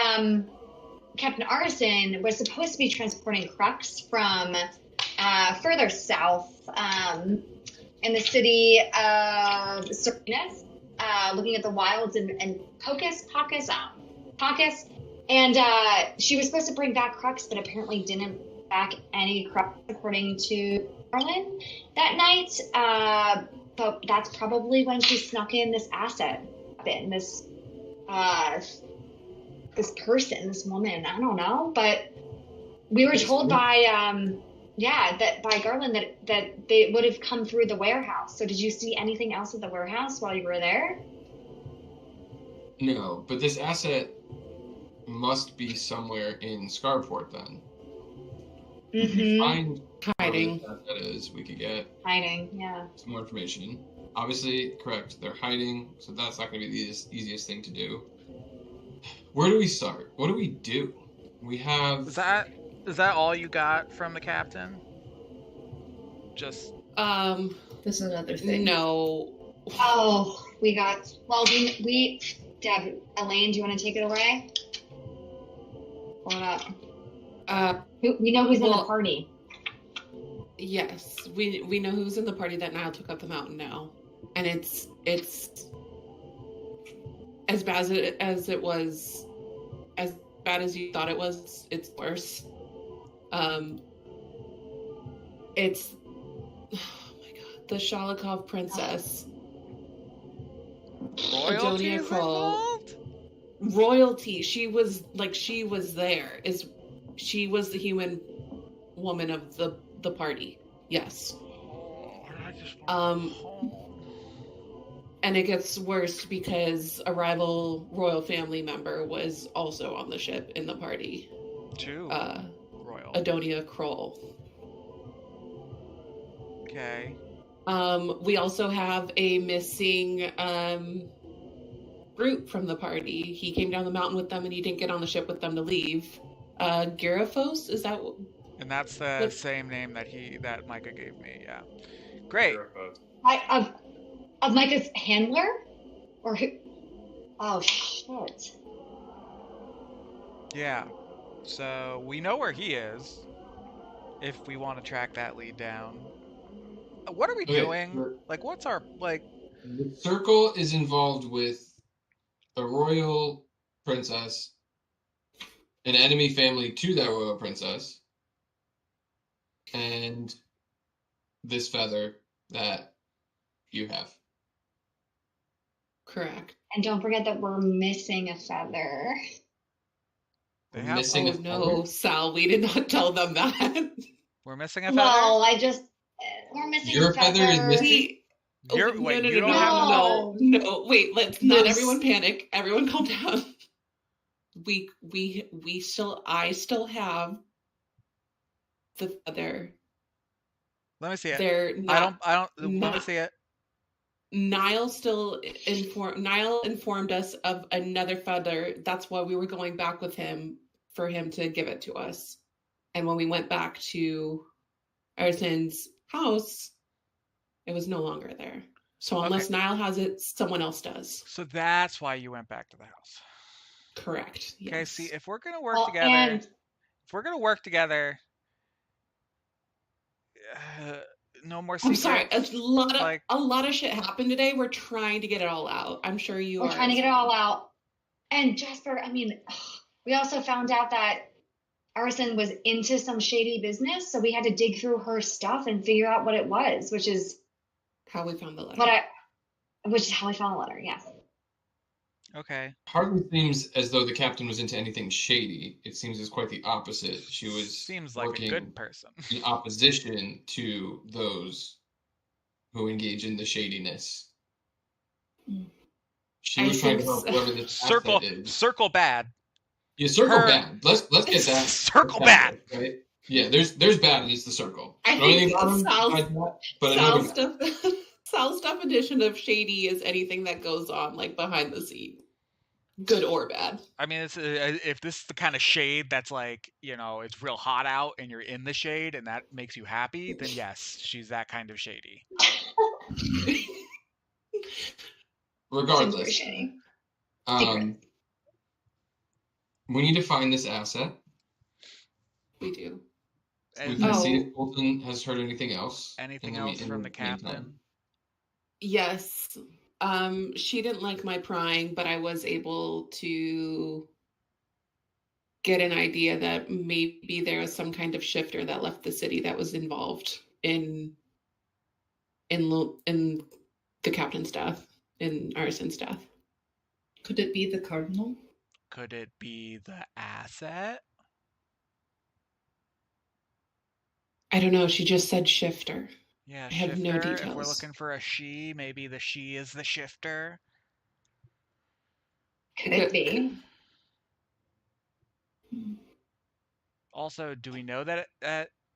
Captain Artisan was supposed to be transporting crux from further south in the city of Serenus, looking at the wilds and Pocus, and she was supposed to bring back crux, but apparently didn't back any crux, according to Garland that night. But that's probably when she snuck in this asset, this this woman. I don't know, but we were told by by Garland that they would have come through the warehouse. So did you see anything else at the warehouse while you were there? No, but this asset must be somewhere in Scarport then. Mm-hmm. Find hiding. where this asset is, we could get Hiding, yeah. some more information. Obviously, correct. They're hiding, so that's not going to be the easiest thing to do. Where do we start? What do we do? We have. Is that all you got from the captain? Just There's another thing. No. Oh, we got. Well, Deb, Elaine, do you want to take it away? Pull it up. We know who's in the well- party. Yes, we know who's in the party that Niall took up the mountain now, and it's as bad as it was, as bad as you thought it was. It's worse. It's oh my god, the Shalikov princess, royalty Adonia is Kroll. involved? Royalty. She was there. She was the human woman of the party. Yes. Oh, I just Um, And it gets worse because a rival royal family member was also on the ship in the party. Two royal. Adonia Kroll. Okay. We also have a missing brute from the party. He came down the mountain with them and he didn't get on the ship with them to leave. Garifos, is that what? And that's the same name that Micah gave me. Yeah. Great. Of Micah's handler? Or who? Oh, shit. Yeah. So we know where he is. If we want to track that lead down. What are we doing? Like, what's our The circle is involved with a royal princess, an enemy family to that royal princess, and this feather that you have. Correct. And don't forget that we're missing a feather. They We're have- missing Oh a no, feather. Sal, we did not tell them that. We're missing a feather? No, we're missing Your a feather. feather is missing? Wait, no, you don't have no. no, wait, let's not Yes. everyone panic. Everyone calm down. I still have the feather. Let me see it. They're not. I don't let me not- see it. Niall informed us of another feather. That's why we were going back with him for him to give it to us. And when we went back to Arson's house, it was no longer there. So unless Niall has it, someone else does. So that's why you went back to the house. Correct. Okay, Yes. see, if we're gonna work Well, together, and no more I'm secrets. sorry. like- A lot of shit happened today. We're trying to get it all out. I'm sure you we're are. trying to get it all out. And Jasper, I mean, we also found out that Arson was into some shady business, so we had to dig through her stuff and figure out what it was, which is How we found the letter. which is how we found the letter. Yeah. Okay. Hardly seems as though the captain was into anything shady. It seems as quite the opposite. She was Seems like a working good person. in opposition to those who engage in the shadiness. Mm. She I was trying to think help so. whoever this Circle asset is. circle bad. Yeah, circle her- bad. Let's get that. Circle bad. Right? Yeah, there's bad and it's the circle. I Don't know think anything about him Sal's- besides that, but I know Sal's Sal's definition of shady is anything that goes on like behind the scene, good or bad. I mean, it's if this is the kind of shade that's like, it's real hot out and you're in the shade and that makes you happy, then yes, she's that kind of shady. regardless. Seems pretty shady. We need to find this asset. We do. We And can see Oh. if Colton has heard anything else. anything in else in from the meantime. captain? Yes. She didn't like my prying, but I was able to get an idea that maybe there was some kind of shifter that left the city that was involved in the captain's death, in Arson's death. Could it be the cardinal? Could it be the asset? I don't know. She just said shifter. Yeah, I have no shifter. If we're details. looking for a she, maybe the she is the shifter. Could be. Also, do we know that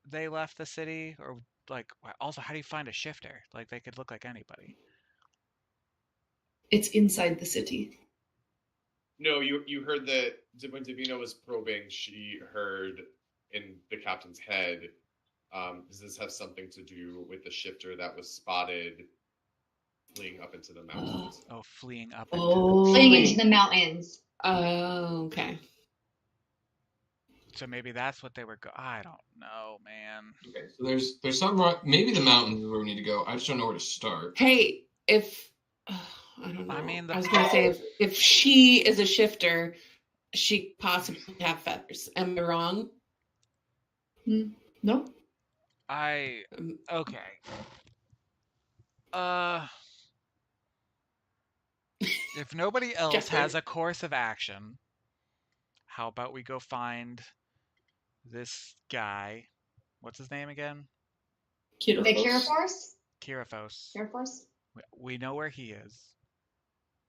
they left the city, or like? Also, how do you find a shifter? Like, they could look like anybody. It's inside the city. No, you heard that when Davina was probing, she heard in the captain's head, does this have something to do with the shifter that was spotted fleeing up into the mountains? Oh, fleeing up Oh, Fleeing into the mountains. Oh, okay. So maybe that's what they were I don't know, man. Okay, so there's something wrong. Maybe the mountains is where we need to go. I just don't know where to start. Hey, if I don't know, I mean, I was gonna say if she is a shifter, she possibly have feathers. Am I wrong? no. Okay. If nobody else Jeffrey. has a course of action, how about we go find this guy? What's his name again? The Kiraphos. Kiraphos? Kiraphos. Kiraphos? We know where he is.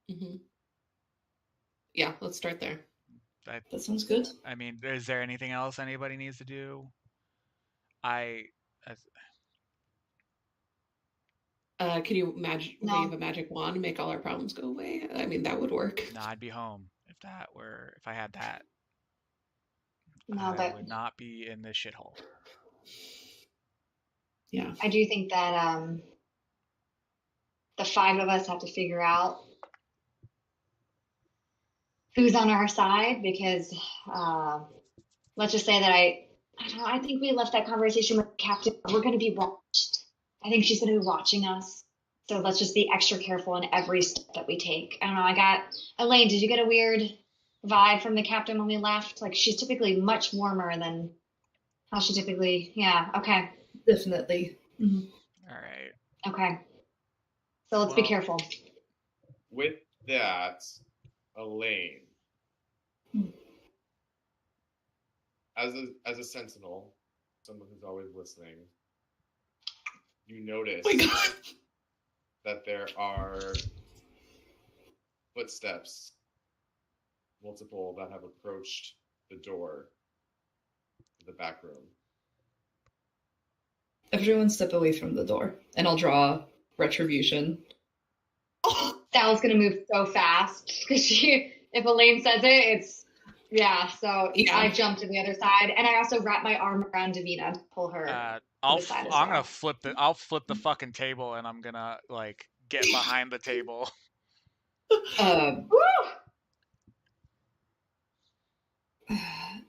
Mm-hmm. Yeah, let's start there. That sounds good. I mean, is there anything else anybody needs to do? Can you No. wave a magic wand and make all our problems go away? I mean, that would work. No, I'd be home if I had that. No, I but would not be in this shithole. Yeah. I do think that the five of us have to figure out who's on our side, because let's just say that I don't know, I think we left that conversation with Captain. We're going to be watched. I think she's going to be watching us. So let's just be extra careful in every step that we take. I don't know. Elaine, did you get a weird vibe from the captain when we left? Like, she's typically much warmer than how she typically, yeah. Okay. Definitely. Mhm. All right. Okay. So let's be Well- careful. With that, Elaine, as a sentinel, someone who's always listening, you notice Oh my God. that there are footsteps, multiple, that have approached the door to the back room. Everyone step away from the door, and I'll draw retribution. Sal's gonna move so fast because if Elaine says it, it's So Yeah. I jump to the other side, and I also wrap my arm around Davina to pull her. I'm side as gonna well. I'll flip the fucking table, and I'm gonna like get behind the table. Um, Woo!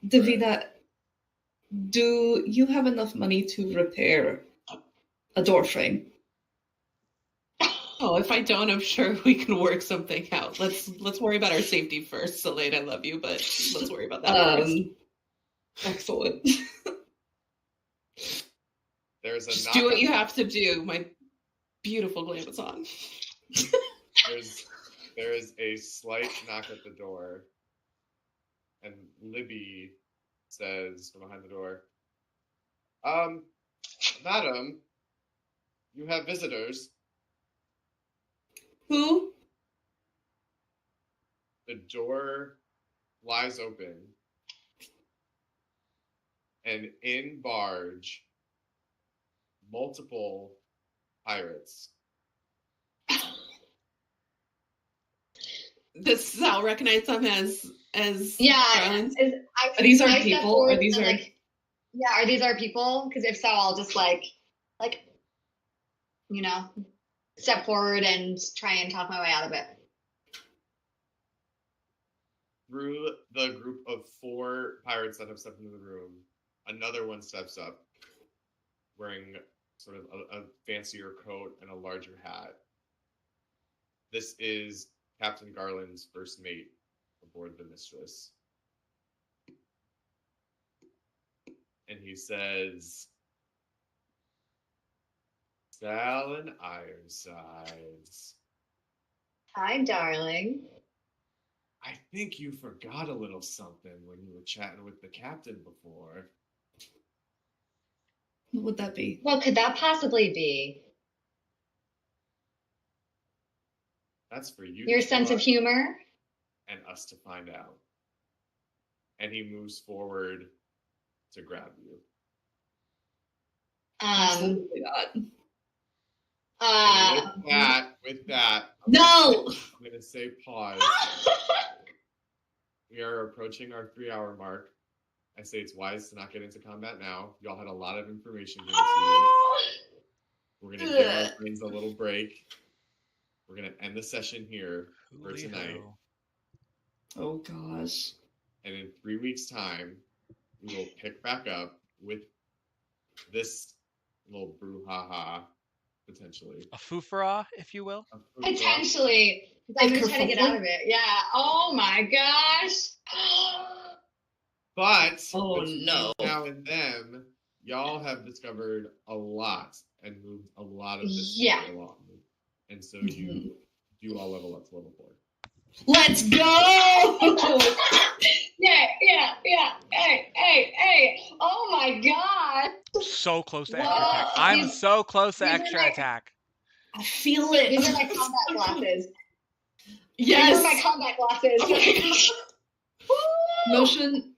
Davina, do you have enough money to repair a door frame? Oh, if I don't, I'm sure we can work something out. Let's worry about our safety first. Elaine, I love you, but let's worry about that first. Excellent. There's a Just knock do what on- you have to do, my beautiful glamazon. There is a slight knock at the door, and Libby says from behind the door, "Madam, you have visitors." Who? The door flies open, and in barge multiple pirates. Does Sal recognize them as Garlands? Are these our I step people, forward or these and, are- are these our people? Because if so, I'll just like step forward and try and talk my way out of it. Through the group of 4 pirates that have stepped into the room, another one steps up, wearing sort of a fancier coat and a larger hat. This is Captain Garland's first mate aboard the Mistress. And he says, "Sal and Ironsides, Hi, darling. I think you forgot a little something when you were chatting with the captain before." What would that be? What could that possibly be? That's for you. Your to sense tell of us humor? and us to find out. And he moves forward to grab you. Absolutely not. And with that, No! I'm gonna say pause. we are approaching our 3-hour mark. I say it's wise to not get into combat now. Y'all had a lot of information given to you. We're gonna give our brains a little break. We're gonna end the session here for tonight. Oh gosh. And in 3 weeks' time, we will pick back up with this little brouhaha, potentially. A foofara, if you will. Potentially. I'm just trying to get out of it. Yeah. Oh my gosh. But Oh between no. now and then, y'all have discovered a lot and moved a lot of this Yeah. along. And so you do all level up to level 4. Let's go! Yeah. Hey. Oh my god. So close to Whoa. extra attack. I'm These- so close to these are extra like- attack. I feel it. These are my combat glasses. Yes. These are my combat glasses. Oh my gosh.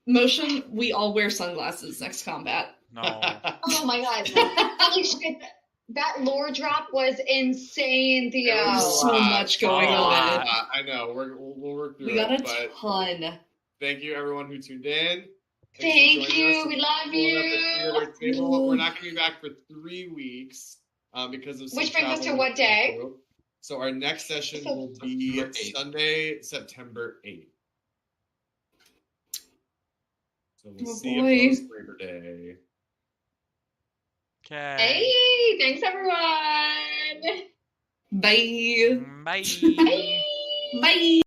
Motion, we all wear sunglasses next combat. No. Oh my god. Holy shit. That lore drop was insane, Theo. There's so much going Oh, on. I know. We'll work through We got it. a But ton. thank you, everyone who tuned in. Thank Thanks for joining you. us. We love Pulling up the theater you. table. We're not going to be back for 3 weeks because of some Which brings us to travel. what day? So our next session will be September 8th. Sunday, September 8th. So we'll Oh, see boy. you post Labor Day. Okay. Hey, thanks everyone. Bye. Bye. Bye. Bye.